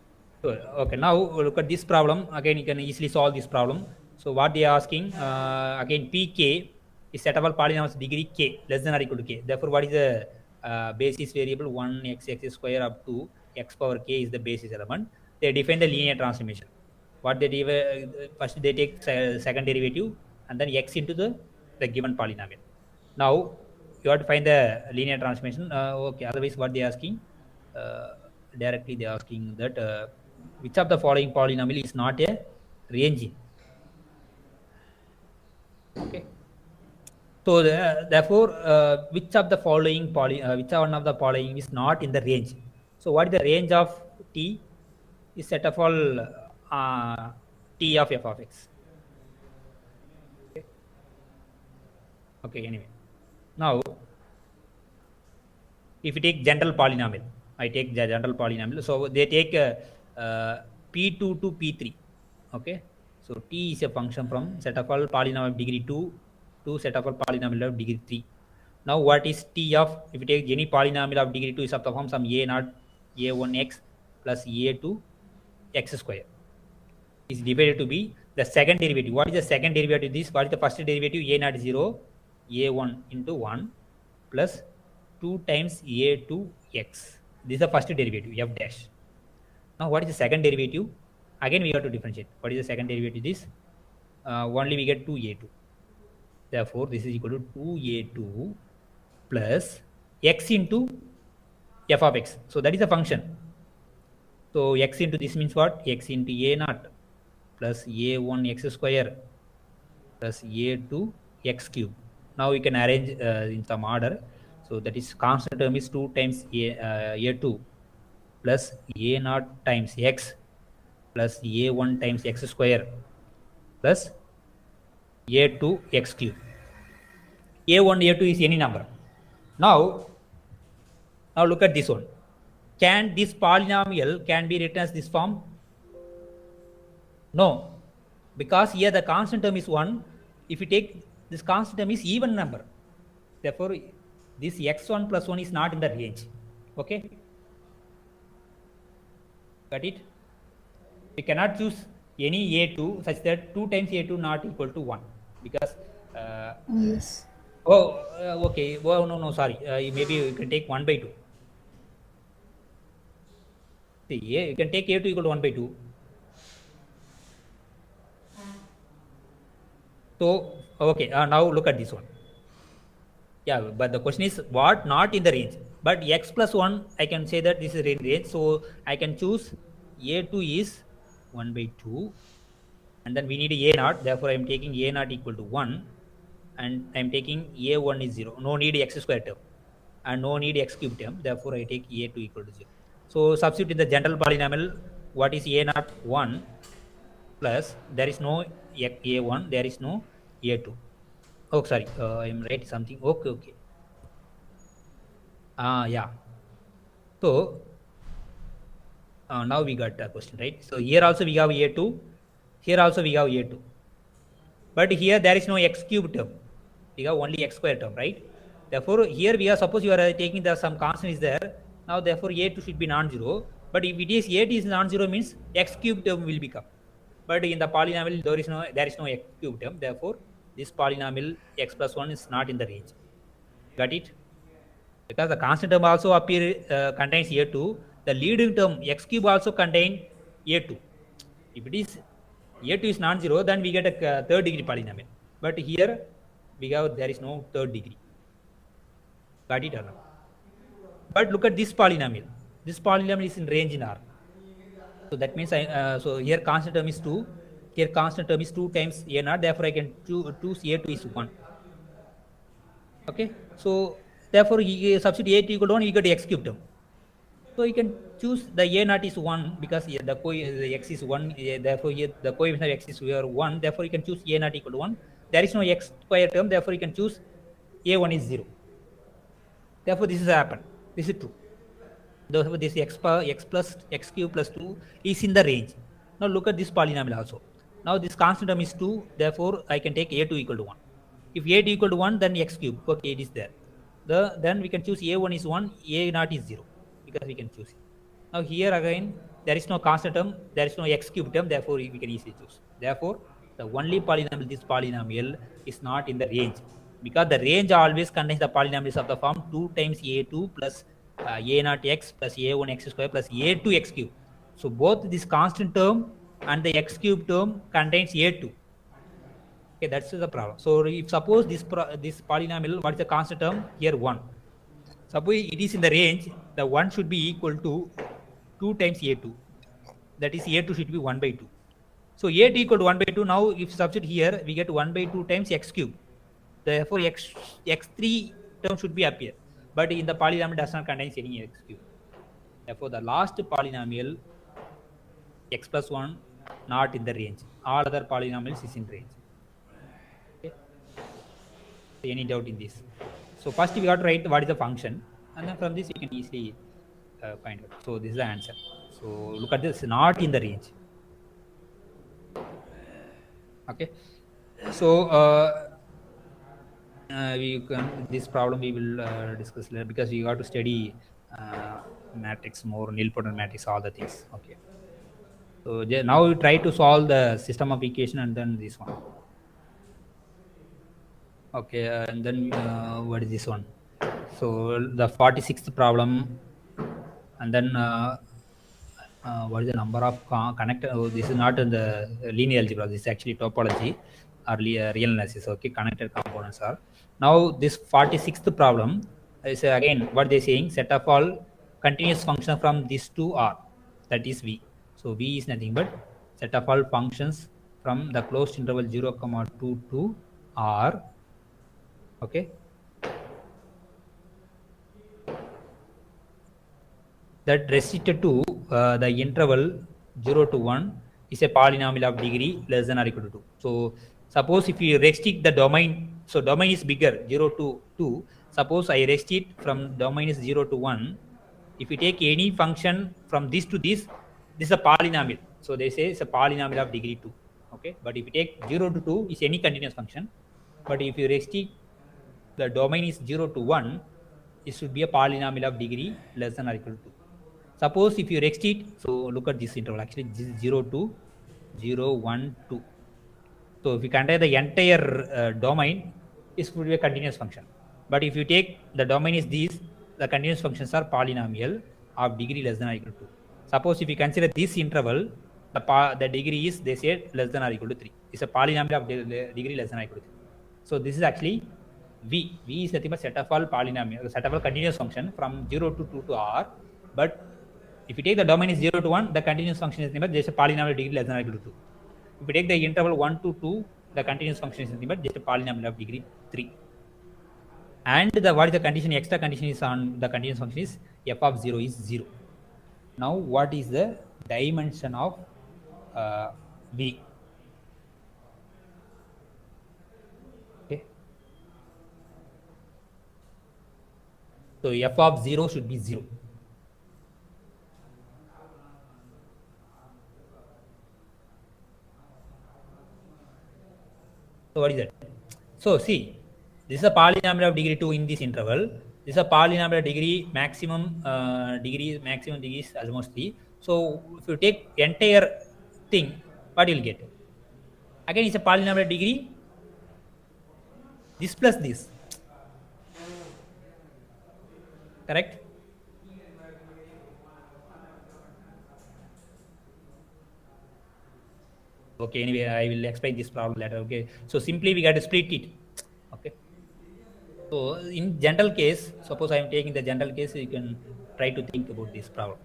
So, okay, now look at this problem. Again, you can easily solve this problem. So what they are asking, again, Pk is set of all polynomials degree k less than or equal to k. Therefore, what is the basis variable? 1 x square up to x power k is the basis element. They define the linear transformation. What they do, first they take second derivative and then x into the given polynomial. Now you have to find the linear transformation. Okay, otherwise what they are asking, directly they are asking that which of the following polynomial is not a range? Okay. So therefore, which of the following which one of the following is not in the range? So what is the range of T? Is set of all T of f of x. Okay. Anyway, now if you take general polynomial, I take the general polynomial. So they take P2 to P3. Okay. So T is a function from set of all polynomial of degree 2 to set of all polynomial of degree 3. Now what is T of, if you take any polynomial of degree 2 is of the form some a0 a1x plus a2 x square is divided to be the second derivative. What is the second derivative of this? What is the first derivative? a0 0 a1 into 1 plus 2 times a2 x. This is the first derivative f dash. Now what is the second derivative? Again we have to differentiate. What is the second derivative? This only we get 2a2. Therefore this is equal to 2a2 plus x into f of x. So that is a function. So x into this means what? X into a0 plus a1 x square plus a2 x cube. Now we can arrange in some order. So that is constant term is 2 times a2 plus a0 times x plus a1 times x square plus a2 x cube. a1 a2 is any number. Now look at this one. Can this polynomial can be written as this form? No, because here the constant term is 1. If you take this constant term is even number, therefore this x1 plus 1 is not in the range. Okay, got it? We cannot choose any a2 such that 2 times a2 not equal to 1, because Yes. Okay, well, no, sorry, maybe you can take 1 by 2. See, you can take a2 equal to 1 by 2. So okay, now look at this one. Yeah, but the question is what not in the range. But x plus 1, I can say that this is in range. So I can choose a2 is 1 by 2. And then we need a0. Therefore, I am taking a0 equal to 1. And I am taking a1 is 0. No need x square term. and no need x cube term. Therefore, I take a2 equal to 0. So substitute in the general polynomial. What is a naught 1 plus there is no a1, there is no a2. Oh, sorry, I'm writing something. Okay, okay. Yeah. So now we got a question, right? So here also we have a2. Here also we have a2. But here there is no x cube term. We have only x square term, right? Therefore, here we are, suppose you are taking the some constant is there. Now, therefore, a2 should be non-zero. But if it is a2 is non-zero, means x cube term will become. But in the polynomial, there is no x cube term. Therefore, this polynomial x plus 1 is not in the range. Got it? Because the constant term also contains a2. The leading term x cube also contain a2. If it is a2 is non-zero, then we get a third degree polynomial. But here we have there is no third degree. Got it or not? But look at this polynomial. This polynomial is in range in R. So that means so here constant term is 2. Here constant term is 2 times a naught. Therefore, I can choose a2 is 1. Okay. So therefore, substitute a2 equal to 1, you get x cube term. So you can choose the a naught is 1 because the x is 1. Therefore, here the coefficient of x is 1. Therefore, you can choose a naught equal to 1. There is no x square term. Therefore, you can choose a1 is 0. Therefore, this is happened. This is true. Therefore, this x plus x cube plus 2 is in the range. Now look at this polynomial also. Now this constant term is 2. Therefore, I can take a2 equal to 1. If a2 equal to 1, then x cube. Okay, it is there. Then we can choose a1 is 1, a naught is 0 because we can choose it. Now here again, there is no constant term, there is no x cube term. Therefore, we can easily choose. Therefore, the only polynomial, this polynomial is not in the range because the range always contains the polynomials of the form 2 times a2 plus a naught x plus a1 x square plus a2 x cube. So both this constant term and the x cube term contains a2. Okay, that's the problem. So if suppose this polynomial, what is the constant term? Here 1. Suppose it is in the range, the 1 should be equal to 2 times a2. That is a2 should be 1 by 2. So a2 equal to 1 by 2. Now if substitute here, we get 1 by 2 times x cube. Therefore x3 term should be appear. But in the polynomial does not contain any x cube. Therefore, the last polynomial x plus 1 not in the range. All other polynomials is in range. Okay. So any doubt in this? So first we got to write what is the function, and then from this we can easily find out. So this is the answer. So look at this, not in the range. Okay. So this problem we will discuss later because we got to study matrix more, nilpotent matrix, all the things. Okay. So now we try to solve the system of equation and then this one. Okay, and then what is this one? So the 46th problem, and then what is the number of connected? Oh, this is not in the linear algebra. This is actually topology or real analysis. Okay, connected components are. Now this 46th problem is again what they are saying: set of all continuous function from these two are, that is V. So V is nothing but set of all functions from the closed interval 0, 2 to R. Okay. That restricted to the interval 0 to 1 is a polynomial of degree less than or equal to 2. So suppose if you restrict the domain, so domain is bigger 0 to 2. Suppose I restrict from domain is 0 to 1. If you take any function from this to this is a polynomial. So they say it's a polynomial of degree 2. Okay, but if you take 0 to 2 is any continuous function. But if you restrict the domain is 0 to 1, it should be a polynomial of degree less than or equal to 2. Suppose if you restrict, so look at this interval, actually this is 0 to 0, 1, 2. So if you consider the entire domain, it would be a continuous function. But if you take the domain is these, the continuous functions are polynomial of degree less than or equal to 2. Suppose if you consider this interval, the degree is, they say, less than or equal to 3. It's a polynomial of degree less than or equal to 3. So this is actually V. V is nothing but set of all polynomial, set of all continuous function from 0 to 2 to R. But if you take the domain is 0 to 1, the continuous function is nothing but just a polynomial degree less than or equal to 2. If you take the interval 1 to 2, the continuous function is nothing but just a polynomial of degree 3. and what is the condition? Extra condition is on the continuous function is f of 0 is 0. Now what is the dimension of v? Okay, so f of 0 should be 0. So what is that? So see, this is a polynomial of degree 2 in this interval. This is a polynomial of degree maximum degree is almost 3. So if you take entire thing, what you'll get? Again, it's a polynomial degree this plus this, correct? Okay, anyway, I will explain this problem later. Okay, so simply we got to split it. Okay, so in general case, suppose I am taking the general case, you can try to think about this problem.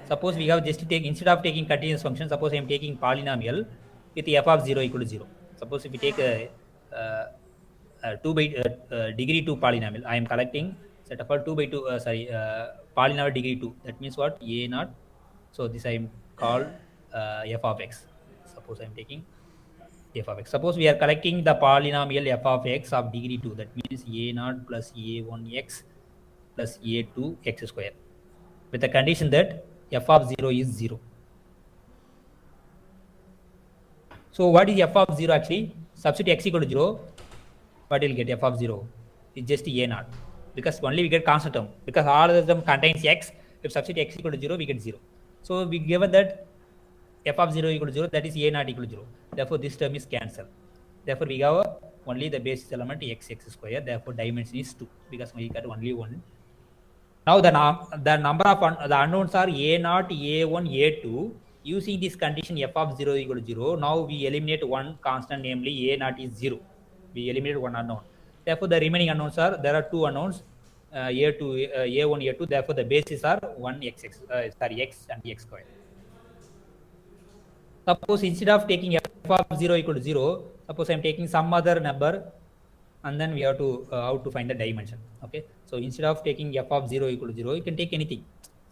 Suppose we have just to take, instead of taking continuous function, suppose I am taking polynomial with f of 0 equal to 0. Suppose if we take a 2 by degree 2 polynomial, I am collecting set of all 2 by 2 polynomial degree 2. That means what? A naught. So this I am called f of x. Suppose I am taking f of x. Suppose we are collecting the polynomial f of x of degree 2. That means a naught plus a1x plus a2 x square, with the condition that f of 0 is 0. So what is f of 0 actually? Substitute x equal to 0. What will get f of 0? It's just a naught, because only we get constant term, because all of them contains x. If substitute x equal to 0, we get 0. So we given that f of 0 equal to 0, that is a naught equal to 0. Therefore this term is cancelled. Therefore we have only the basis element x square. Therefore dimension is 2, because we got only one. Now the number of the unknowns are a naught, a1, a2. Using this condition f of 0 equal to 0, now we eliminate one constant, namely a naught is 0. We eliminate one unknown. Therefore the remaining unknowns are, there are two unknowns, a2, a1, a2. Therefore the bases are 1 x and x square. Suppose instead of taking f of 0 equal to 0, suppose I am taking some other number, and then we have to how to find the dimension. Okay, so instead of taking f of 0 equal to 0, you can take anything.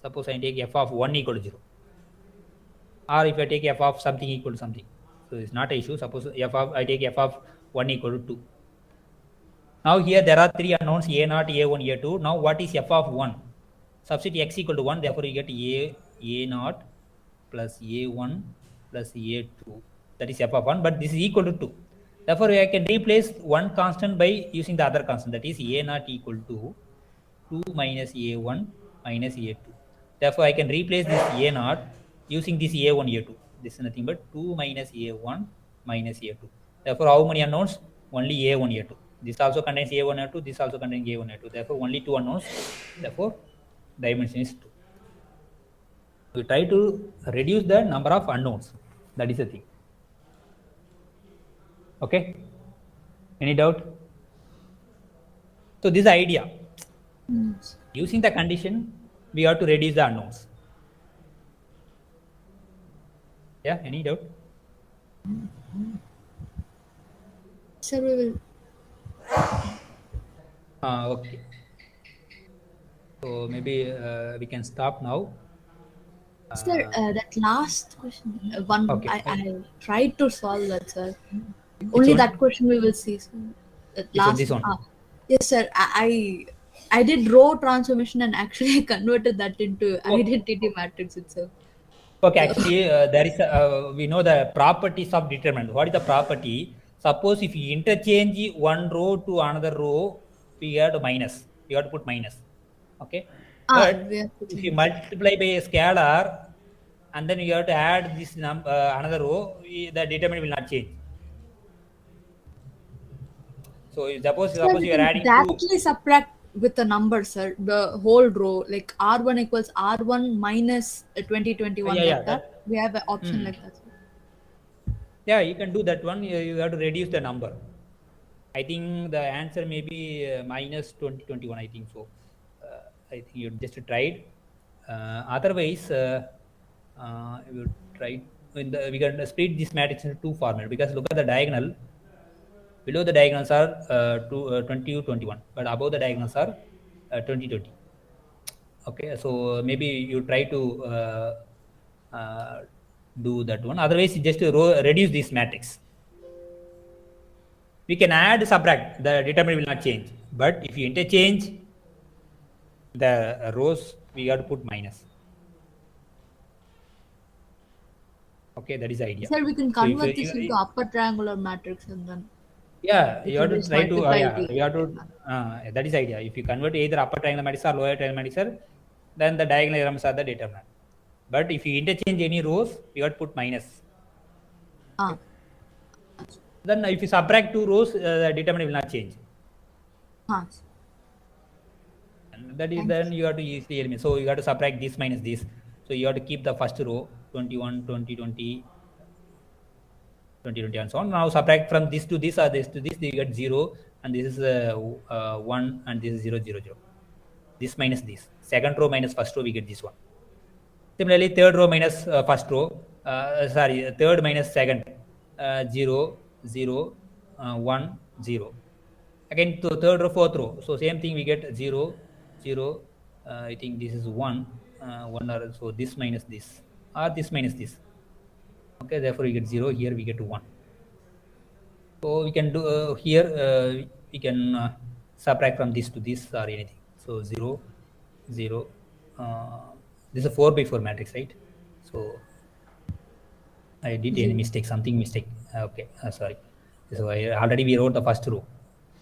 Suppose I take f of 1 equal to 0, or if I take f of something equal to something, so it's not an issue. Suppose I take f of 1 equal to 2. Now here there are three unknowns, a naught, a1, a2. Now what is f of 1? Substitute x equal to 1, therefore you get a naught plus a1 plus a2. That is f of 1, but this is equal to 2. Therefore I can replace one constant by using the other constant, that is a naught equal to 2 minus a1 minus a2. Therefore I can replace this a naught using this a1, a2. This is nothing but 2 minus a1 minus a2. Therefore how many unknowns? Only a1, a2. This also contains a1, a2. This also contains a1, a2. Therefore only two unknowns. Therefore dimension is 2. We try to reduce the number of unknowns. That is the thing. Okay, any doubt? So this is the idea. Using the condition, we have to reduce the unknowns. Yeah, any doubt? Sir, we will. Okay, so maybe we can stop now. Sir, that last question, one Okay. I tried to solve that, sir. Only that question we will see, sir. That last this one. Yes, sir. I did row transformation and actually converted that into identity matrix itself. Okay, actually, there is we know the properties of determinant. What is the property? Suppose if you interchange one row to another row, we have to minus. You have to put minus. Okay, but We have to if you change. multiply by a scalar, and then you have to add this another row, the determinant will not change. So suppose Sir, we you are can adding two. directly subtract with the number, sir. The whole row, like R1 equals R1 minus 2021, Yeah, like that. that. We have an option like that, sir. Yeah, you can do that one. You have to reduce the number. I think the answer may be minus 2021. I think so. I think you just tried. Otherwise, you try. We can split this matrix into two format, because look at the diagonal. Below the diagonals are 20, 21, but above the diagonals are 20, 20. Okay, so maybe you try to do that one. Otherwise, just reduce this matrix. We can add, subtract. The determinant will not change. But if you interchange the rows, we have to put minus. Okay, that is the idea. Sir, we can So if convert this into you upper triangular matrix and then yeah, we you can have to just try to multiply yeah, it. you have to that is the idea. If you convert either upper triangular matrix or lower triangular matrix, then the diagonal elements are the determinant. But if you interchange any rows, you have to put minus. Ah, Then if you subtract two rows, the determinant will not change. ah. And that is Thanks. then you have to easily eliminate. So you have to subtract this minus this. So you have to keep the first row 21, 20, 20, 20, 20 and so on. Now subtract from this to this or this to this, you get 0 and this is 1 and this is 0, 0, 0. This minus this. Second row minus first row, we get this one. Similarly, third row minus first row, third minus second, 0, 0, 1, 0. Again, to third row, fourth row. So same thing, we get 0, 0. I think this is 1, 1 or so this minus this or this minus this. Okay, therefore we get 0. Here we get 1. So we can do here we can subtract from this to this or anything. So 0, 0. This is a 4 by 4 matrix, right? So I did any mistake, something mistake. Okay, sorry. So I already we wrote the first row.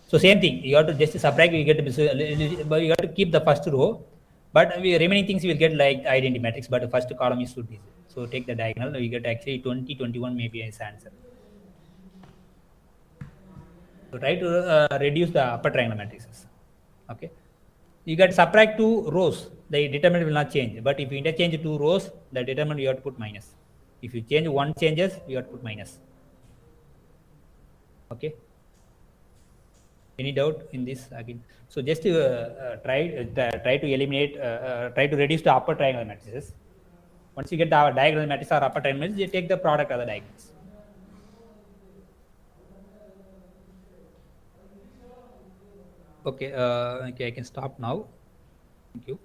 So same thing, you have to just subtract, you get, but you have to keep the first row, but remaining things you will get like identity matrix, but the first column is should be. So take the diagonal, you get actually 20, 21 maybe as answer. So try to reduce the upper triangular matrices. Okay. You get subtract two rows, the determinant will not change. But if you interchange two rows, the determinant you have to put minus. If you change one changes, you have to put minus. Okay. Any doubt in this again? So just try to eliminate, try to reduce the upper triangular matrices. Once you get the diagonal matrix or upper triangular matrix, you take the product of the diagonals. Okay, okay, I can stop now. Thank you.